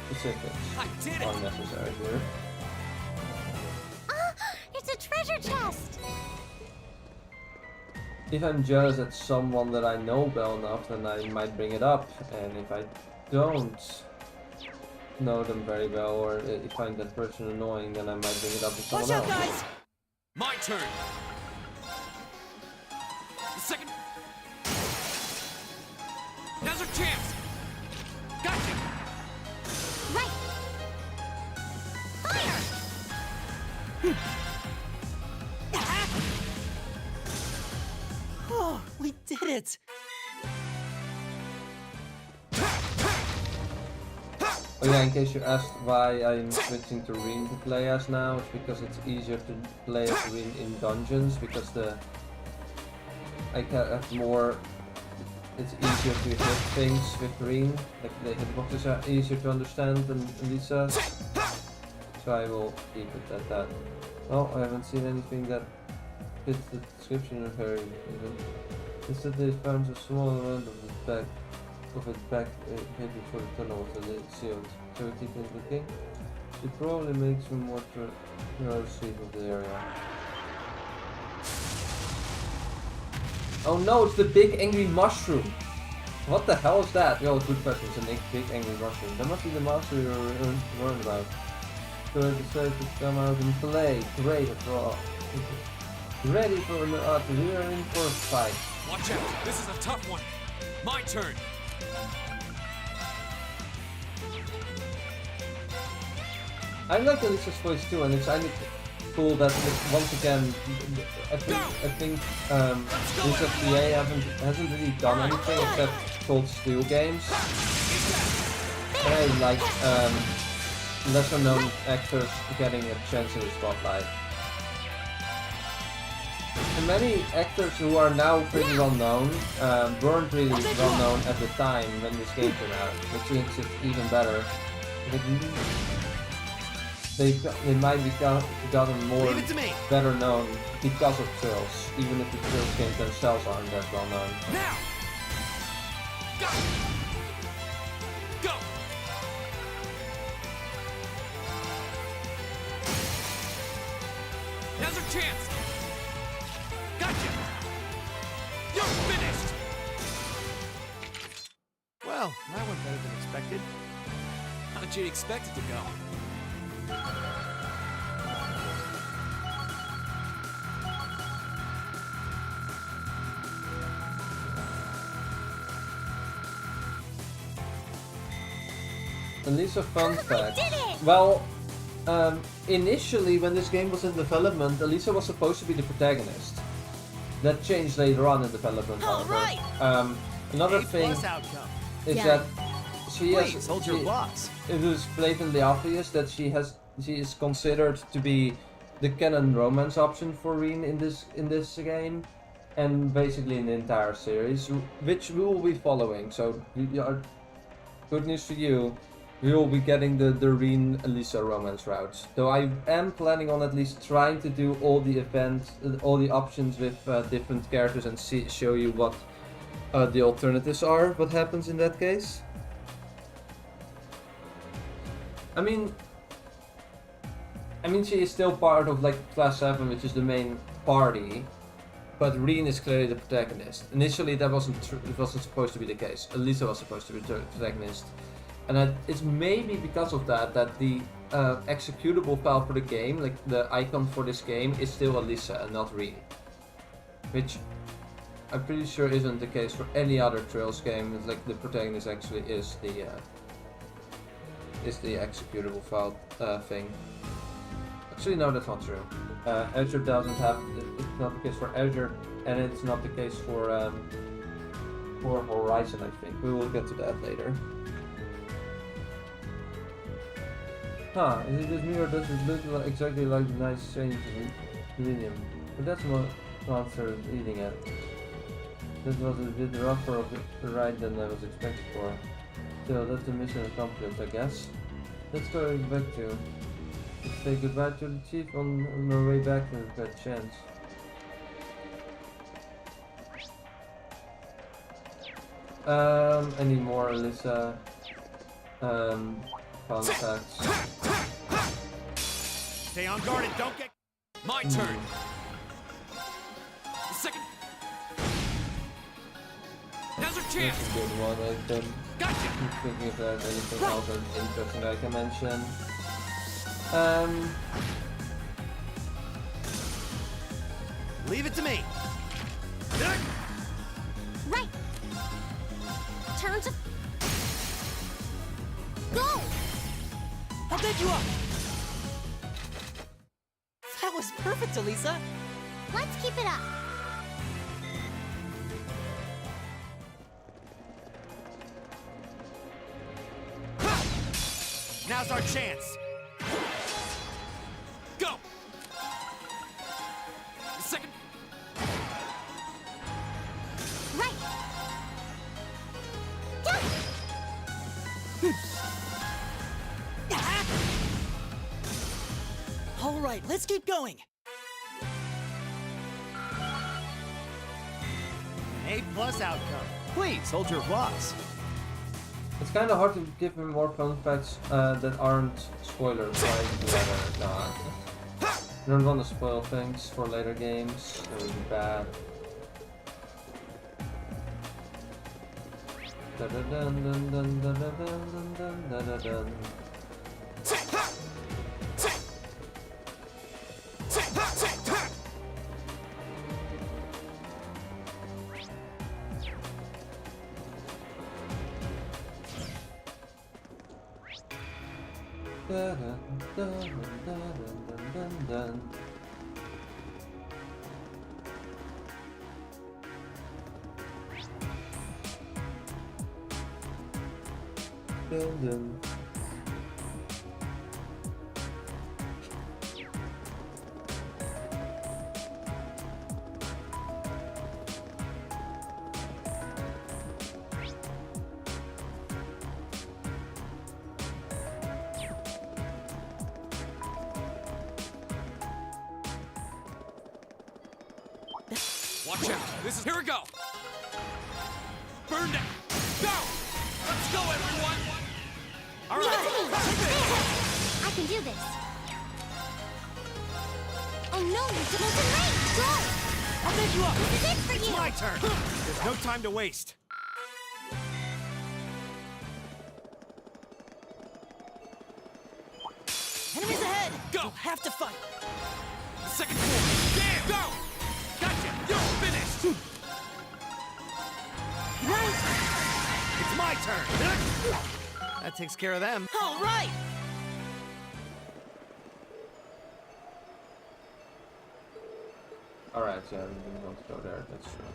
Specifics I did it! are necessary here. It's a treasure chest! If I'm jealous at someone that I know well enough, then I might bring it up. And if I don't know them very well, or find that person annoying, then I might bring it up with someone else. Guys! My turn! The second... Now's our chance! Gotcha! Right! Fire! Oh, we did it! Oh yeah, in case you asked why I'm switching to Reen to play as now, it's because it's easier to play as Reen in dungeons, because I can have more... It's easier to hit things with Reen, like the hitboxes are easier to understand than Alisa. So I will keep it at that. Well, I haven't seen anything that fits the description of her even. Instead they found a small amount of its back maybe before the tunnel was sealed. So we keep it looking. It probably makes me more thorough sweep of the area. Oh no, it's the big angry mushroom! What the hell is that? Well, good question, it's a big angry mushroom. That must be the monster you're worried about. So I decided to come out and play. Great, after all. Ready for an artillery in for a fight. Watch out, this is a tough one. My turn. I like Alisa's voice too, and it's kind of cool that once again, I think Alisa PA hasn't really done anything except coldsteel games. And like lesser known actors getting a chance in the spotlight. And many actors who are now pretty well known weren't really well known at the time when this game came out, which makes it even better. They might be gotten more better known because of Trails, even if the Trails games themselves aren't that well known. Now! Go! Go! Now's our chance! Gotcha! You're finished! Well, that went better than expected. How'd you expect it to go? Alisa, fun fact. Well, initially when this game was in development, Alisa was supposed to be the protagonist. That changed later on in development, however. Another thing is that she has. Hold your blocks. It is blatantly obvious that she is considered to be the canon romance option for Reen in this game, and basically in the entire series, which we will be following. So, good news for you. We will be getting the Reen Alisa romance routes. Though I am planning on at least trying to do all the events, all the options with different characters and show you what the alternatives are, what happens in that case. I mean, she is still part of like Class 7, which is the main party, but Reen is clearly the protagonist. Initially that wasn't supposed to be the case. Alisa was supposed to be the protagonist. And it's maybe because of that the executable file for the game, like the icon for this game, is still Alisa and not Reen. Which I'm pretty sure isn't the case for any other Trails game. It's like the protagonist actually is the executable file thing. Actually, no, that's not true. Azure doesn't have. It's not the case for Azure, and it's not the case for Horizon. I think we will get to that later. Huh, is it just me or does it look exactly like the nice change in Millennium? But that's what monster is eating at. That was a bit rougher of a ride than I was expected for. Still, that's the mission accomplished, I guess. Let's go back to. Let's say goodbye to the chief on our way back to the bad chance. Any more Alisa fun facts? Stay on guard and don't get... My turn. Second. Now's our chance. That's a good one, I think. Gotcha. I'm thinking if there's anything else that's interesting I can mention. Leave it to me. Right. Turn to... Go! I'll bed you up. That was perfect, Alisa. Let's keep it up. Now's our chance. Go. Second. Right. All right, let's keep going. A+ outcome. Please, hold your applause. It's kind of hard to give him more fun facts that aren't spoilers, right? Nah. I don't want to spoil things for later games. That would be bad. Watch out. This is... Here we go. Burn down. Go. Let's go, everyone. All Leave it right. to me. I can do this. Oh no, you're supposed to range. Go. I'll bed you up. This is it for It's you. my turn. There's no time to waste. Enemies ahead. Go. You'll have to fight. Second floor. Damn. Go. Gotcha. You're finished. Right. It's my turn. That takes care of them. All right. Alright, yeah, we didn't want to go there, that's true.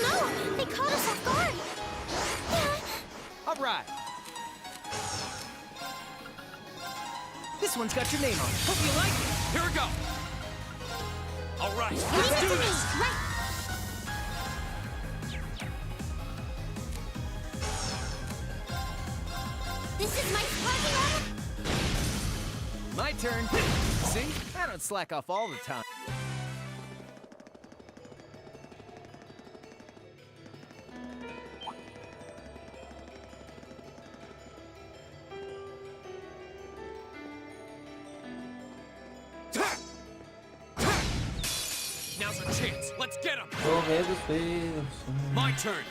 No, they caught us off guard. All right. This one's got your name on it. Hope you like it. Here we go. All right. Leave Let's it do to me. this. Right. This is my parking lot. My turn. See? I don't slack off all the time. Now's our chance. Let's get him. Okay, the speed of sound. My turn.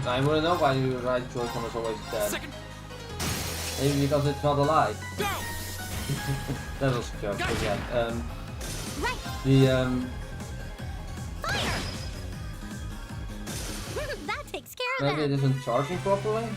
I wanna know why your right Joy-Con is always dead. Second. Maybe because it's not alive. Go. That was a joke, but Gotcha. yeah. Right. The Fire. That takes care of maybe it them. isn't charging properly?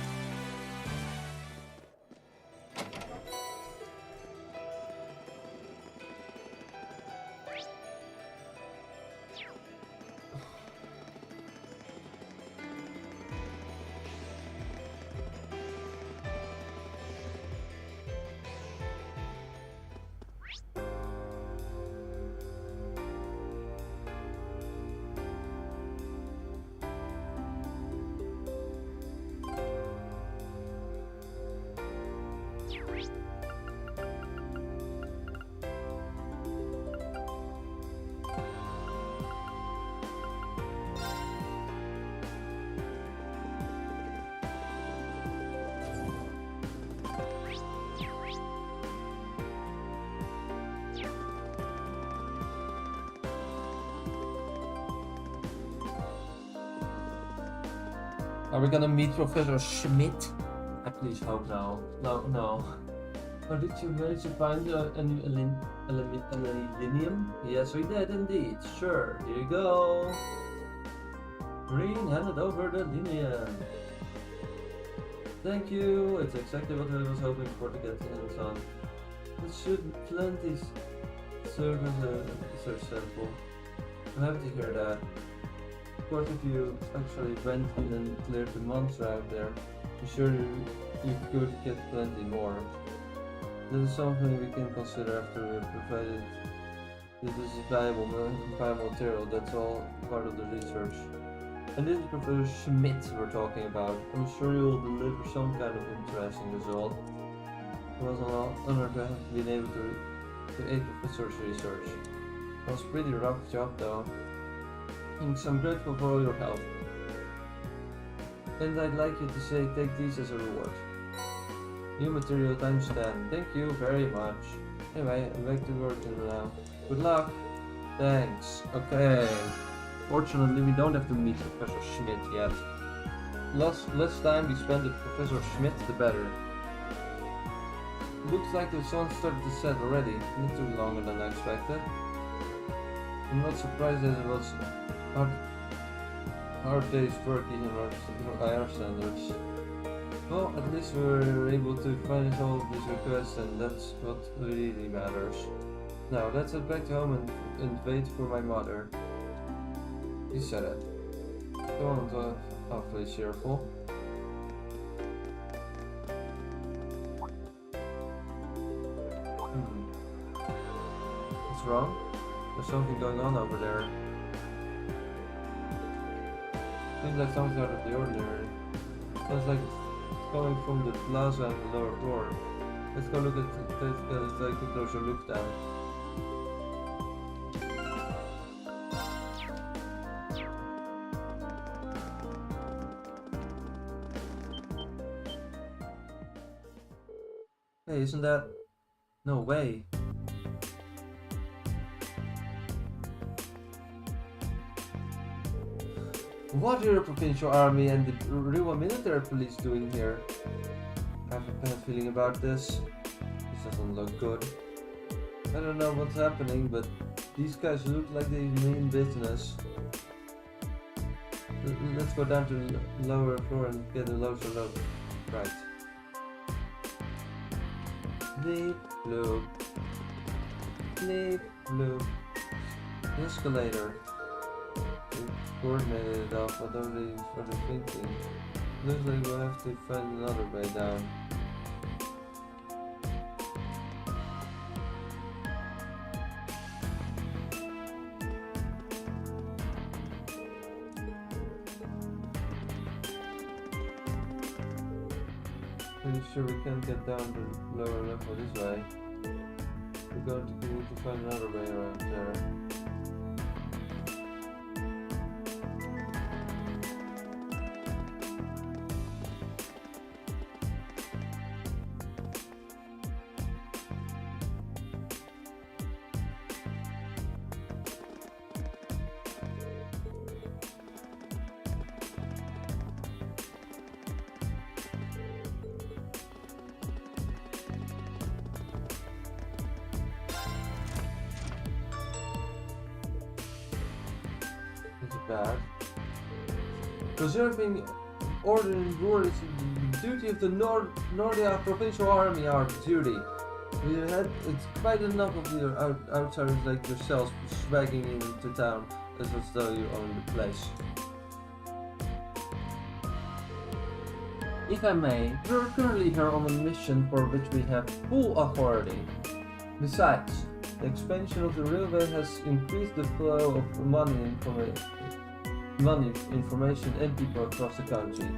Are we gonna meet Professor Schmidt? I please hope no. No. Oh, did you manage to find an aluminium? Yes, we did indeed. Sure, here you go. Green handed over the aluminium. Thank you. It's exactly what I was hoping for to get hands on. It should plenty serve as a research sample. I'm happy to hear that. Of course, if you actually went in and cleared the monster out there, I'm sure you could get plenty more. This is something we can consider after we have provided this is valuable material. That's all part of the research. And this is Professor Schmidt we're talking about. I'm sure you will deliver some kind of interesting result. It was an honor to have been able to aid Professor's research. It was a pretty rough job though. And I'm grateful for all your help. And I'd like you to say take these as a reward. New material times 10. Thank you very much. Anyway, I'm back to work now. Good luck. Thanks. Okay. Fortunately, we don't have to meet Professor Schmidt yet. Less time we spend with Professor Schmidt, the better. Looks like the sun started to set already. Not too longer than I expected. I'm not surprised that it was hard day's work even by our standards. Well, at least we were able to finish all of these requests, and that's what really matters. Now, let's head back to home and wait for my mother. You said it. Don't awfully cheerful. What's wrong? There's something going on over there. Seems like something out of the ordinary. Sounds like it's coming from the plaza and the lower floor. Let's go look at let's take a closer look down. Hey, isn't that... No way. What are the provincial army and the Rewa military police doing here? I have a bad feeling about this. This doesn't look good. I don't know what's happening, but these guys look like they mean business. Let's go down to the lower floor and get a closer look. Right. Bleep, bloop. Bleep, bloop. Escalator. Coordinated it off without really further thinking. Looks like we'll have to find another way down. Pretty sure we can't get down to the lower level this way. We're going to need to find another way around there. Bad. Preserving order in war is the duty of the Nordia Provincial Army, our duty. It's quite enough of the outsiders like yourselves swagging into town as though you own the place. If I may, we are currently here on a mission for which we have full authority. Besides, the expansion of the railway has increased the flow of money, information and people across the country.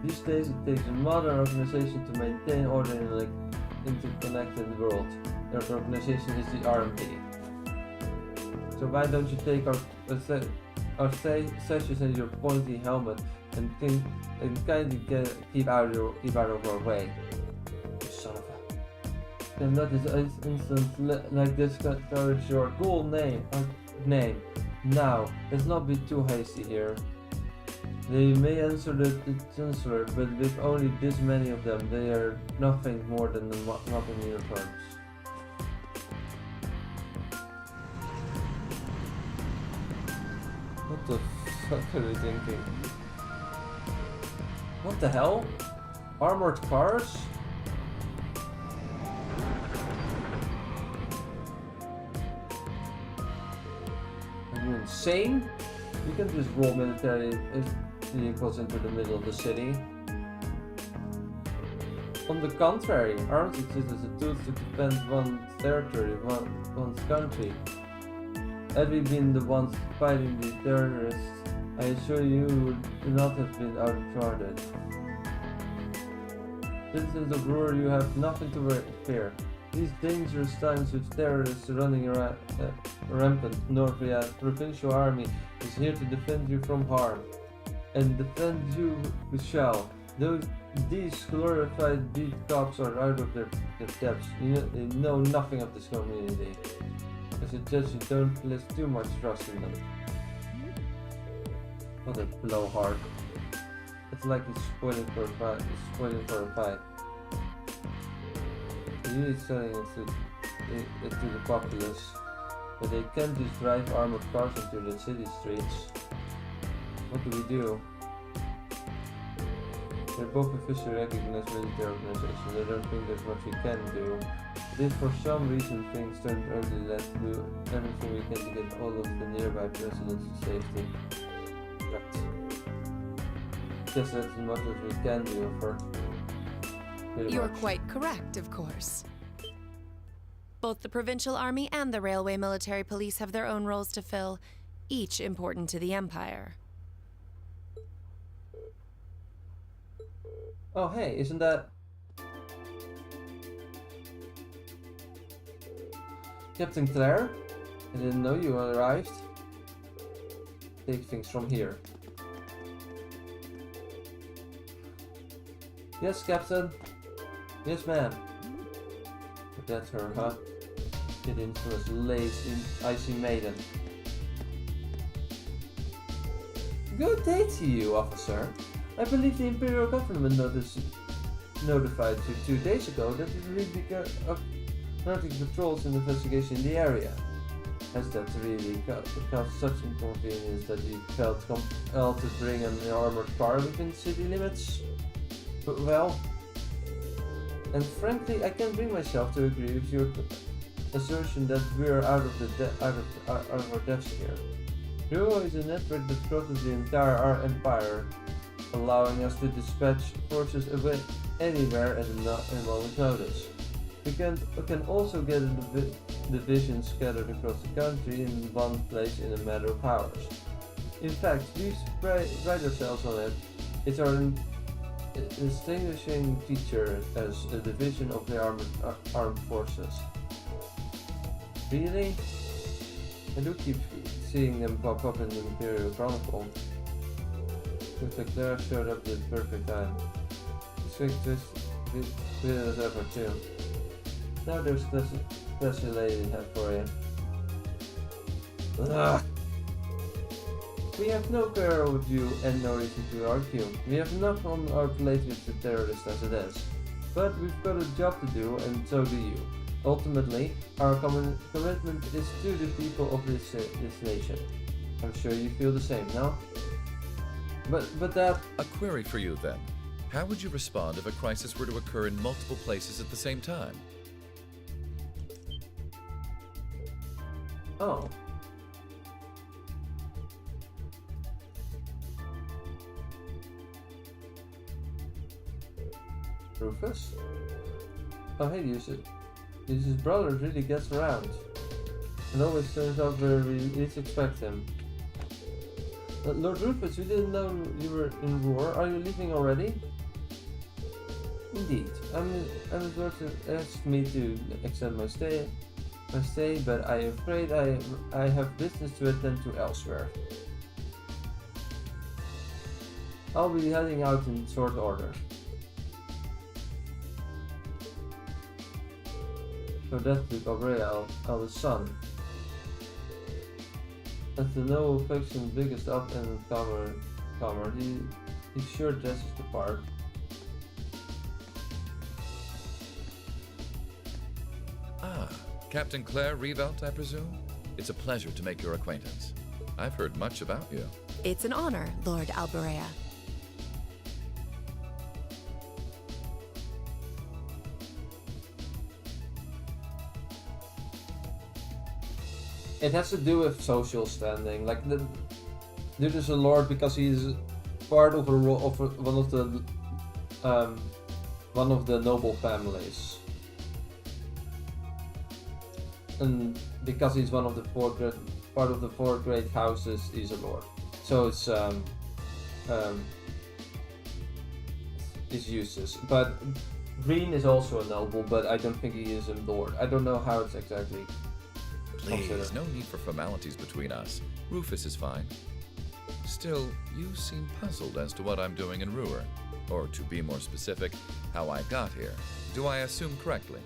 These days it takes a modern organization to maintain order in an interconnected world. That organization is the RMP. So why don't you take our sessions in your pointy helmet and kindly keep out of our way? You son of a... Then let this instance like this courage your cool name. Now, let's not be too hasty here. They may answer the chancellor, but with only this many of them, they are nothing more than the nothing uniforms. What the fuck are they thinking? What the hell? Armored cars? Are you insane? You can just roll military vehicles into the middle of the city. On the contrary, arms exist as a tool to defend one's territory, one's country. Had we been the ones fighting the terrorists, I assure you would not have been outsmarted. Citizens of Ruhr, you have nothing to fear. These dangerous times with terrorists running rampant, Norvia's provincial army is here to defend you from harm. And defend you we shall. Though these glorified beat cops are out of their depths, they know nothing of this community. I suggest you don't place too much trust in them. What a blowhard. It's like he's spoiling for a fight. He's really selling it to the populace, but they can't just drive armored cars into the city streets. What do we do? They're both officially recognized military organizations. I don't think there's much we can do. But if for some reason things turn early, let's do everything we can to get all of the nearby residents to safety. Right. Guess that's as much as we can do for. You're quite correct, of course. Both the provincial army and the railway military police have their own roles to fill, each important to the Empire. Oh hey, isn't that... Captain Claire? I didn't know you arrived. Take things from here. Yes, Captain. Yes, ma'am. That's her, huh? Get into us lace in Icy Maiden. Good day to you, officer. I believe the Imperial government notified you 2 days ago that it really began conducting patrols and investigation in the area. Has that really caused such inconvenience that you felt compelled to bring an armored car within city limits? But, well, and frankly, I can't bring myself to agree with your assertion that we're out of our depths here. Duo is a network that crosses the entire Empire, allowing us to dispatch forces away anywhere at a moment's notice. We can also get a division scattered across the country in one place in a matter of hours. In fact, we pride ourselves on it. It's our distinguishing feature as a division of the armed forces. Really? I do keep seeing them pop up in the Imperial Chronicle. Looks like Clara showed up at the perfect time. This week tweeted us ever too. Now there's classy lady have for you. Ugh. We have no quarrel with you and no reason to argue. We have enough on our plate with the terrorists as it is. But we've got a job to do, and so do you. Ultimately, our commitment is to the people of this nation. I'm sure you feel the same, no? But that... A query for you then. How would you respond if a crisis were to occur in multiple places at the same time? Oh. Rufus? Oh hey, Lucius' brother really gets around. And always turns out where we least expect him. Lord Rufus, we didn't know you were in Ruhr. Are you leaving already? Indeed. Administrator asked me to extend my stay, but I'm afraid I have business to attend to elsewhere. I'll be heading out in short order. So that's the Gabriel, our son. As the noble faction's biggest up-and-comer comer. He sure dresses the part. Ah, Captain Claire Revelt, I presume? It's a pleasure to make your acquaintance. I've heard much about you. It's an honor, Lord Alberea. It has to do with social standing. Like dude is a lord because he's part of one of the noble families, and because he's one of the part of the four great houses, he's a lord. So it's useless. But Green is also a noble, but I don't think he is a lord. I don't know how it's exactly. Please, no need for formalities between us. Rufus is fine. Still, you seem puzzled as to what I'm doing in Ruhr. Or to be more specific, how I got here. Do I assume correctly?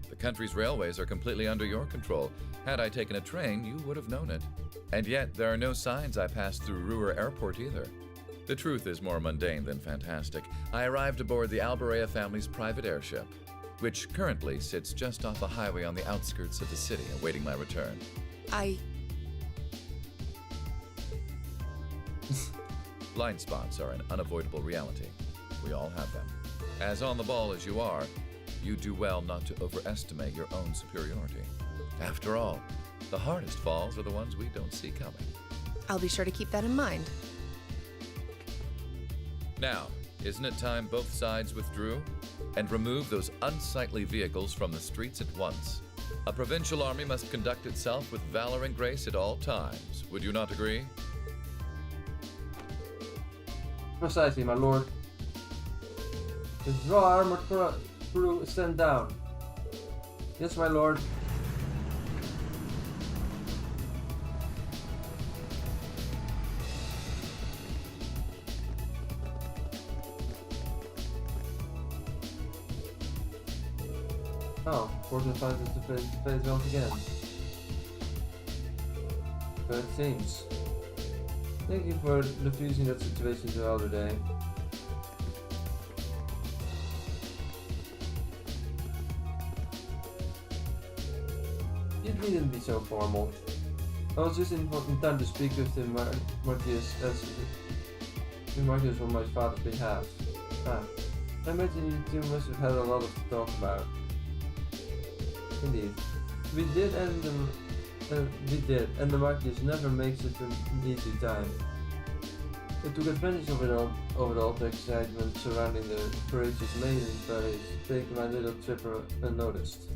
The country's railways are completely under your control. Had I taken a train, you would have known it. And yet, there are no signs I passed through Ruhr Airport either. The truth is more mundane than fantastic. I arrived aboard the Alberea family's private airship, which currently sits just off a highway on the outskirts of the city, awaiting my return. Blind spots are an unavoidable reality. We all have them. As on the ball as you are, you do well not to overestimate your own superiority. After all, the hardest falls are the ones we don't see coming. I'll be sure to keep that in mind. Now, isn't it time both sides withdrew? And remove those unsightly vehicles from the streets at once. A provincial army must conduct itself with valor and grace at all times. Would you not agree? Precisely, my lord. Withdraw armored crew, stand down. Yes, my lord. Oh, Fortune finds us to face once again. But it seems. Thank you for diffusing that situation the other day. You needn't be so formal. I was just in time to speak with the Marquis on my father's behalf. I imagine you two must have had a lot to talk about. Indeed. We did, and the Marquis never makes it an easy time. I took advantage of it all the excitement surrounding the courageous maiden parties, taking my little trip unnoticed.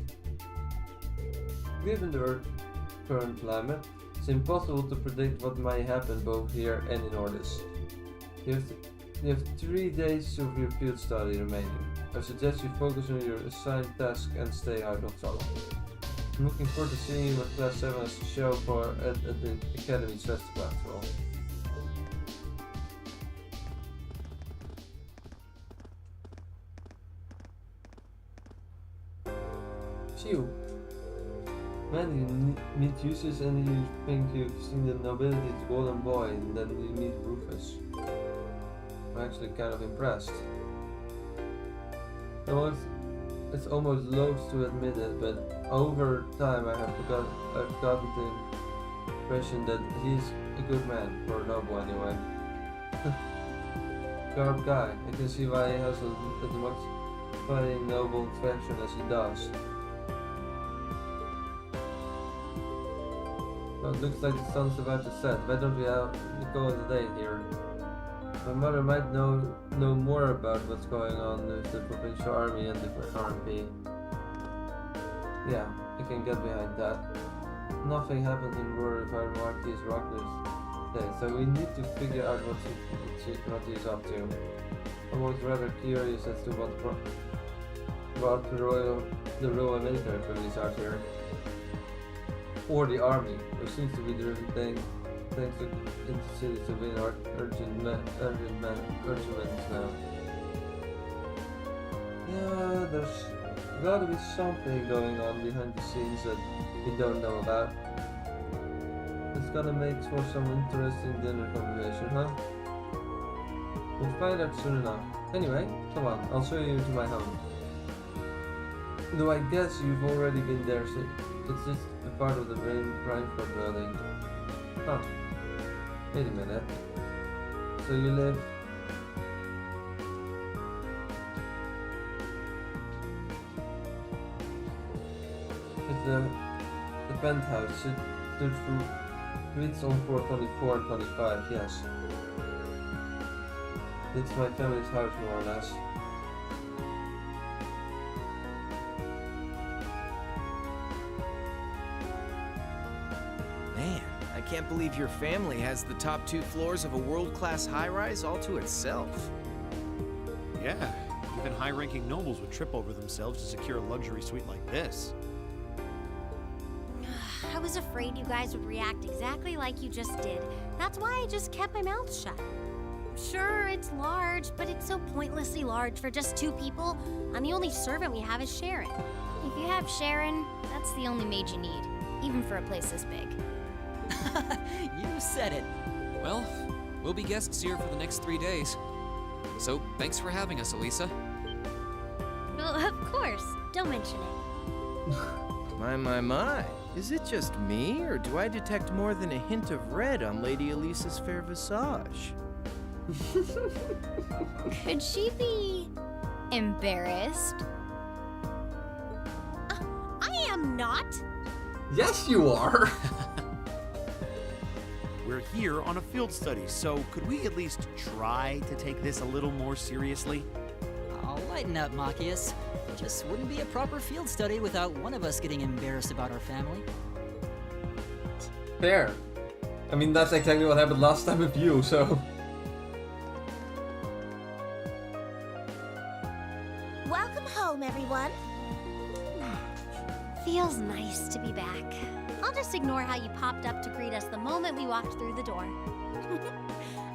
Given the current climate, it's impossible to predict what might happen both here and in Ordis. You have 3 days of your field study remaining. I suggest you focus on your assigned task and stay out of trouble. I'm looking forward to seeing you what Class 7 has to show at the Academy's festival after all. Phew. Man, you meet Eustace and you think you've seen the nobility's golden boy, and then you meet Rufus. I'm actually kind of impressed. It's almost loath to admit it, but over time I've gotten the impression that he's a good man, for a noble anyway. Sharp guy. I can see why he has as much fighting noble faction as he does. Well, it looks like the sun's about to set. Why don't we call it a day here? My mother might know more about what's going on with the provincial army and the RMP. Yeah, I can get behind that. Nothing happens in Ruhr if our Marquis Rockner's day, so we need to figure out what he's up to. I'm always rather curious as to what brought the Royal Military Police out here. Or the army, which seems to be driven thanks to into cities to win urgent regiments now. Yeah, there's gotta be something going on behind the scenes that we don't know about. It's gonna make for some interesting dinner conversation, huh? We'll find out soon enough. Anyway, come on, I'll show you into my home. Though I guess you've already been there, so it's just a part of the Rainford building. Huh. Wait a minute. So you live... It's the penthouse. It stood through streets on floor 24 and 25, yes. It's my family's house, more or less. Man, I can't believe your family has the top 2 floors of a world-class high-rise all to itself. Yeah, even high-ranking nobles would trip over themselves to secure a luxury suite like this. I was afraid you guys would react exactly like you just did. That's why I just kept my mouth shut. Sure, it's large, but it's so pointlessly large for just 2 people, and the only servant we have is Sharon. If you have Sharon, that's the only maid you need, even for a place this big. You said it. Well, we'll be guests here for the next 3 days. So, thanks for having us, Alisa. Well, of course. Don't mention it. My. Is it just me, or do I detect more than a hint of red on Lady Alisa's fair visage? Could she be embarrassed? I am not. Yes, you are! We're here on a field study, so could we at least try to take this a little more seriously? I'll lighten up, Machias. Just wouldn't be a proper field study without one of us getting embarrassed about our family. Fair. I mean, that's exactly what happened last time with you, so... Welcome home, everyone. Feels nice to be back. I'll just ignore how you popped up to greet us the moment we walked through the door.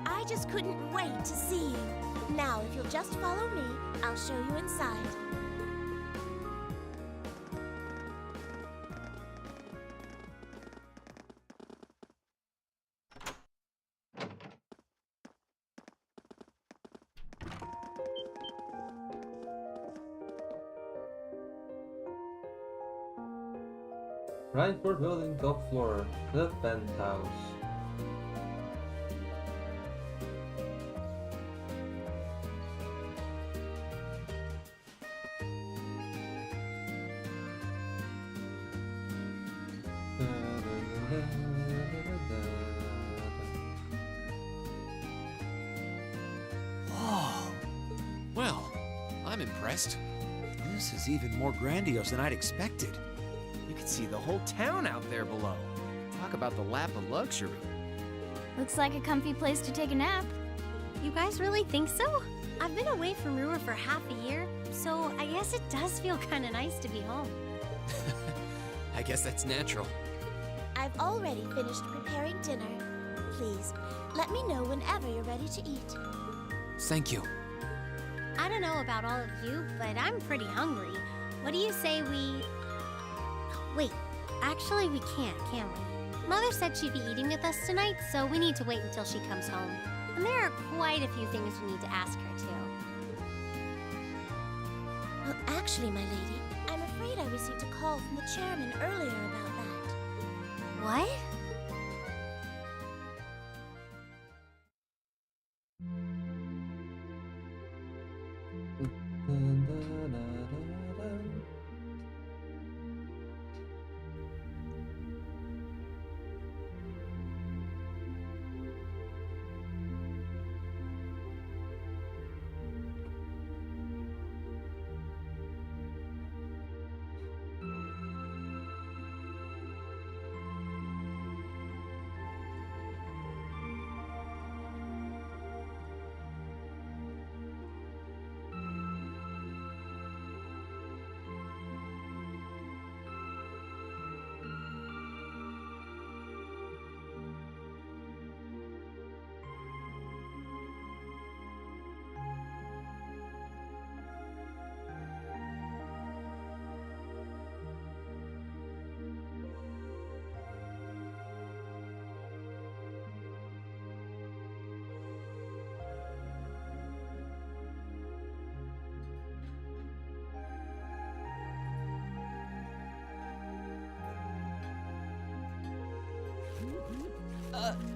I just couldn't wait to see you. Now, if you'll just follow me, I'll show you inside. Rainford building, top floor, the penthouse. Whoa. Well, I'm impressed. This is even more grandiose than I'd expected. You can see the whole town out there below. Talk about the lap of luxury. Looks like a comfy place to take a nap. You guys really think so? I've been away from Ruhr for half a year, so I guess it does feel kind of nice to be home. I guess that's natural. I've already finished preparing dinner. Please, let me know whenever you're ready to eat. Thank you. I don't know about all of you, but I'm pretty hungry. What do you say we... Wait, actually we can't, can we? Mother said she'd be eating with us tonight, so we need to wait until she comes home. And there are quite a few things we need to ask her, too. Well, actually, my lady, I'm afraid I received a call from the chairman earlier about that. What?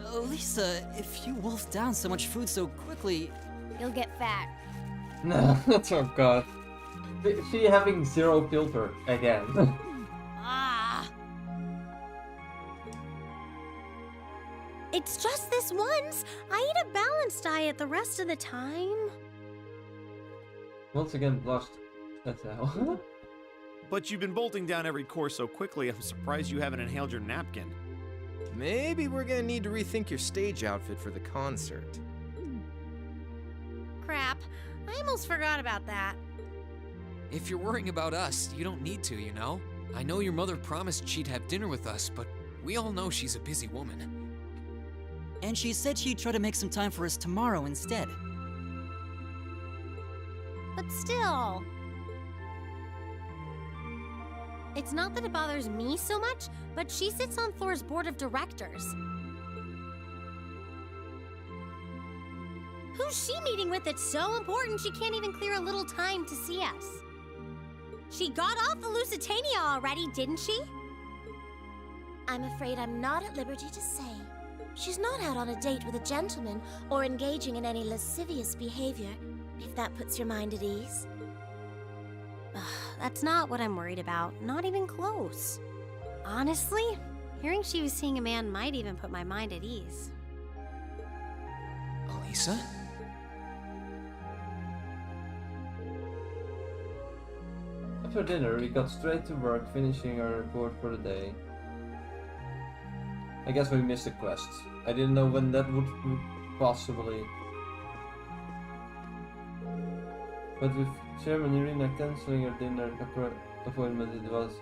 Alisa, if you wolf down so much food so quickly... You'll get fat. No, oh god. She having zero filter again. Ah. It's just this once. I eat a balanced diet the rest of the time. Once again, blushed. That's hell. But you've been bolting down every course so quickly, I'm surprised you haven't inhaled your napkin. Maybe we're gonna need to rethink your stage outfit for the concert. Crap. I almost forgot about that. If you're worrying about us, you don't need to, you know? I know your mother promised she'd have dinner with us, but we all know she's a busy woman. And she said she'd try to make some time for us tomorrow instead. But still... It's not that it bothers me so much, but she sits on Thor's board of directors. Who's she meeting with that's so important she can't even clear a little time to see us? She got off the Lusitania already, didn't she? I'm afraid I'm not at liberty to say. She's not out on a date with a gentleman or engaging in any lascivious behavior, if that puts your mind at ease. That's not what I'm worried about. Not even close. Honestly, hearing she was seeing a man might even put my mind at ease. Alisa? After dinner, we got straight to work, finishing our report for the day. I guess we missed a quest. I didn't know when that would possibly. But with Chairman Irina cancelling her dinner appointment, it was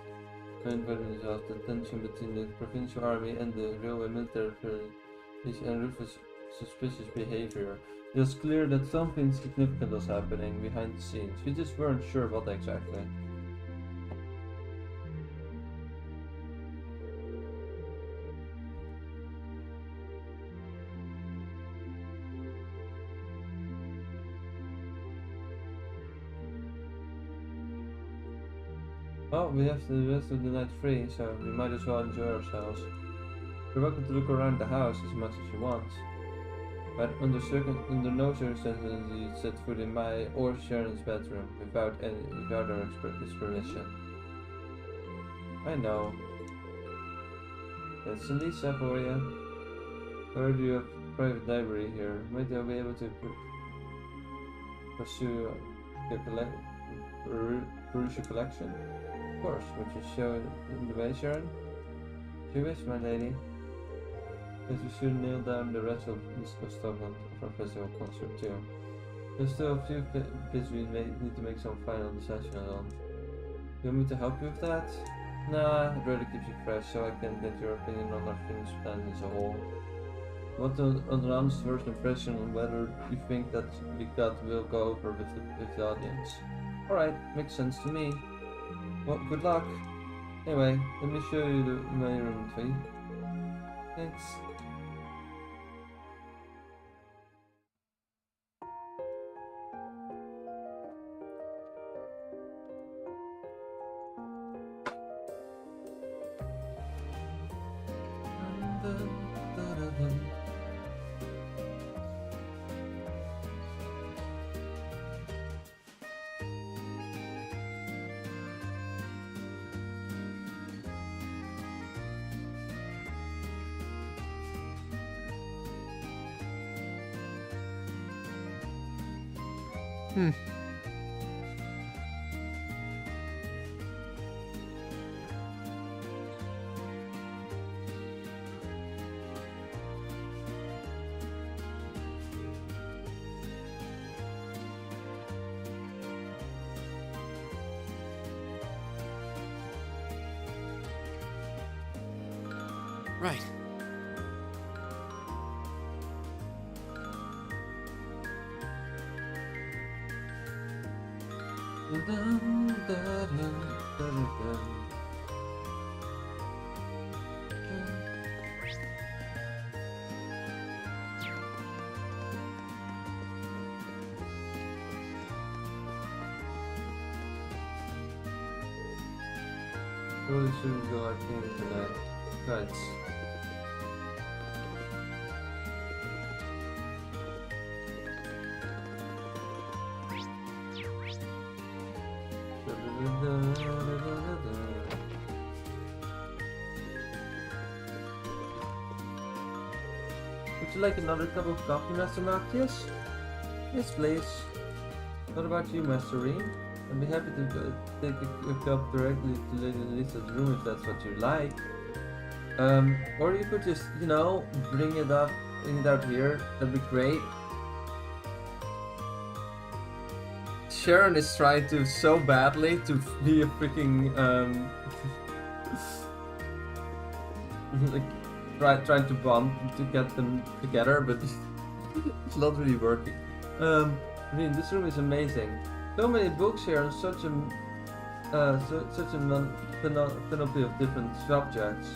the tension between the provincial army and the railway military and Rufus' suspicious behavior. It was clear that something significant was happening behind the scenes. We just weren't sure what exactly. Well, we have the rest of the night free, so we might as well enjoy ourselves. You're welcome to look around the house as much as you want. But under no circumstances do you set foot in my or Sharon's bedroom without our express permission. I know. It's Alisa for you. I heard you have a private library here. Might I be able to pursue your peruse your collection? Of course, would you show it in the way, Sharon? If you wish, my lady. But we should nail down the rest of Mr. Stockland of our festival concert too. There's still a few bits we need to make some final decision on. You want me to help you with that? Nah, I'd rather keep you fresh so I can get your opinion on our finished plan as a whole. I want an honest first impression on whether you think that will go over with the audience. Alright, makes sense to me. Well, good luck. Anyway, let me show you my room, Tree. Thanks. Right. Probably shouldn't go arcade tonight. Kites. Would you like another cup of coffee, Master Marcus? Yes, please. What about you, Master Reem? I'd be happy to take a cup directly to Lady Lisa's room if that's what you like. Or you could just, you know, bring it out here. That'd be great. Sharon is trying to so badly to be a freaking like trying to bond to get them together, but it's not really working. I mean, this room is amazing. So many books here and such a panoply of different subjects.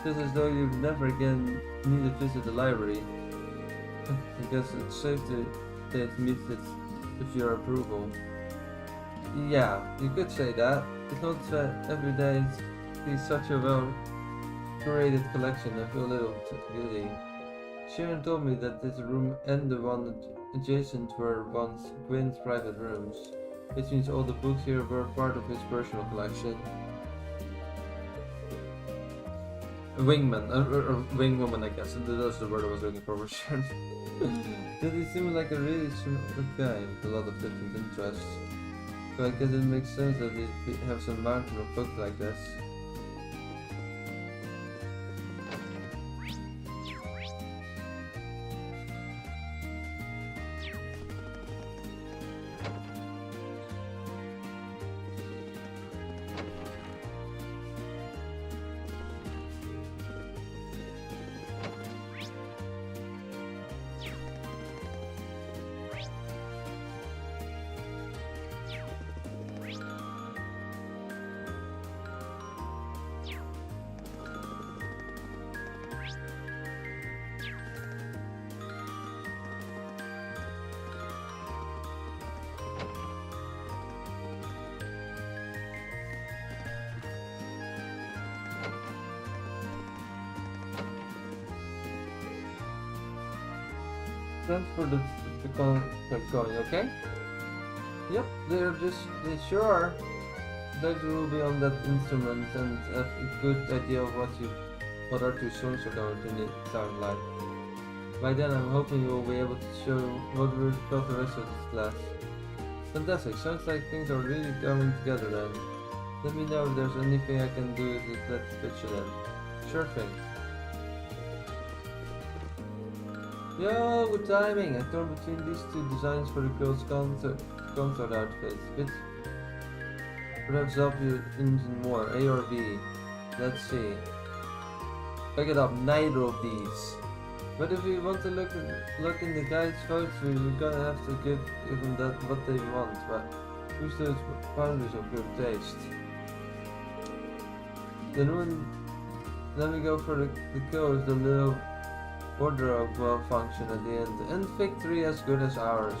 Just as though you never again need to visit the library. I guess it's safe to say it meets it with your approval. Yeah, you could say that. It's not every day it's such a well curated collection. I feel a little guilty. Sharon told me that this room and the one adjacent were once Gwyn's private rooms, which means all the books here were part of his personal collection. A wingman, or wingwoman, I guess. That's the word I was looking for. Sharon. That he seemed like a really smart guy with a lot of different interests. So I guess it makes sense that he has a mountain of books like this. For the contract going, okay? Yep, they sure are. Those will be on that instrument and have a good idea of what our two songs are going to sound like. By then I'm hoping we'll be able to show what we've got the rest of this class. Fantastic, sounds like things are really coming together then. Let me know if there's anything I can do to let the picture then. Sure thing. Yo, good timing! I torn between these two designs for the girls' concert outfits. Which perhaps help you engine more, A or B? Let's see. Pick it up, neither of these. But if we want to look in the guys' photos, we're gonna have to give them that what they want. But who's those boundaries of good taste? Then we go for the clothes, the little wardrobe will function at the end, and victory as good as ours.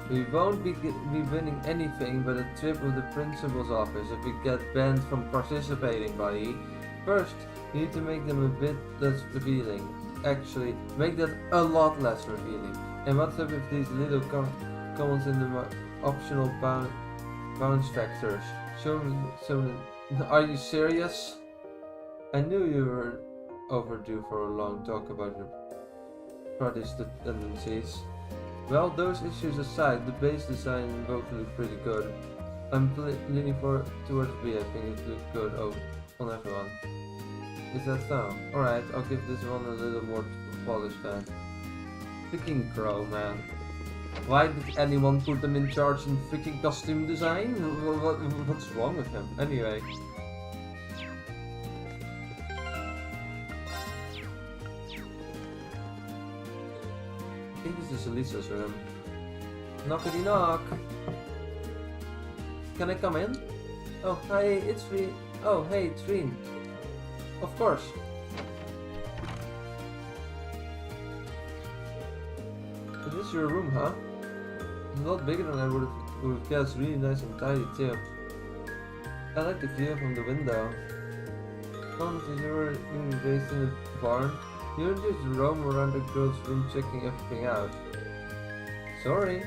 We won't be winning anything but a trip with the principal's office if we get banned from participating, buddy. First, we need to make them a bit less revealing. Actually, make that a lot less revealing. And what's up with these little comments in the optional bounce factors? Are you serious? I knew you were overdue for a long talk about your Protestant tendencies. Well, those issues aside, the base design both look pretty good. I'm leaning towards B. I think it looks good on everyone. Is that so? Alright, I'll give this one a little more polish then. Freaking Crow, man. Why did anyone put them in charge in freaking costume design? What's wrong with him? Anyway. I think this is Alisa's room. Knockity knock. Can I come in? Oh, hi, it's Reen. Oh, hey, it's Reen. Of course. Is this your room, huh? It's a lot bigger than I would have guessed. Really nice and tidy too. I like the view from the window. Once you were based in a barn, you don't just roam around the girls' room checking everything out. Sorry.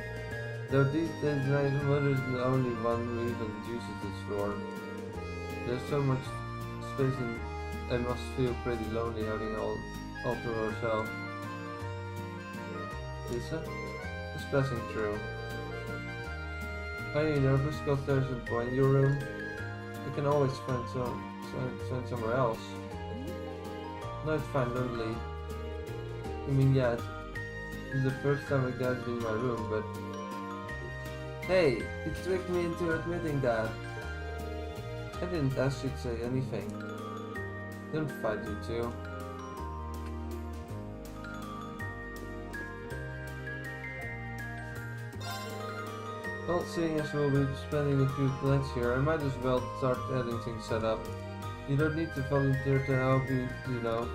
Though these days my mother is the only one who even uses this floor. There's so much space and I must feel pretty lonely having all to herself. Lisa. Just passing through. Are you nervous because there's a boy in your room? You can always find somewhere else. No, it's fine, don't leave. I mean, yeah, it's the first time a guy's been in my room, but... Hey, you tricked me into admitting that. I didn't ask you to say anything. Don't fight, you two. Well, seeing as we'll be spending a few nights here, I might as well start getting things set up. You don't need to volunteer to help you know.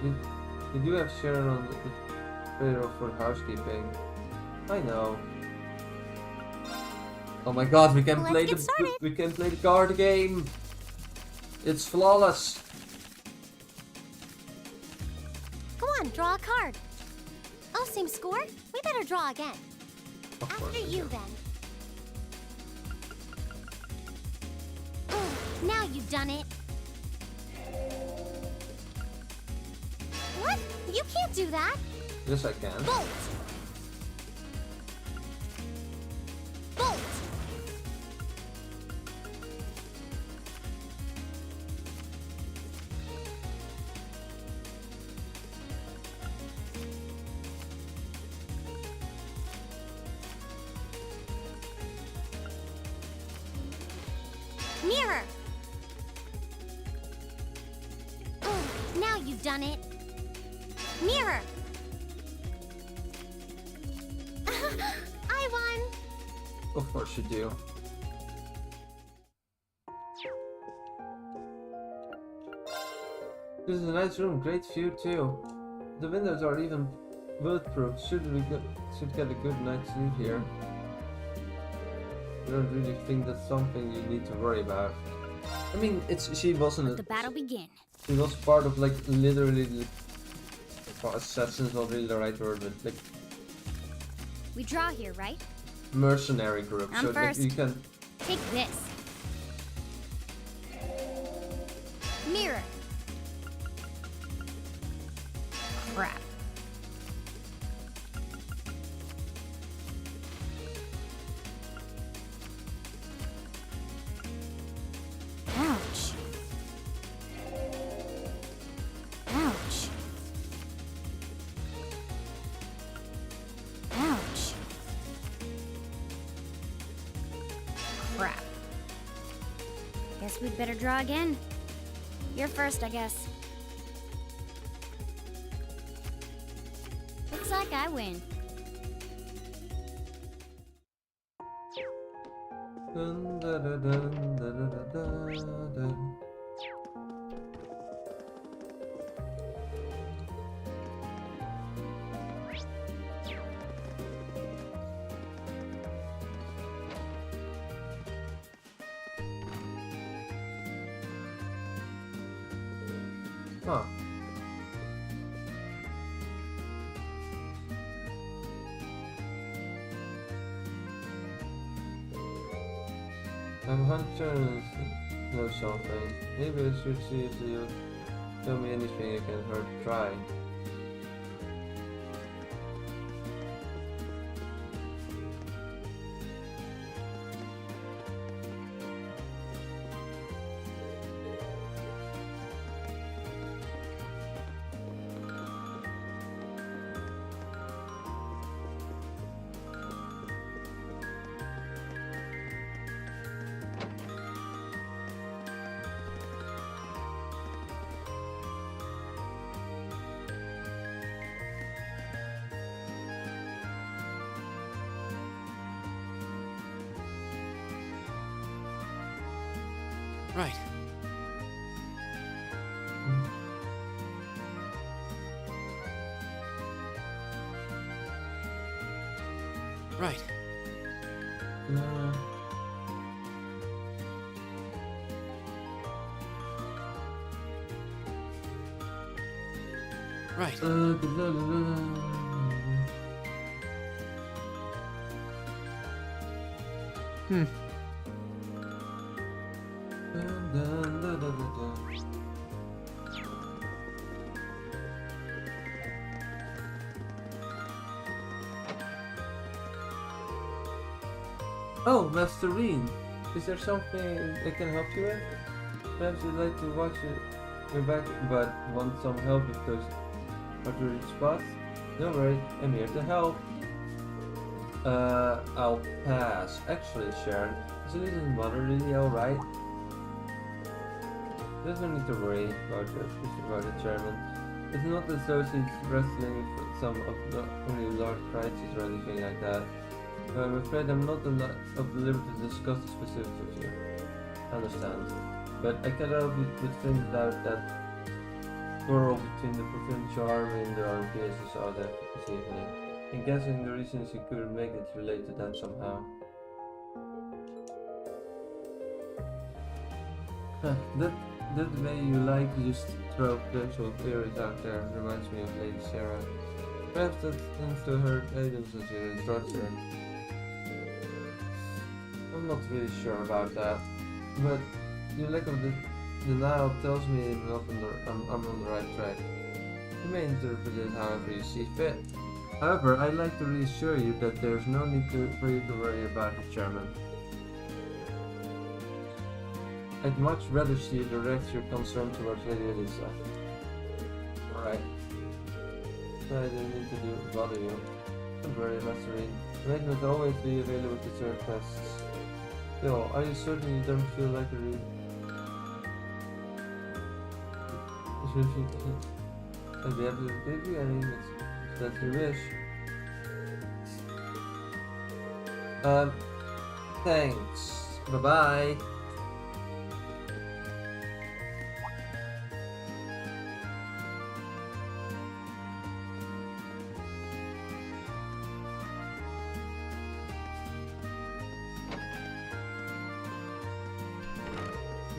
You do have Sharon on the payroll for housekeeping. I know. Oh my god, we can play the card game! It's flawless! Come on, draw a card. Oh, same score? We better draw again. After you, then. Now you've done it. What? You can't do that. Yes, I can. Bolt. Bolt. Mirror. Now you've done it. Mirror. I won. Of course you do. This is a nice room, great view too. The windows are even bulletproof. Should get a good night's sleep here. I don't really think that's something you need to worry about. I mean, she wasn't. Let the battle begin. She was part of like literally. Assassin's not really the right word, but like. We draw here, right? Mercenary group. I'm so first. Like, you can. Take this. Mirror. Crap. Ouch. Ouch. Ouch. Crap. Guess we'd better draw again. You're first, I guess. Looks like I win. Dun, da, da, dun, da, da, da, da, dun. Huh. I'm hunter know something. Maybe I should see if you tell me anything I can hurt try. Right. Right. Right. Hmm. Oh, Master Reen. Is there something I can help you with? Perhaps you'd like to watch your back, but want some help with those artery spots? Don't worry, I'm here to help. I'll pass. Actually, Sharon, is Elisa's mother really alright? There's no need to worry about the chairman. It's not as though she's wrestling with some really large crisis or anything like that. I'm afraid I'm not of the liberty to discuss the specifics with you. I understand. But I can't help but think that quarrel between the provincial army and the RPS is out there this evening. I'm guessing the reason is you couldn't make it relate to that somehow. That way you like to just throw potential theories out there reminds me of Lady Sarah. Perhaps that's thanks to her guidance as your instructor. I'm not really sure about that, but your lack of denial tells me I'm on the right track. You may interpret it however you see fit. However, I'd like to reassure you that there's no need for you to worry about the chairman. I'd much rather see you direct your concern towards Lady Alisa. Alright. So I didn't need to bother you. Don't worry, Master Reen. The maid must always be available to serve requests. Still, are you certain you don't feel like a I'd be happy to give you, I mean, if that's your wish. Thanks. Bye-bye.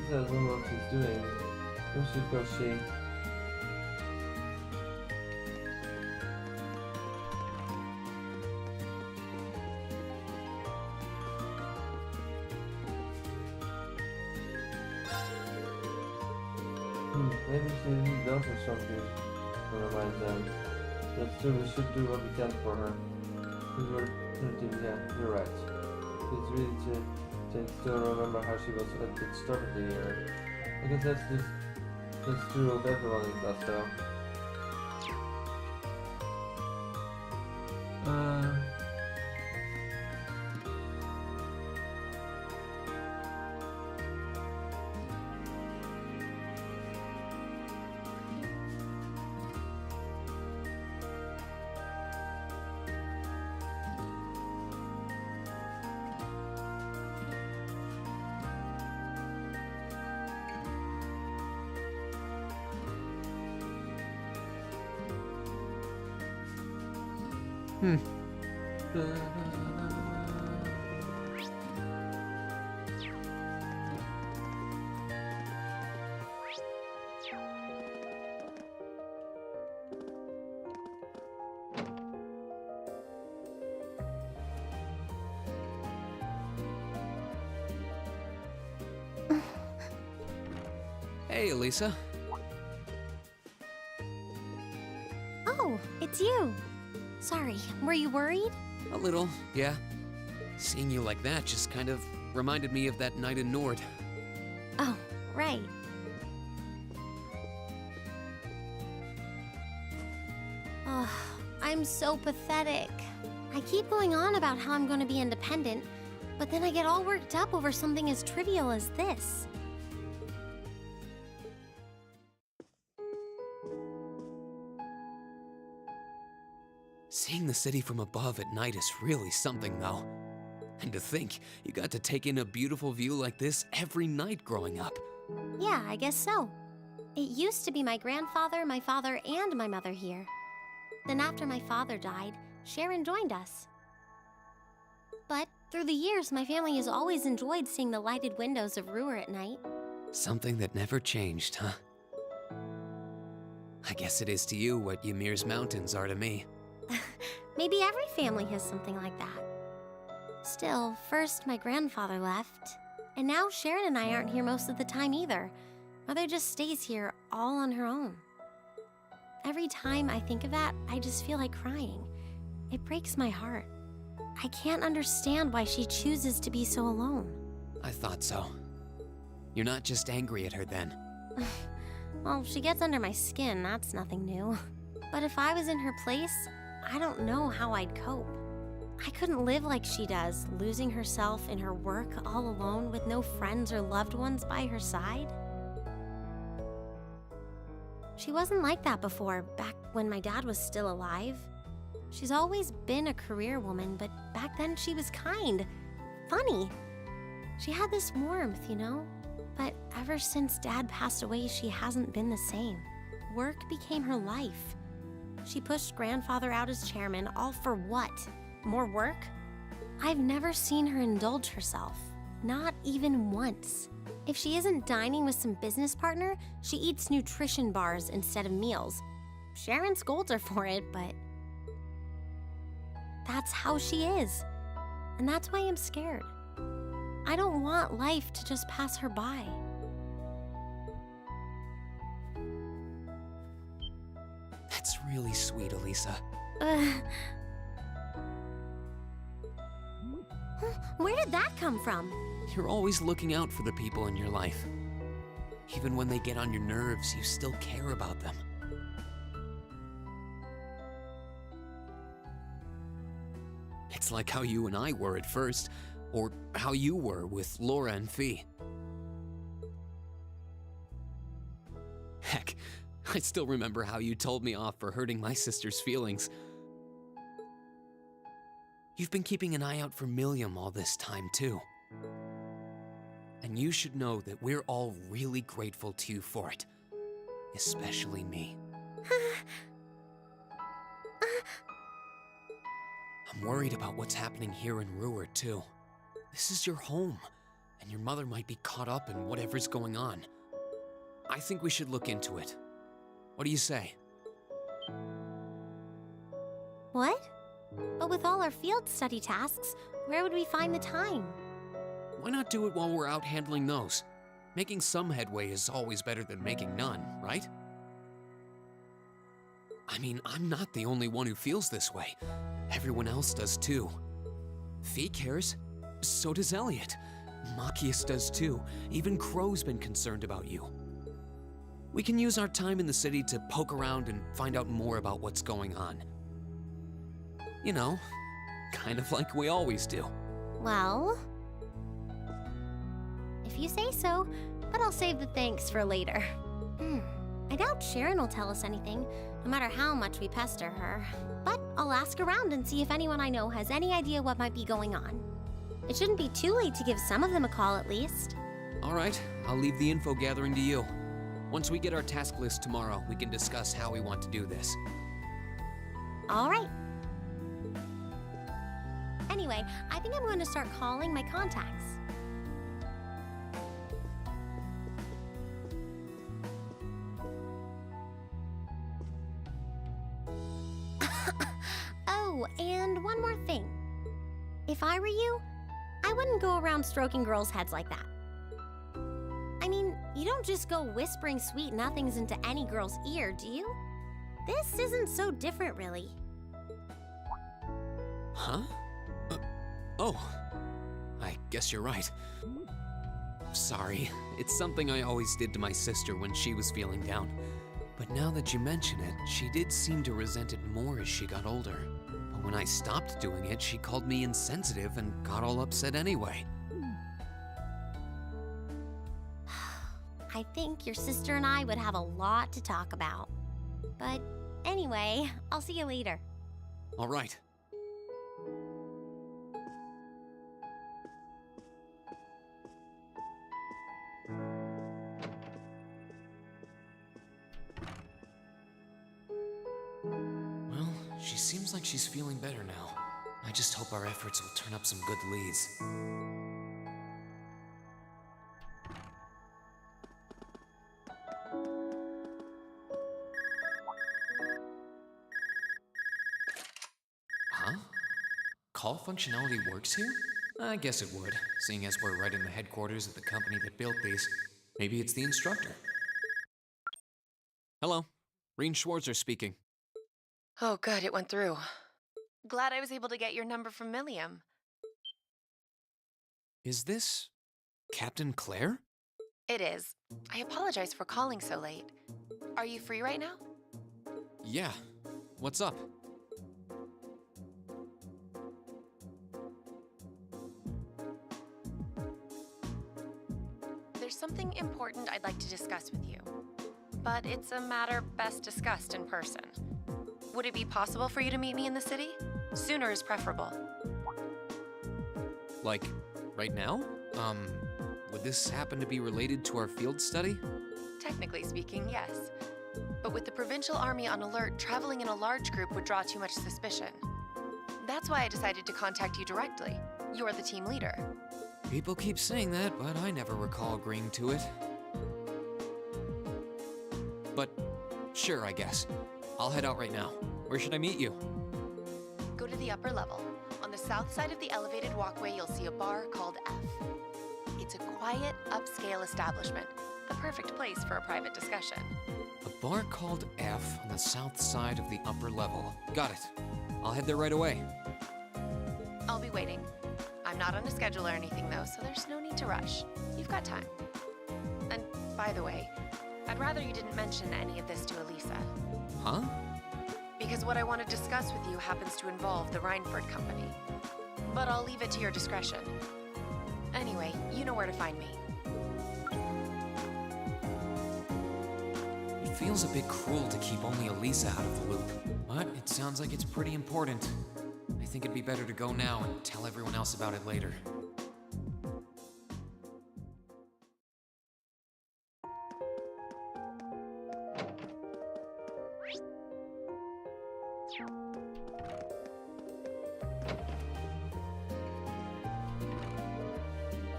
I don't know what he's doing. We should go see. Maybe she does have something to remind them. That's true, we should do what we can for her. Yeah, you're right. It's really to still remember how she was at the start of the year. I guess that's true of everyone in class though. Hey, Alisa. Oh, it's you. Sorry, were you worried? A little, yeah. Seeing you like that just kind of reminded me of that night in Nord. Oh, right. Oh, I'm so pathetic. I keep going on about how I'm going to be independent, but then I get all worked up over something as trivial as this. Seeing the city from above at night is really something, though. And to think, you got to take in a beautiful view like this every night growing up. Yeah, I guess so. It used to be my grandfather, my father, and my mother here. Then after my father died, Sharon joined us. But through the years, my family has always enjoyed seeing the lighted windows of Ruhr at night. Something that never changed, huh? I guess it is to you what Ymir's mountains are to me. Maybe every family has something like that. Still, first my grandfather left, and now Sharon and I aren't here most of the time either. Mother just stays here all on her own. Every time I think of that, I just feel like crying. It breaks my heart. I can't understand why she chooses to be so alone. I thought so. You're not just angry at her then. Well, she gets under my skin, that's nothing new. But if I was in her place, I don't know how I'd cope. I couldn't live like she does, losing herself in her work all alone with no friends or loved ones by her side. She wasn't like that before, back when my dad was still alive. She's always been a career woman, but back then she was kind, funny. She had this warmth, you know? But ever since Dad passed away, she hasn't been the same. Work became her life. She pushed Grandfather out as chairman, all for what? More work? I've never seen her indulge herself, not even once. If she isn't dining with some business partner, she eats nutrition bars instead of meals. Sharon scolds her for it, but that's how she is. And that's why I'm scared. I don't want life to just pass her by. That's really sweet, Alisa. Where did that come from? You're always looking out for the people in your life. Even when they get on your nerves, you still care about them. It's like how you and I were at first, or how you were with Laura and Fee. Heck, I still remember how you told me off for hurting my sister's feelings. You've been keeping an eye out for Milliam all this time, too. And you should know that we're all really grateful to you for it. Especially me. I'm worried about what's happening here in Ruhr, too. This is your home, and your mother might be caught up in whatever's going on. I think we should look into it. What do you say? What? But with all our field study tasks, where would we find the time? Why not do it while we're out handling those? Making some headway is always better than making none, right? I mean, I'm not the only one who feels this way. Everyone else does too. Fee cares. So does Elliot. Machias does too. Even Crow's been concerned about you. We can use our time in the city to poke around and find out more about what's going on. You know, kind of like we always do. Well, if you say so, but I'll save the thanks for later. I doubt Sharon will tell us anything, no matter how much we pester her. But I'll ask around and see if anyone I know has any idea what might be going on. It shouldn't be too late to give some of them a call at least. All right, I'll leave the info gathering to you. Once we get our task list tomorrow, we can discuss how we want to do this. All right. Anyway, I think I'm going to start calling my contacts. Oh, and one more thing. If I were you, I wouldn't go around stroking girls' heads like that. I mean, you don't just go whispering sweet nothings into any girl's ear, do you? This isn't so different, really. Huh? Oh, I guess you're right. Sorry, it's something I always did to my sister when she was feeling down. But now that you mention it, she did seem to resent it more as she got older. But when I stopped doing it, she called me insensitive and got all upset anyway. I think your sister and I would have a lot to talk about. But anyway, I'll see you later. All right. Well, she seems like she's feeling better now. I just hope our efforts will turn up some good leads. Huh? Call functionality works here? I guess it would, seeing as we're right in the headquarters of the company that built these. Maybe it's the instructor. Hello, Reen Schwarzer speaking. Oh, good, it went through. Glad I was able to get your number from Milliam. Is this Captain Claire? It is. I apologize for calling so late. Are you free right now? Yeah. What's up? There's something important I'd like to discuss with you. But it's a matter best discussed in person. Would it be possible for you to meet me in the city? Sooner is preferable. Like, right now? Would this happen to be related to our field study? Technically speaking, yes. But with the provincial army on alert, traveling in a large group would draw too much suspicion. That's why I decided to contact you directly. You're the team leader. People keep saying that, but I never recall agreeing to it. But, sure, I guess. I'll head out right now. Where should I meet you? Go to the upper level. On the south side of the elevated walkway, you'll see a bar called F. It's a quiet, upscale establishment. The perfect place for a private discussion. A bar called F on the south side of the upper level. Got it. I'll head there right away. I'll be waiting. I'm not on a schedule or anything, though, so there's no need to rush. You've got time. And by the way, I'd rather you didn't mention any of this to Alisa. Huh? Because what I want to discuss with you happens to involve the Reinford Company. But I'll leave it to your discretion. Anyway, you know where to find me. It feels a bit cruel to keep only Alisa out of the loop, but it sounds like it's pretty important. I think it'd be better to go now and tell everyone else about it later.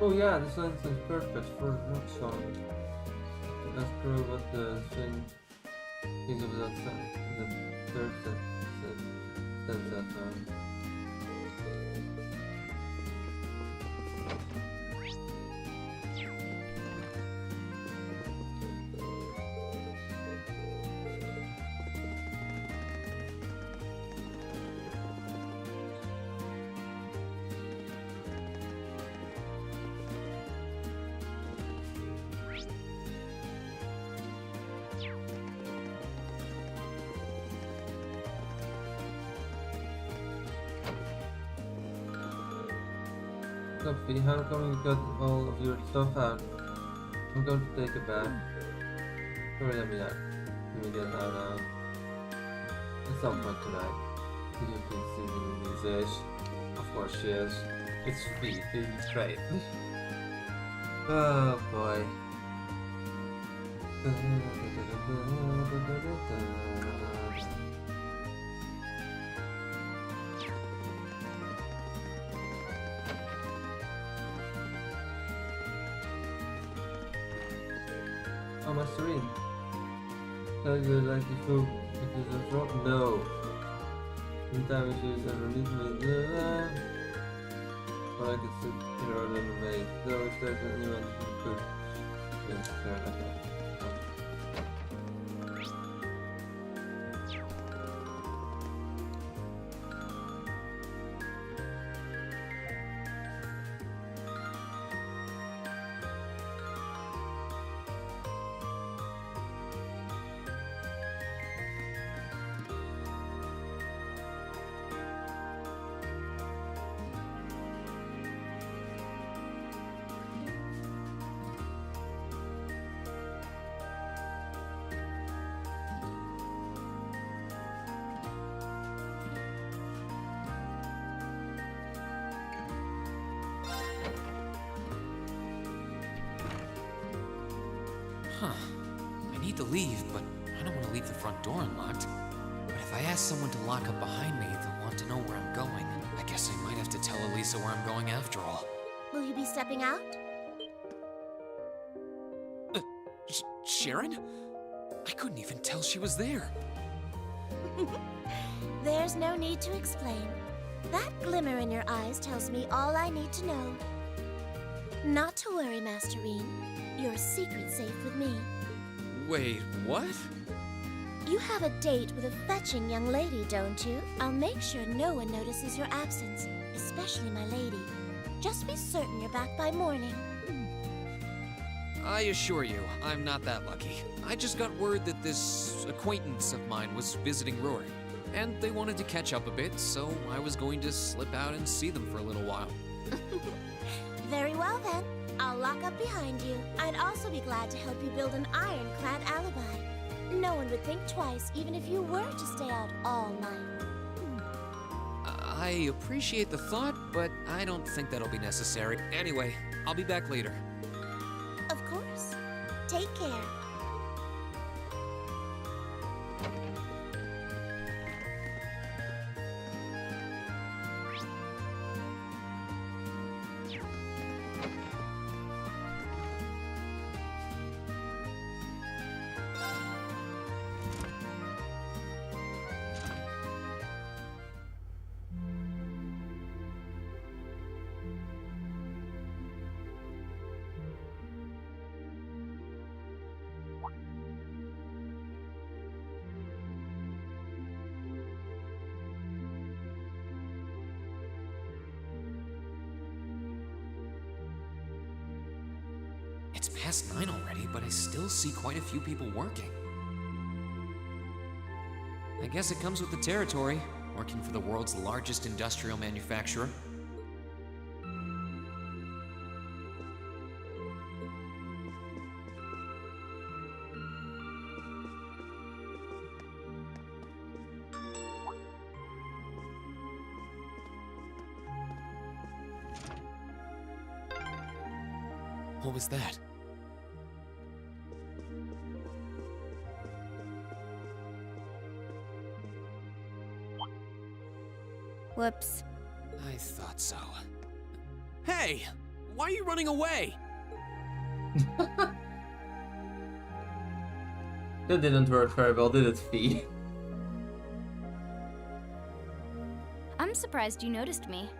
Oh yeah, this lens is perfect for rock song. Let's prove what the thing thinks of that song. The third says that song. Sophie, how come you got all of your stuff out? I'm going to take a bath. Sorry, let me out. Let me get out now. At some point tonight. You've been singing these days. Of course she is. It's Sophie, being betrayed. Oh boy. Oh, Masterine. Tell you like the food because of rock? No. Anytime she is underneath me, but I could sit here a little maid. Though if there's anyone who could, yes, fair enough. Huh. I need to leave, but I don't want to leave the front door unlocked. But if I ask someone to lock up behind me, they'll want to know where I'm going. I guess I might have to tell Alisa where I'm going after all. Will you be stepping out? Sharon? I couldn't even tell she was there. There's no need to explain. That glimmer in your eyes tells me all I need to know. Not to worry, Masterine. Your secret's safe with me. Wait, what? You have a date with a fetching young lady, don't you? I'll make sure no one notices your absence, especially my lady. Just be certain you're back by morning. I assure you, I'm not that lucky. I just got word that this acquaintance of mine was visiting Ruhr, and they wanted to catch up a bit, so I was going to slip out and see them for a little while. Very well then. I'll lock up behind you. I'd also be glad to help you build an ironclad alibi. No one would think twice, even if you were to stay out all night. I appreciate the thought, but I don't think that'll be necessary. Anyway, I'll be back later. Of course. Take care. It's past 9 already, but I still see quite a few people working. I guess it comes with the territory, working for the world's largest industrial manufacturer. What was that? Whoops. I thought so. Hey! Why are you running away? That didn't work very well, did it, Fee? I'm surprised you noticed me.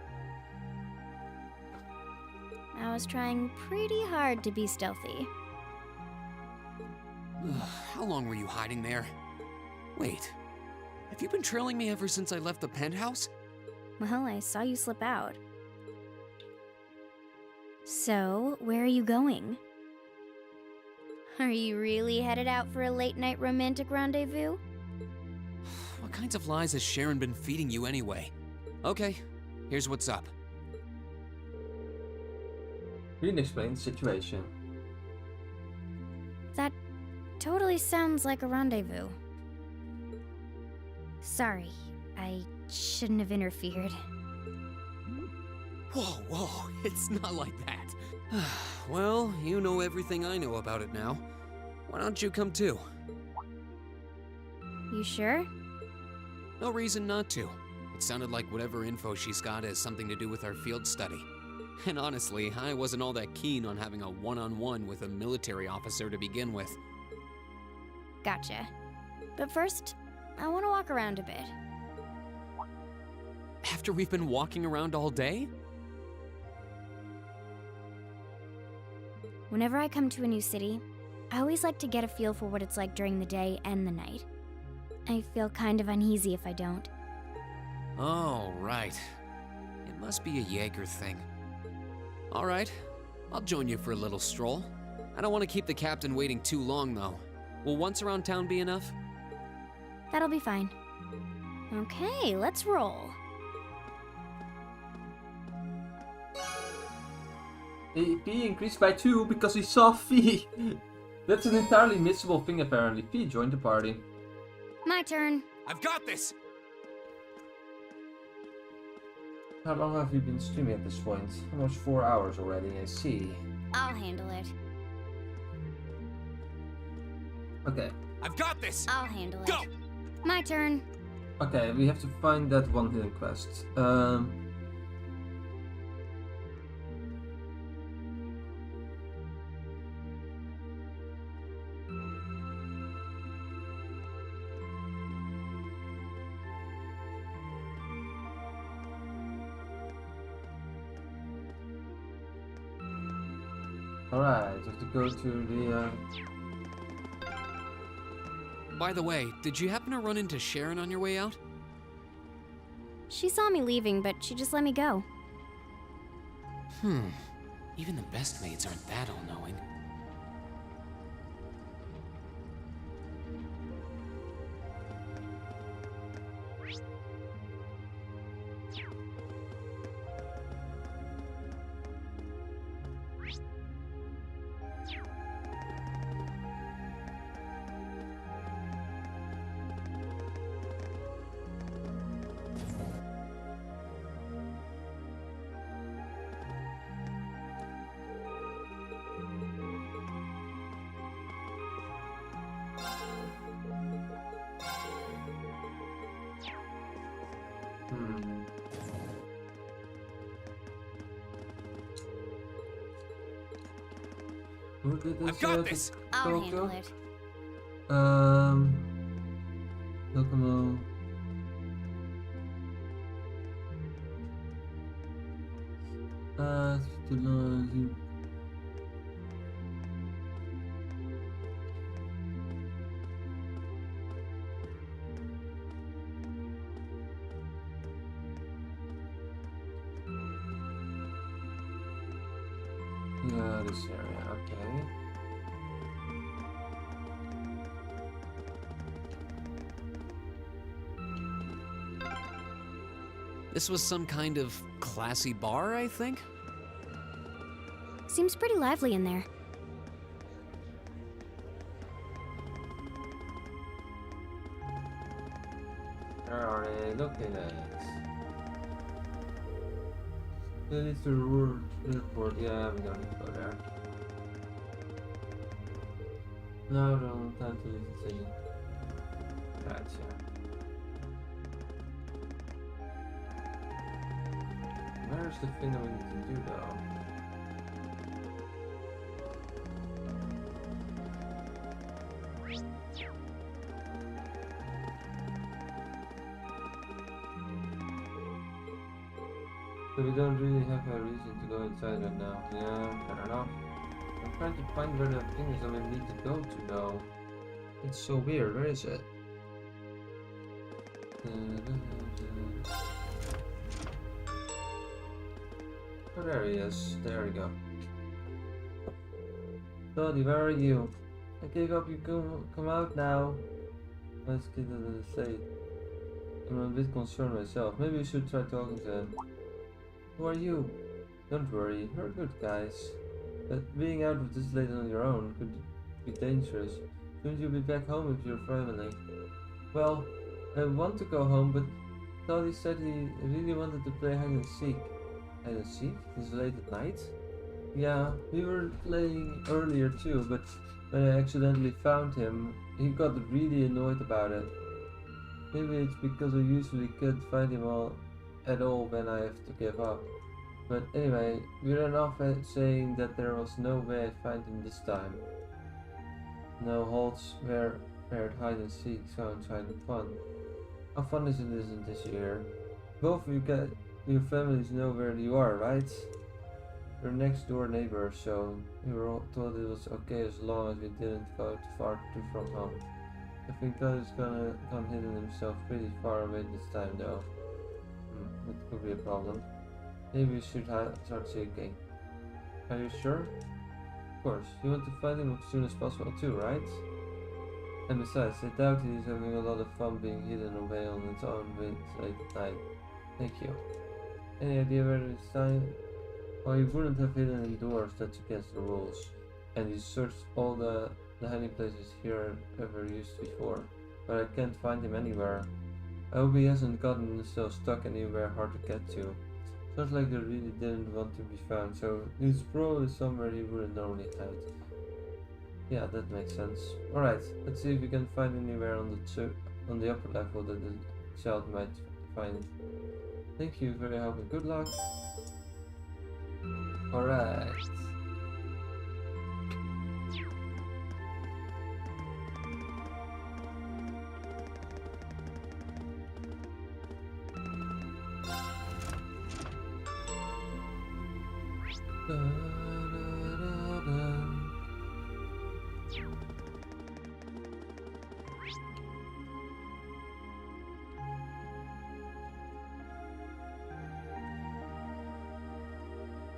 I was trying pretty hard to be stealthy. How long were you hiding there? Wait, have you been trailing me ever since I left the penthouse? Well, I saw you slip out. So, where are you going? Are you really headed out for a late-night romantic rendezvous? What kinds of lies has Sharon been feeding you anyway? Okay, here's what's up. You didn't explain the situation. That totally sounds like a rendezvous. Sorry, I shouldn't have interfered. Whoa, it's not like that. Well, you know everything I know about it now. Why don't you come too? You sure? No reason not to. It sounded like whatever info she's got has something to do with our field study. And honestly, I wasn't all that keen on having a one-on-one with a military officer to begin with. Gotcha. But first, I want to walk around a bit. After we've been walking around all day? Whenever I come to a new city, I always like to get a feel for what it's like during the day and the night. I feel kind of uneasy if I don't. Oh, right. It must be a Jaeger thing. All right, I'll join you for a little stroll. I don't want to keep the captain waiting too long, though. Will once around town be enough? That'll be fine. Okay, let's roll. AP increased by 2 because he saw Fee. That's an entirely missable thing apparently. Fee joined the party. My turn. I've got this! How long have you been streaming at this point? Almost 4 hours already, I see. I'll handle it. Okay. I've got this! I'll handle it. Go! My turn. Okay, we have to find that one hidden quest. Alright, we have to go to the By the way, did you happen to run into Sharon on your way out? She saw me leaving, but she just let me go. Even the best maids aren't that all-knowing. Who did this? I've got this! I'll handle it. Falcom. Too long. Yeah, this area, okay. This was some kind of classy bar, I think? Seems pretty lively in there. Where are they looking at? It's the road airport. Yeah, we don't need to go there. No, don't time to leave the city. Gotcha. Where's the thing that we need to do though? So we don't really have a reason to go inside right now. Yeah, fair enough. I'm trying to find where the thing is that we need to go to though. It's so weird, where is it? Oh, there he is. There we go. Doddy, where are you? I gave up, you come out now. Let's get to the state. I'm a bit concerned myself. Maybe we should try talking to him. Who are you? Don't worry, we're good guys. But being out of this late on your own could be dangerous. Shouldn't you be back home with your family? Well, I want to go home, but Doddy said he really wanted to play hide and seek. Hide and seek? This late at night? Yeah, we were playing earlier too, but when I accidentally found him, he got really annoyed about it. Maybe it's because I usually can't find him at all when I have to give up. But anyway, we ran off saying that there was no way I'd find him this time. No halts where hide and seek sounds kind of fun. How fun isn't this year? Both of your families know where you are, right? We're next door neighbors, so we were all told it was okay as long as we didn't go too far from home. I think Doddy's gone hidden himself pretty far away this time though. That could be a problem. Maybe we should start seeking. Are you sure? Of course. You want to find him as soon as possible too, right? And besides, I doubt he's having a lot of fun being hidden away on its own late at night. Thank you. Any idea where it's time? Well, you wouldn't have hidden indoors, that's against the rules. And you searched all the hiding places here ever used before. But I can't find him anywhere. I hope he hasn't gotten himself stuck anywhere hard to get to. Sounds like they really didn't want to be found, so he's probably somewhere he wouldn't normally hide. Yeah, that makes sense. Alright, let's see if we can find anywhere on the upper level that the child might find. Thank you for your help and good luck. Alright.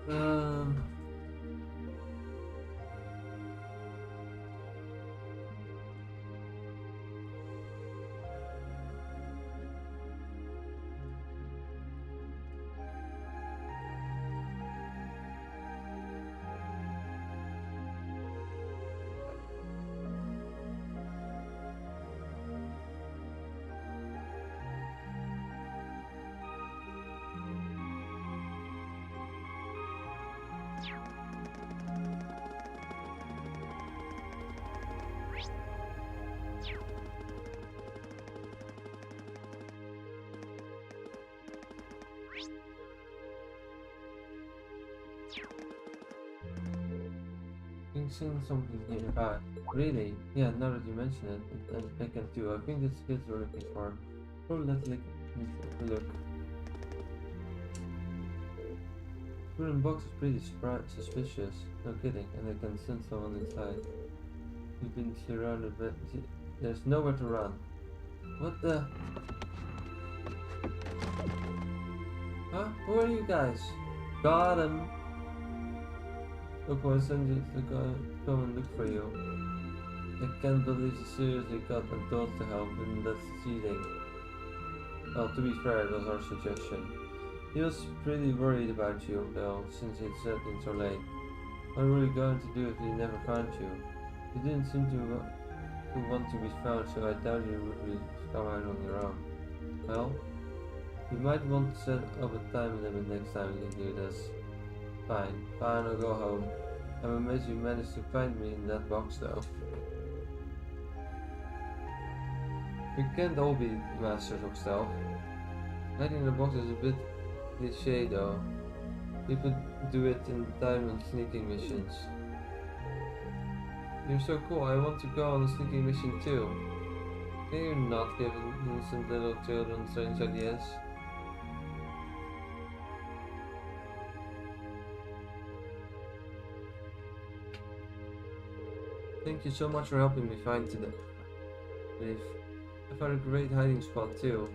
Um. Seeing something nearby. Really? Yeah, now that you mention it, I can too. I think it's the kids we're looking for. Probably let's look. Wooden box is pretty suspicious. No kidding, and I can sense someone inside. You've been surrounded, but there's nowhere to run. What the? Huh? Who are you guys? Got him! Look, my son just to come and look for you. I can't believe you seriously got adults to help, and that's cheating. Well, to be fair, it was our suggestion. He was pretty worried about you, though, since he'd set in so late. What were you going to do if he never found you? You didn't seem to want to be found, so I doubt you would be come out on your own. Well, you might want to set up a time limit next time you do this. Fine, I'll go home. I'm amazed you managed to find me in that box though. We can't all be masters of stealth. Hiding in the box is a bit cliché though. People do it in time and sneaking missions. You're so cool, I want to go on a sneaking mission too. Can you not give innocent little children strange ideas? Thank you so much for helping me find today. I found a great hiding spot too.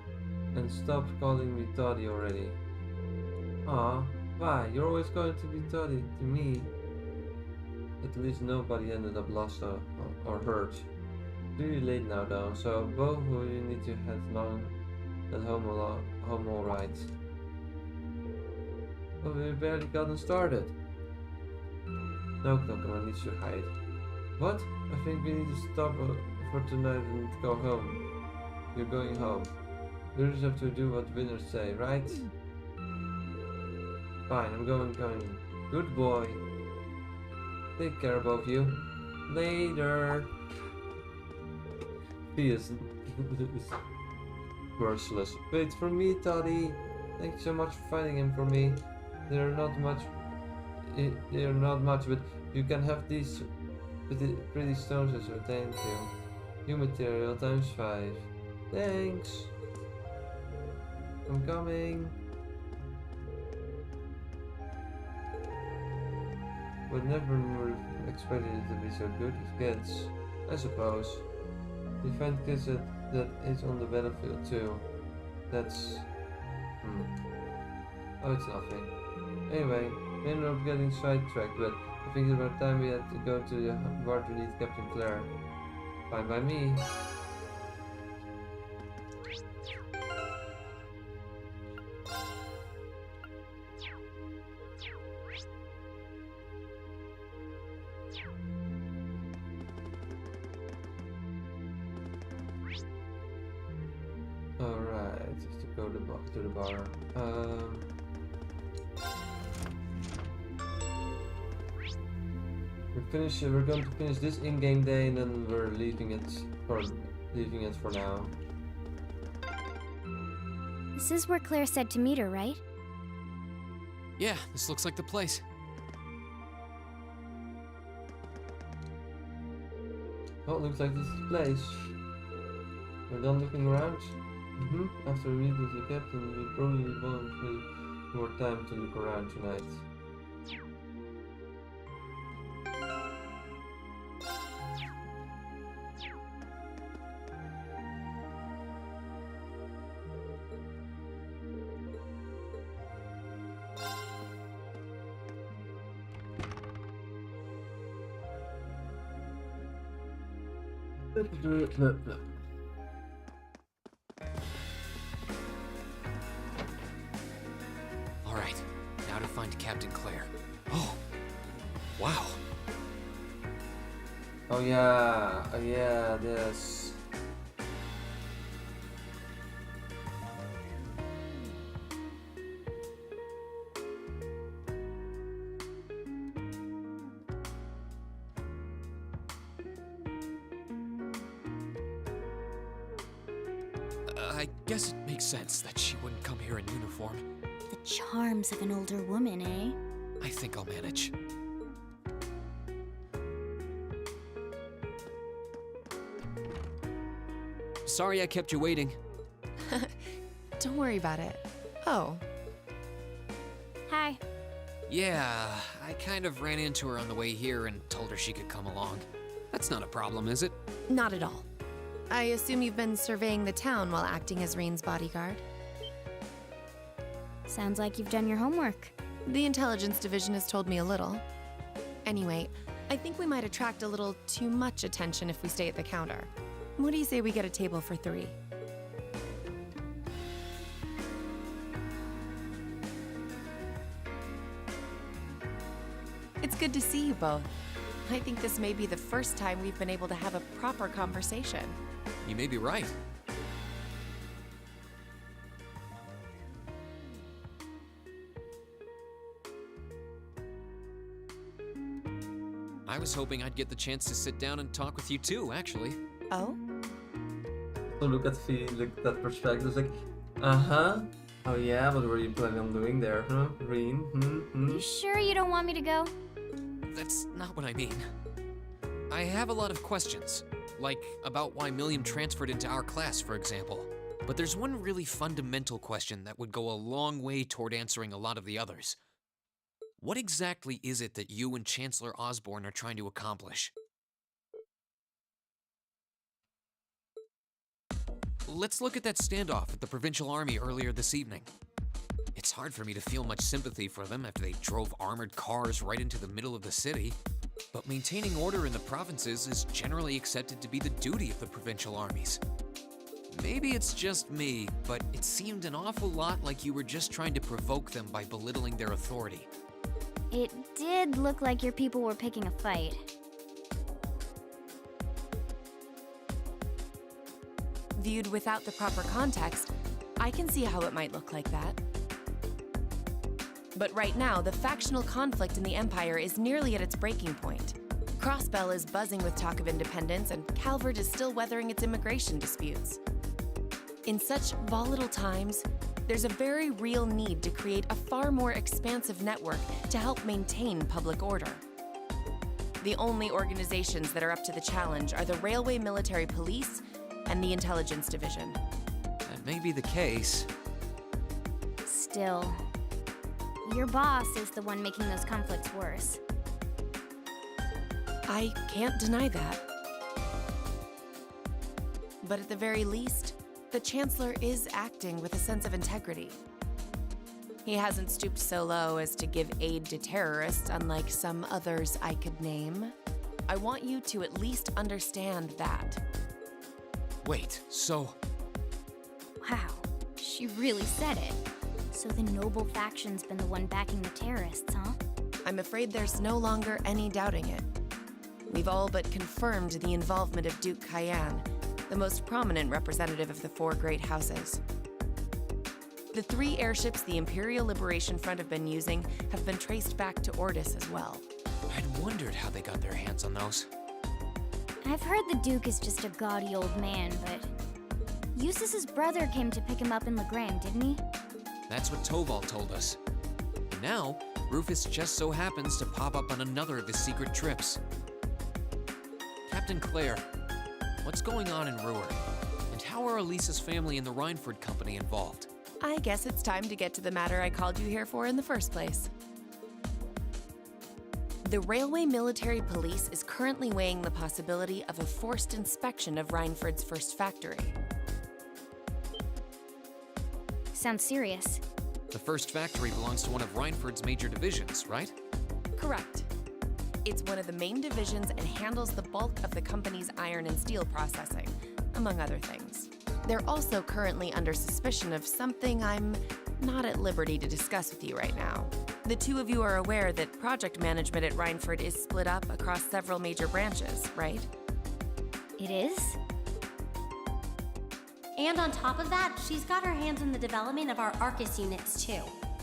And stop calling me Toddy already. Aw, why? You're always going to be Toddy to me. At least nobody ended up lost or hurt. It's really late now though, so both of you need to head home alright. But we've barely gotten started. No, Falcom, I need to hide. What? I think we need to stop for tonight and go home. You're going home. You just have to do what winners say, right? Fine, I'm going. Good boy. Take care, both of you. Later. He is merciless. Wait for me, Toddy. Thank you so much for finding him for me. They're not much, but you can have these pretty stones as well. Thank you. New material times 5. Thanks. I'm coming. Would never expected it to be so good with kids, I suppose. You find kids that is on the battlefield too. That's... Oh, it's nothing. Anyway, we ended up getting sidetracked, but I think it's about time we had to go to the bar to meet Captain Claire. Fine by me. Alright, just to go to the bar. We're going to finish this in-game day and then we're leaving it for now. This is where Claire said to meet her, right? Yeah, this looks like the place. Oh, it looks like this is the place. We're done looking around? After we meet with the captain, we probably won't need more time to look around tonight. Alright, now to find Captain Claire. Oh, wow. Oh yeah, this. I guess it makes sense that she wouldn't come here in uniform. The charms of an older woman, eh? I think I'll manage. Sorry I kept you waiting. Don't worry about it. Oh. Hi. Yeah, I kind of ran into her on the way here and told her she could come along. That's not a problem, is it? Not at all. I assume you've been surveying the town while acting as Reen's bodyguard? Sounds like you've done your homework. The intelligence division has told me a little. Anyway, I think we might attract a little too much attention if we stay at the counter. What do you say we get a table for 3? It's good to see you both. I think this may be the first time we've been able to have a proper conversation. You may be right. I was hoping I'd get the chance to sit down and talk with you too, actually. Oh? So look at that perspective, like, oh yeah, what were you planning on doing there, huh, Reen? You sure you don't want me to go? That's not what I mean. I have a lot of questions, like about why Milliam transferred into our class, for example. But there's one really fundamental question that would go a long way toward answering a lot of the others. What exactly is it that you and Chancellor Osborne are trying to accomplish? Let's look at that standoff at the Provincial Army earlier this evening. It's hard for me to feel much sympathy for them after they drove armored cars right into the middle of the city. But maintaining order in the provinces is generally accepted to be the duty of the provincial armies. Maybe it's just me, but it seemed an awful lot like you were just trying to provoke them by belittling their authority. It did look like your people were picking a fight. Viewed without the proper context, I can see how it might look like that. But right now, the factional conflict in the Empire is nearly at its breaking point. Crossbell is buzzing with talk of independence, and Calvert is still weathering its immigration disputes. In such volatile times, there's a very real need to create a far more expansive network to help maintain public order. The only organizations that are up to the challenge are the Railway Military Police and the Intelligence Division. That may be the case. Still, your boss is the one making those conflicts worse. I can't deny that. But at the very least, the Chancellor is acting with a sense of integrity. He hasn't stooped so low as to give aid to terrorists, unlike some others I could name. I want you to at least understand that. Wait, so... Wow, she really said it. So the noble faction's been the one backing the terrorists, huh? I'm afraid there's no longer any doubting it. We've all but confirmed the involvement of Duke Cayenne, the most prominent representative of the 4 great houses. The 3 airships the Imperial Liberation Front have been using have been traced back to Ordis as well. I'd wondered how they got their hands on those. I've heard the Duke is just a gaudy old man, but Eustace's brother came to pick him up in Legram, didn't he? That's what Toval told us. And now, Rufus just so happens to pop up on another of his secret trips. Captain Claire, what's going on in Ruhr? And how are Alisa's family and the Rhineford Company involved? I guess it's time to get to the matter I called you here for in the first place. The Railway Military Police is currently weighing the possibility of a forced inspection of Rhineford's first factory. Sounds serious. The first factory belongs to one of Rhineford's major divisions, right? Correct. It's one of the main divisions and handles the bulk of the company's iron and steel processing, among other things. They're also currently under suspicion of something I'm not at liberty to discuss with you right now. The two of you are aware that project management at Rhineford is split up across several major branches, right? It is? And on top of that, she's got her hands in the development of our Arcus units too.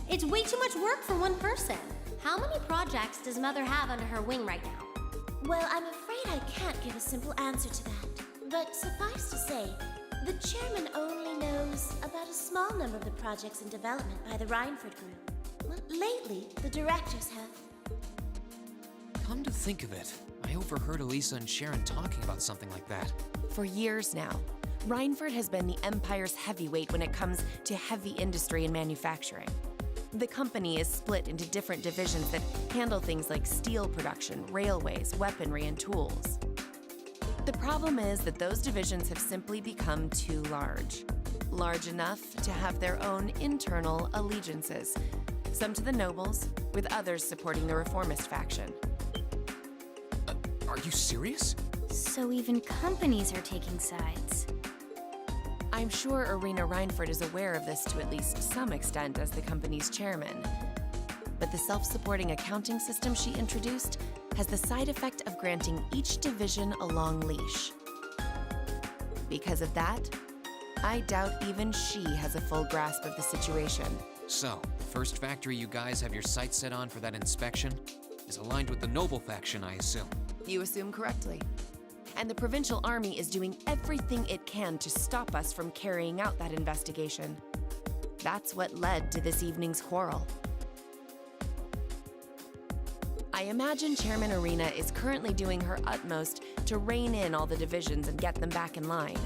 It's way too much work for one person. How many projects does Mother have under her wing right now? Well, I'm afraid I can't give a simple answer to that. But suffice to say, the chairman only knows about a small number of the projects in development by the Rhineford group. Well, lately, the directors have. Come to think of it, I overheard Alisa and Sharon talking about something like that. For years now, Rhineford has been the Empire's heavyweight when it comes to heavy industry and manufacturing. The company is split into different divisions that handle things like steel production, railways, weaponry, and tools. The problem is that those divisions have simply become too large. Large enough to have their own internal allegiances, some to the nobles, with others supporting the reformist faction. Are you serious? So even companies are taking sides. I'm sure Irina Rhineford is aware of this to at least some extent as the company's chairman. But the self-supporting accounting system she introduced has the side effect of granting each division a long leash. Because of that, I doubt even she has a full grasp of the situation. So, the first factory you guys have your sights set on for that inspection is aligned with the noble faction, I assume. You assume correctly. And the provincial army is doing everything it can to stop us from carrying out that investigation. That's what led to this evening's quarrel. I imagine Chairman Irina is currently doing her utmost to rein in all the divisions and get them back in line.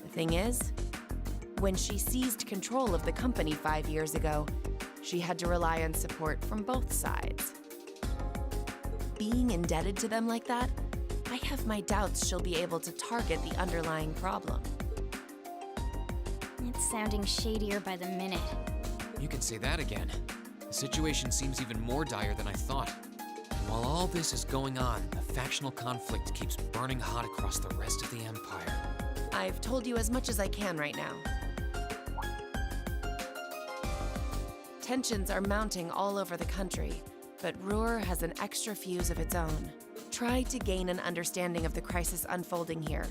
The thing is, when she seized control of the company 5 years ago, she had to rely on support from both sides. Being indebted to them like that, I have my doubts she'll be able to target the underlying problem. It's sounding shadier by the minute. You can say that again. The situation seems even more dire than I thought. And while all this is going on, the factional conflict keeps burning hot across the rest of the Empire. I've told you as much as I can right now. Tensions are mounting all over the country, but Ruhr has an extra fuse of its own. Try to gain an understanding of the crisis unfolding here.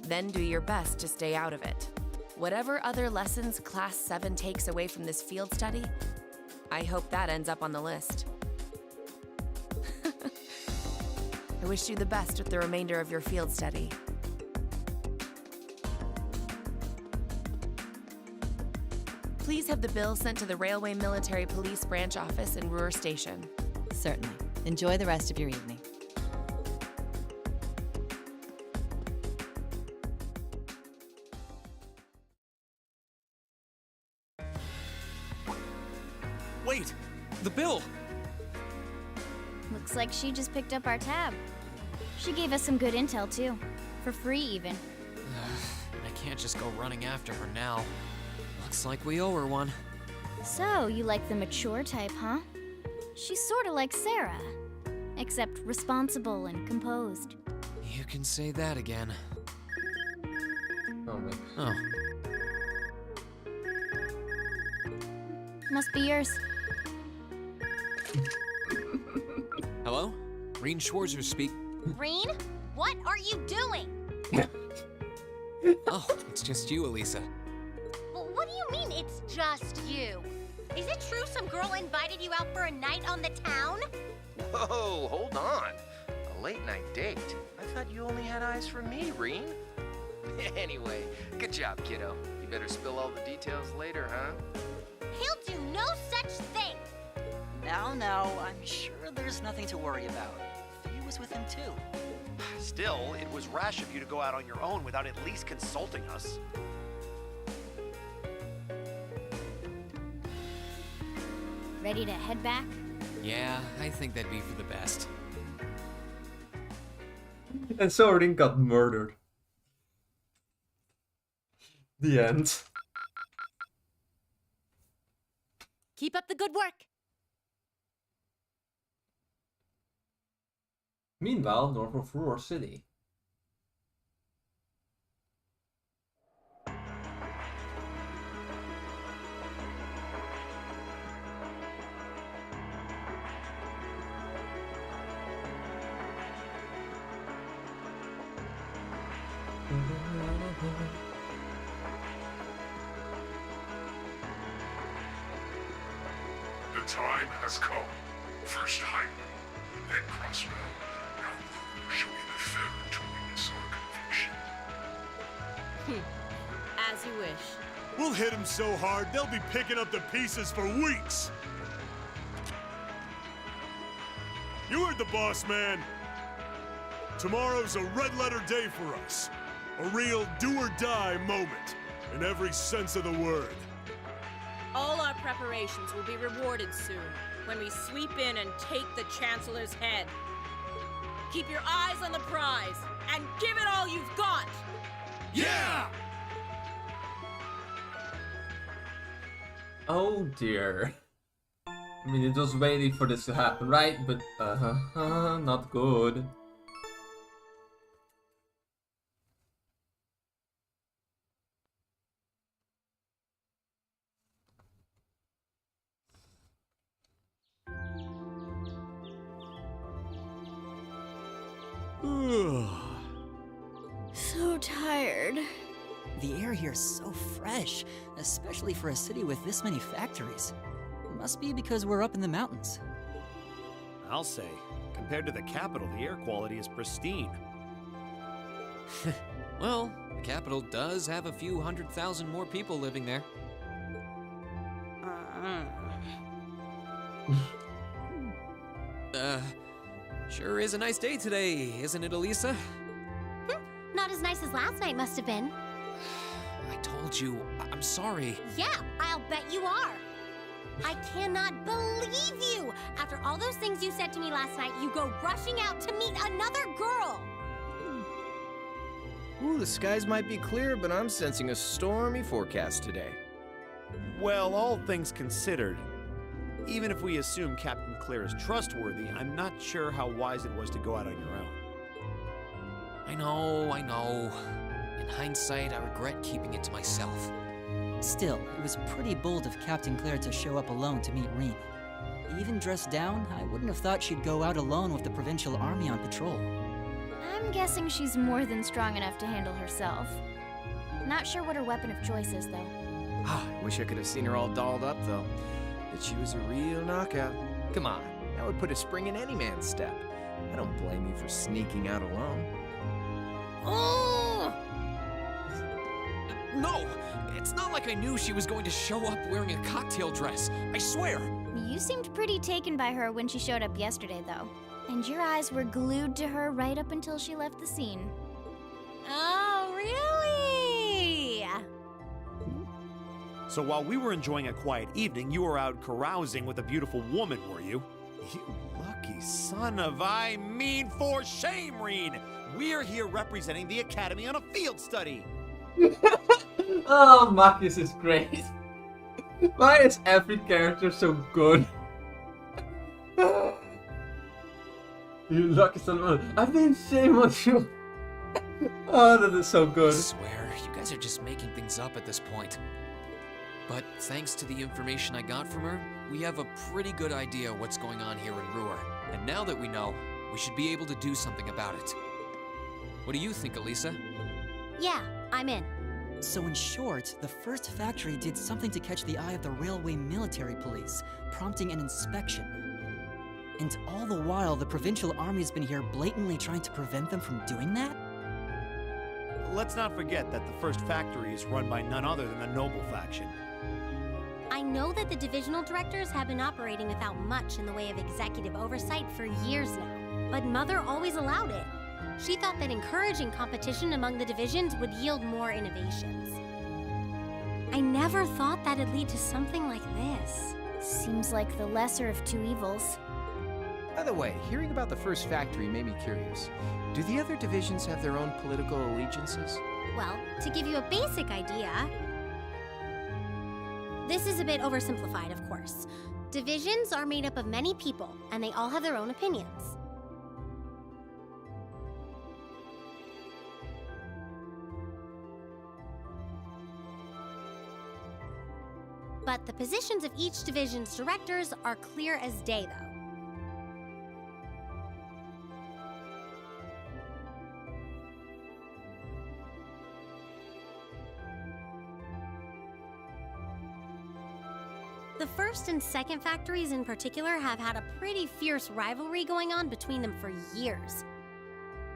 Then do your best to stay out of it. Whatever other lessons Class 7 takes away from this field study, I hope that ends up on the list. I wish you the best with the remainder of your field study. Please have the bill sent to the Railway Military Police Branch Office in Ruhr Station. Certainly. Enjoy the rest of your evening. Wait! The bill! Looks like she just picked up our tab. She gave us some good intel too. For free even. I can't just go running after her now. Looks like we owe her one. So, you like the mature type, huh? She's sorta like Sarah. Except responsible and composed. You can say that again. Oh, man. Oh. Must be yours. Hello? Reen Schwarzer speak. Reen, what are you doing? Oh, it's just you, Alisa. Well, what do you mean it's just you? Is it true some girl invited you out for a night on the town? Whoa, hold on. A late night date? I thought you only had eyes for me, Reen. Anyway, good job, kiddo. You better spill all the details later, huh? He'll do no such thing. Now, I'm sure there's nothing to worry about. Fee was with him too. Still, it was rash of you to go out on your own without at least consulting us. Ready to head back? Yeah, I think that'd be for the best. And Soaring got murdered. The end. Keep up the good work. Meanwhile, north of Roar City. The time has come. First Heimdall, then Crossrail. Now Roar shall be the third to witness our conviction. As you wish. We'll hit them so hard, they'll be picking up the pieces for weeks. You heard the boss, man. Tomorrow's a red-letter day for us. A real do-or-die moment, in every sense of the word. All our preparations will be rewarded soon, when we sweep in and take the Chancellor's head. Keep your eyes on the prize, and give it all you've got! Yeah! Oh dear. I mean, it was waiting for this to happen, right? But, not good. So tired. The air here is so fresh, especially for a city with this many factories. It must be because we're up in the mountains. I'll say, compared to the capital, the air quality is pristine. Well, the capital does have a few 100,000 more people living there. Sure is a nice day today, isn't it, Alisa? Not as nice as last night must have been. I told you, I'm sorry. Yeah, I'll bet you are. I cannot believe you! After all those things you said to me last night, you go rushing out to meet another girl! Ooh, the skies might be clear, but I'm sensing a stormy forecast today. Well, all things considered, even if we assume Captain Claire is trustworthy, I'm not sure how wise it was to go out on your own. I know. In hindsight, I regret keeping it to myself. Still, it was pretty bold of Captain Claire to show up alone to meet Rean. Even dressed down, I wouldn't have thought she'd go out alone with the provincial army on patrol. I'm guessing she's more than strong enough to handle herself. Not sure what her weapon of choice is, though. I wish I could have seen her all dolled up, though. But she was a real knockout. Come on, that would put a spring in any man's step. I don't blame you for sneaking out alone. Oh! No! It's not like I knew she was going to show up wearing a cocktail dress. I swear! You seemed pretty taken by her when she showed up yesterday, though. And your eyes were glued to her right up until she left the scene. Oh, really? So while we were enjoying a quiet evening, you were out carousing with a beautiful woman, were you? You lucky son of I mean for shame, Rean! We're here representing the Academy on a field study! Oh, Marcus is great. Why is every character so good? You lucky son of a... I mean, shame on you. Oh, that is so good. I swear, you guys are just making things up at this point. But thanks to the information I got from her, we have a pretty good idea what's going on here in Ruhr. And now that we know, we should be able to do something about it. What do you think, Alisa? Yeah, I'm in. So in short, the first factory did something to catch the eye of the railway military police, prompting an inspection. And all the while, the provincial army's been here blatantly trying to prevent them from doing that? Let's not forget that the first factory is run by none other than the noble faction. I know that the divisional directors have been operating without much in the way of executive oversight for years now, but Mother always allowed it. She thought that encouraging competition among the divisions would yield more innovations. I never thought that'd lead to something like this. Seems like the lesser of two evils. By the way, hearing about the first factory made me curious. Do the other divisions have their own political allegiances? Well, to give you a basic idea... This is a bit oversimplified, of course. Divisions are made up of many people, and they all have their own opinions. But the positions of each division's directors are clear as day, though. The first and second factories in particular have had a pretty fierce rivalry going on between them for years.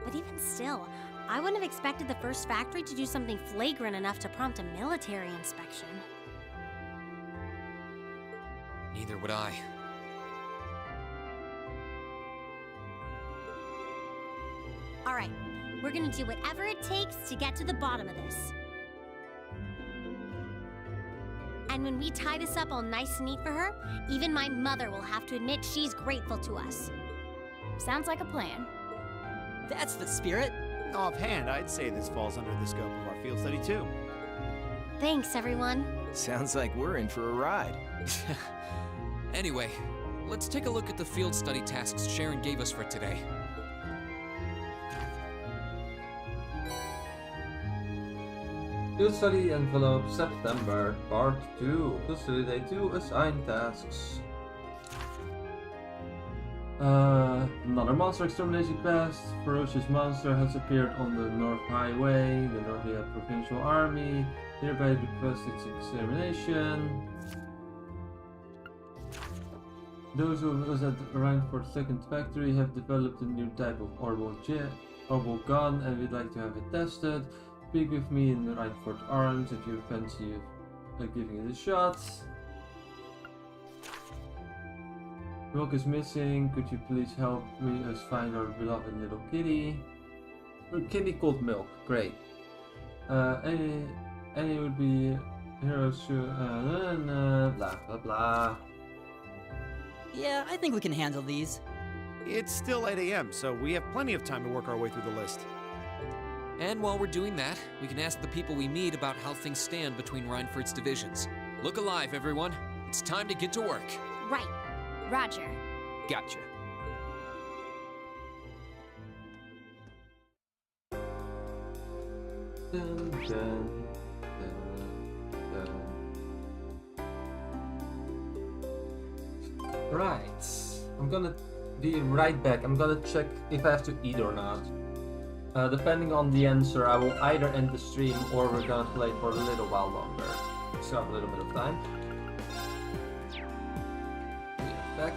But even still, I wouldn't have expected the first factory to do something flagrant enough to prompt a military inspection. Neither would I. Alright, we're gonna do whatever it takes to get to the bottom of this. And when we tie this up all nice and neat for her, even my mother will have to admit she's grateful to us. Sounds like a plan. That's the spirit. Offhand, I'd say this falls under the scope of our field study too. Thanks, everyone. Sounds like we're in for a ride. Anyway, let's take a look at the field study tasks Sharon gave us for today. Field Study Envelope September, Part 2. Field Study Day 2, Assigned Tasks. Another monster extermination quest. Ferocious monster has appeared on the North Highway. The North Provincial Army hereby requests its extermination. Those of us at Randford Second Factory have developed a new type of orbital gun and we'd like to have it tested. Speak with me in the Randford Arms if you fancy giving it a shot. Milk is missing. Could you please help us find our beloved little kitty? A kitty called Milk. Great. Any would be heroes. Blah blah blah. Yeah, I think we can handle these. It's still 8 a.m., so we have plenty of time to work our way through the list. And while we're doing that, we can ask the people we meet about how things stand between Reinford's divisions. Look alive, everyone. It's time to get to work. Right. Roger. Gotcha. Dun, dun, dun, dun. Right. I'm gonna be right back. I'm gonna check if I have to eat or not. Depending on the answer, I will either end the stream or we're gonna play for a little while longer. So I have a little bit of time. Be back.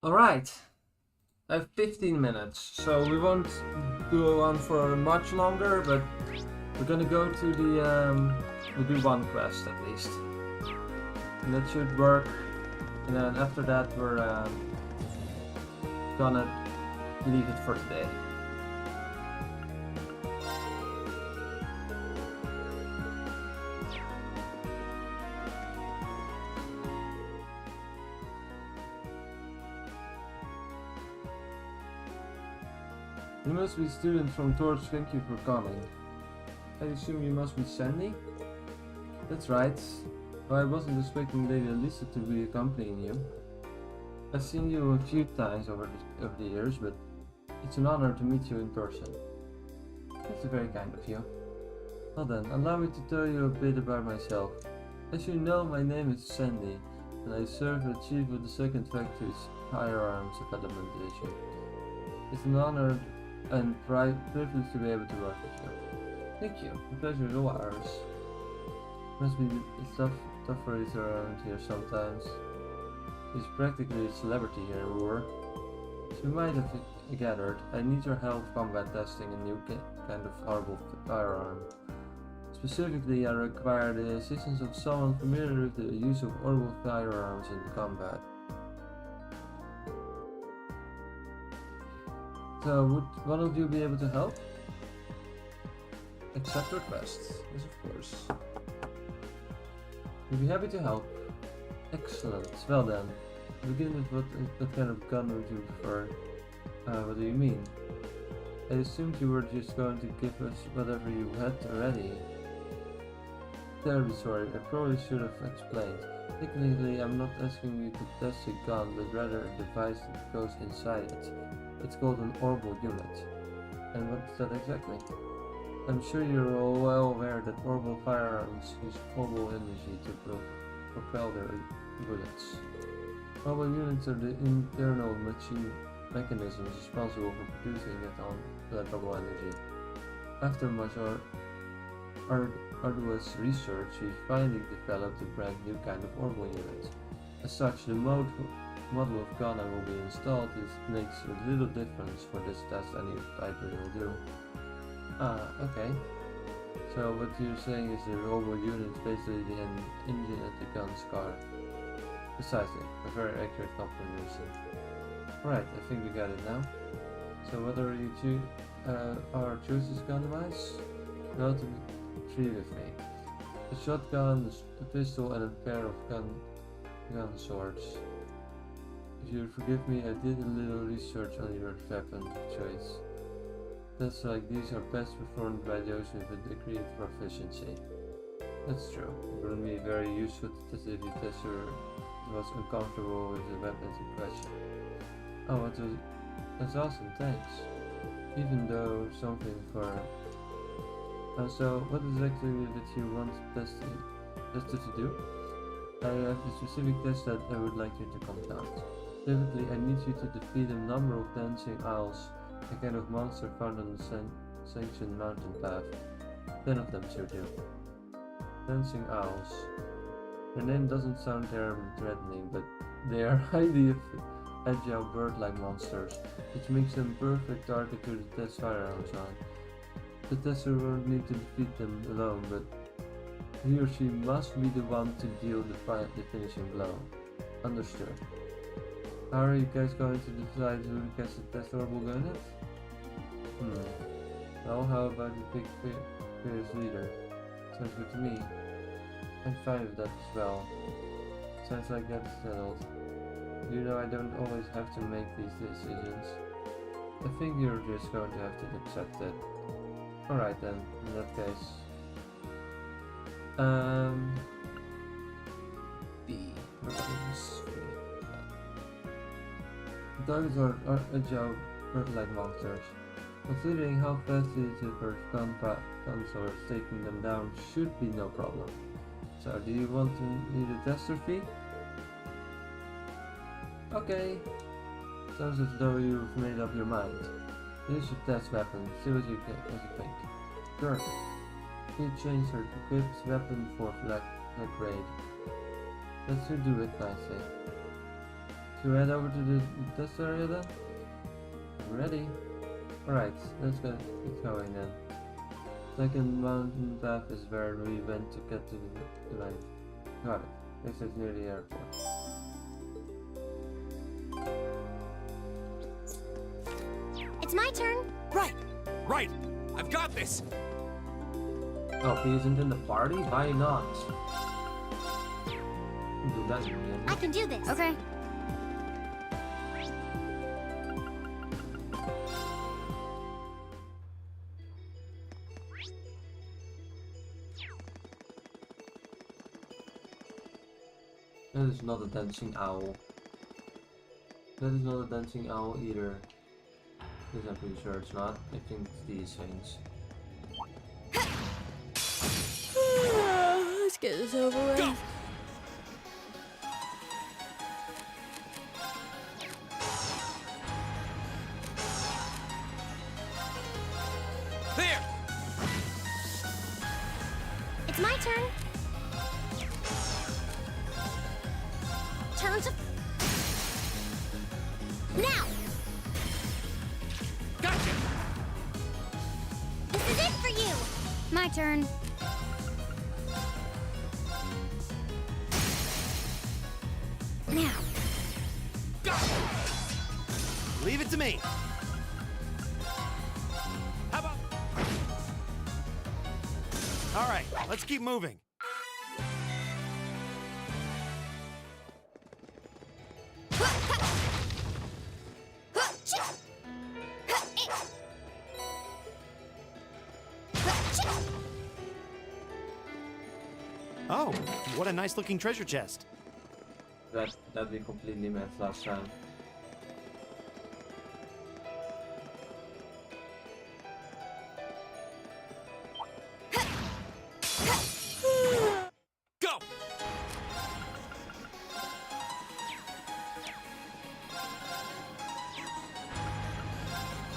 Alright, I have 15 minutes, so we won't go on for much longer, but we're gonna go to the, we'll do one quest at least. And that should work, and then after that we're gonna leave it for today. You must be a student from Torch, thank you for coming. I assume you must be Sandy? That's right. Well, I wasn't expecting Lady Alisa to be accompanying you. I've seen you a few times over the years, but it's an honor to meet you in person. That's very kind of you. Well then, allow me to tell you a bit about myself. As you know, my name is Sandy, and I serve as Chief of the 2nd Factory's Firearms Development Division. It's an honor and privileged to be able to work with you. Thank you. The pleasure is all ours. Must be tough for you around here sometimes. She's practically a celebrity here in Roar. As you might have gathered, I need your help combat testing a new kind of horrible firearm. Specifically, I require the assistance of someone familiar with the use of horrible firearms in combat. So, would one of you be able to help? Accept request. Yes, of course. We'd be happy to help. Excellent. Well then, to begin with, what kind of gun would you prefer? What do you mean? I assumed you were just going to give us whatever you had already. Terribly sorry, I probably should have explained. Technically, I'm not asking you to test a gun, but rather a device that goes inside it. It's called an orbital unit. And what is that exactly? I'm sure you're all well aware that orbital firearms use orbital energy to propel their bullets. Orbital units are the internal mechanisms responsible for producing that orbital energy. After much arduous research, we finally developed a brand new kind of orbital unit. As such, the model of gun I will be installed makes a little difference for this test any typer will do. Ah, okay. So what you're saying is the orbital unit is basically the engine at the gun's car. Precisely, a very accurate comparison. Right, I think we got it now. So what are you our choices gun-wise? Well, to be three with me. A shotgun, a pistol, and a pair of gun swords. If you forgive me, I did a little research on your weapon choice. Tests like these are best performed by those with a degree of proficiency. That's true. It wouldn't be very useful to test if your tester was uncomfortable with the weapons in question. Oh, that's awesome, thanks. Even though something for... so, what exactly that you want tester to do? I have a specific test that I would like you to conduct. Specifically, I need you to defeat a number of dancing owls, a kind of monster found on the sanctioned mountain path. 10 of them should do. Dancing owls. Their name doesn't sound terribly threatening, but they are highly agile bird-like monsters, which makes them perfect target to test firearms on. The tester won't need to defeat them alone, but he or she must be the one to deal the finishing blow. Understood. How are you guys going to decide who gets the test orbital gun at? Well, how about the big fearless leader? Sounds good to me. I'm fine with that as well. Sounds like that's settled. You know I don't always have to make these decisions. I think you're just going to have to accept it. Alright then, in that case. B. Targets are agile bird-like monsters. Considering how fast it is for gun swords, taking them down should be no problem. So, do you want to need a tester fee? Okay. Sounds as though you've made up your mind. Here's your test weapon. See what you think. Sure. He changed her equipped weapon for flag grade. Let's do it nicely. Should we head over to the test area then? I'm ready. Alright, let's get going then. Second mountain path is where we went to get to the line. Got it. This is near the airport. It's my turn. Right! I've got this! Oh, he isn't in the party? Why not? Do that again. I can do this. Okay. That is not a dancing owl. That is not a dancing owl either. Because I'm pretty sure it's not. I think it's these things. Let's get this over with. Go! Now! Gotcha! This is it for you! My turn. Now. Leave it to me. How about... All right, let's keep moving. Oh, what a nice looking treasure chest. That we completely missed last time. Go!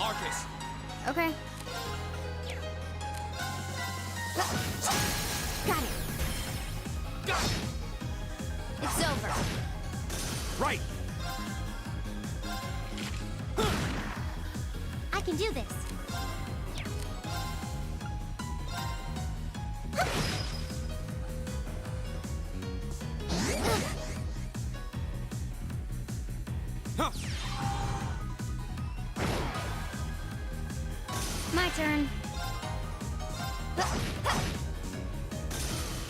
Arcus! Okay. Got it. Got it! It's over. Right! I can do this. Huh. My turn.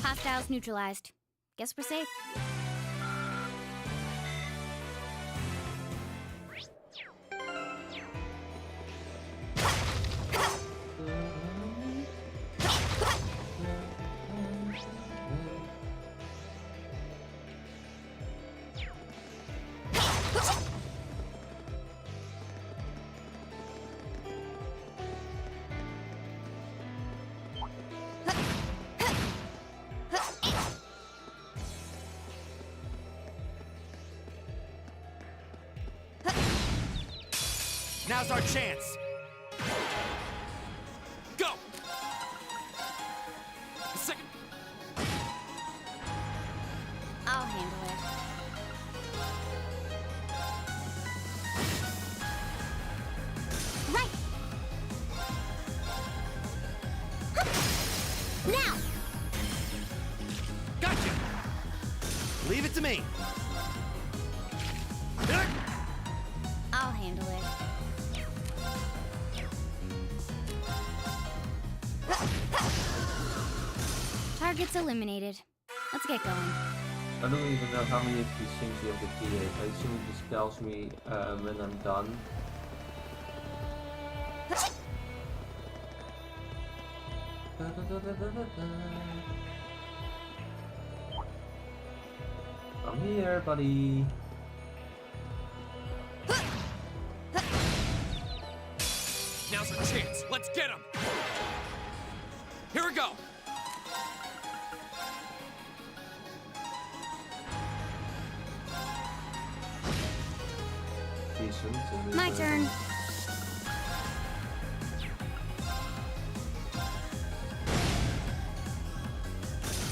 Hostiles neutralized. Guess we're safe. Now's our chance. Go! A second. I'll handle it. Right! Now! Gotcha! Leave it to me. I'll handle it. Targets eliminated. Let's get going. I don't even know how many of these things we have defeated. I assume it just tells me when I'm done. Come here, buddy. Now's our chance. Let's get him. Here we go. Decent. My turn.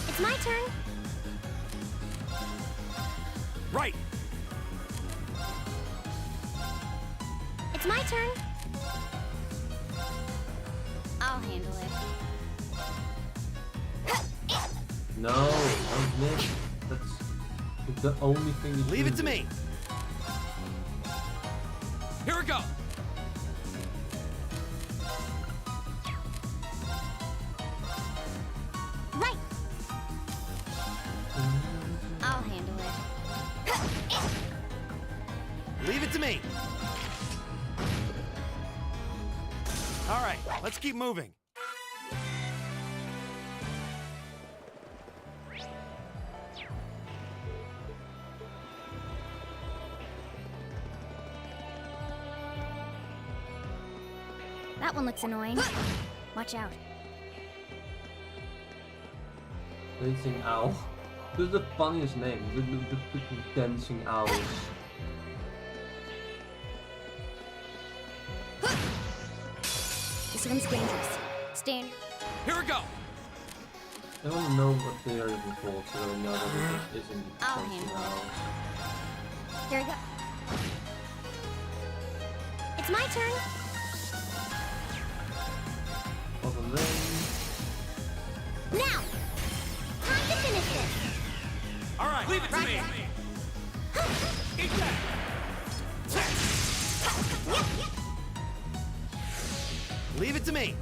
It's my turn. Right. It's my turn. I'll handle it. No, don't miss. That's the only thing you Leave can it to do. me. Here we go. Right. I'll handle it. Leave it to me. All right, let's keep moving. That one looks annoying. Watch out. Dancing owl. This is the funniest name. The freaking dancing owls. This one's dangerous. Stand. Here we go. I want to know what they are looking for, so I know that it isn't I'll dancing handle it. owls. There we go. It's my turn. Bottom lane. Now! Time to finish this! Alright, leave it to me! Eat that! Leave it to me.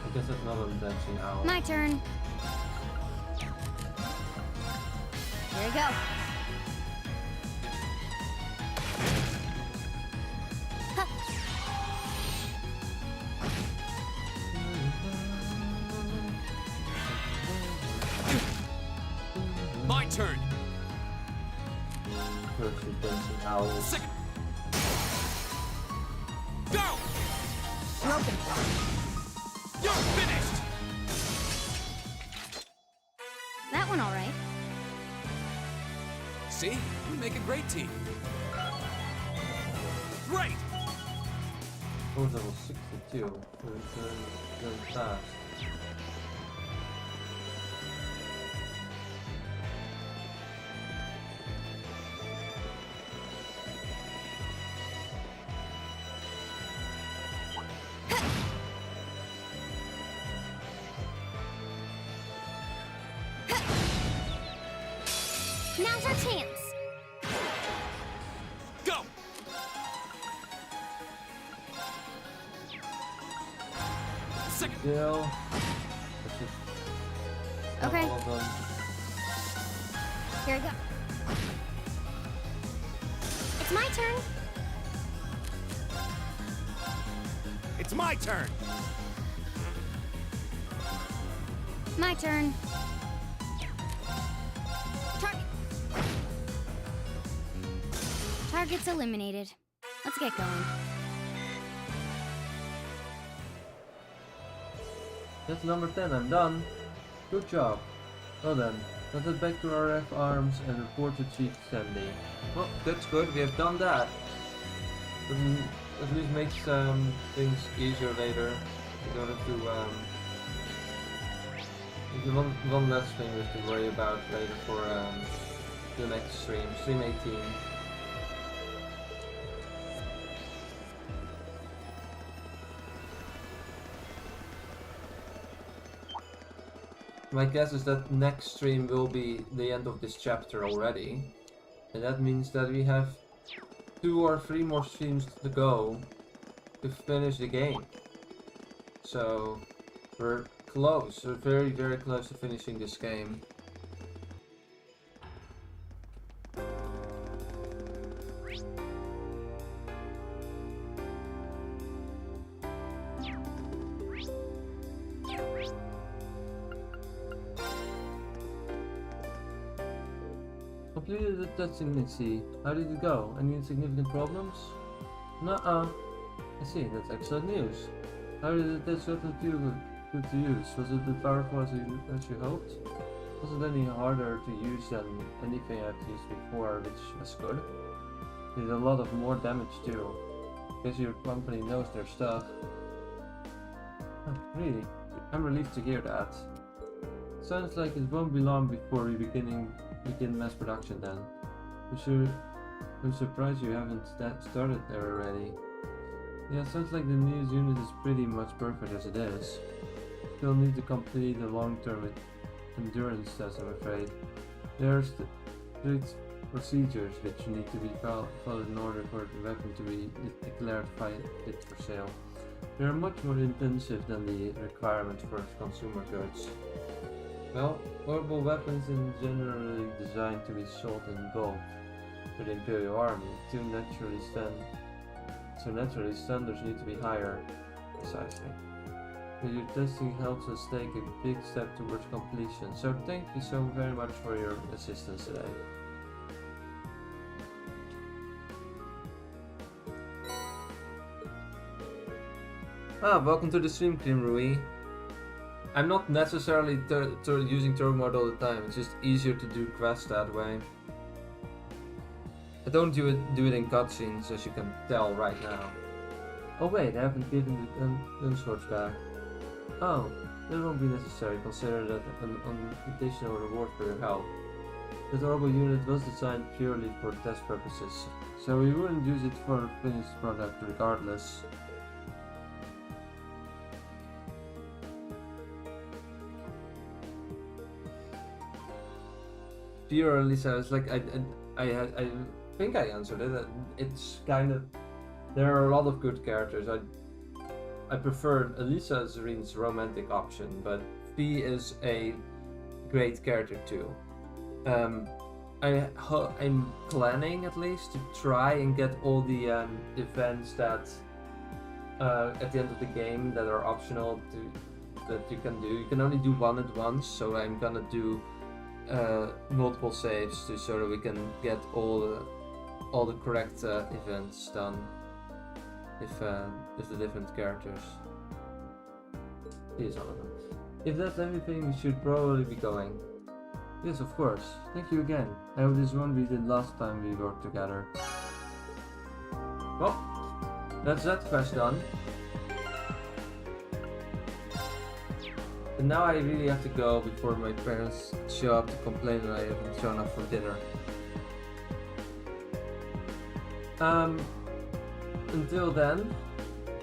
I guess that's not a dancing owl. My turn. Here we go. Huh. My turn. Perfect dancing owl. Second. Go! Broken. You're finished! That one all right. See? We make a great team. Great! Oh, level 62. Very fast. Now's our chance. Go! Second. Still. Okay. All of them. Here we go. It's my turn. It's my turn. My turn. Target's eliminated. Let's get going. That's number 10, I'm done. Good job. Well then, let's head back to our F arms and report to Chief Sandy. Well, that's good, we have done that. At least makes things easier later. You don't have to one less thing we have to worry about later for the next stream, stream 18. My guess is that next stream will be the end of this chapter already. And that means that we have 2 or 3 more streams to go to finish the game. So we're close, we're very, very close to finishing this game. Completed the testing at sea. How did it go? Any significant problems? Nuh-uh. I see, that's excellent news. How did the test get good to use? Was it as powerful as you hoped? Was it any harder to use than anything I've used before, which was good? It did a lot of more damage too. Guess your company knows their stuff. Huh, really? I'm relieved to hear that. Sounds like it won't be long before we begin mass production then. I'm surprised you haven't started there already. Yeah, sounds like the news unit is pretty much perfect as it is. You'll need to complete the long-term endurance test, I'm afraid. There are strict procedures which need to be followed in order for the weapon to be declared fit for sale. They are much more intensive than the requirements for consumer goods. Well, portable weapons are generally designed to be sold in bulk for the Imperial Army, so naturally standards need to be higher. Precisely. But your testing helps us take a big step towards completion, so thank you so very much for your assistance today. Welcome to the stream, Cream Rui. I'm not necessarily using turbo mode all the time, it's just easier to do quests that way. I don't do it in cutscenes, as you can tell right now. Oh wait, I haven't given the gun swords back. Oh, that won't be necessary, consider that an additional reward for your help. This orbital unit was designed purely for test purposes, so we wouldn't use it for a finished product regardless. Dear Alisa, it's like I think I answered it. It's kind of, there are a lot of good characters. I prefer Alisa as Reen's romantic option, but Fee is a great character too. I'm planning at least to try and get all the events that at the end of the game that are optional that you can do. You can only do one at once, so I'm gonna do multiple saves so that we can get all the correct events done with the different characters. Here's all of them. If that's everything, we should probably be going. Yes, of course. Thank you again. I hope this won't be the last time we work together. Well, that's that quest done. And now I really have to go before my parents show up to complain that I haven't shown up for dinner. Until then,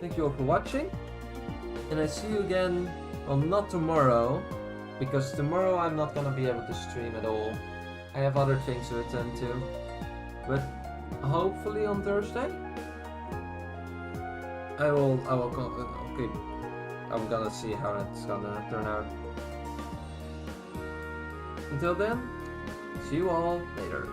thank you all for watching. And I see you again, well, not tomorrow, because tomorrow I'm not gonna be able to stream at all. I have other things to attend to. But hopefully on Thursday, okay, I'm gonna see how it's gonna turn out. Until then, see you all later.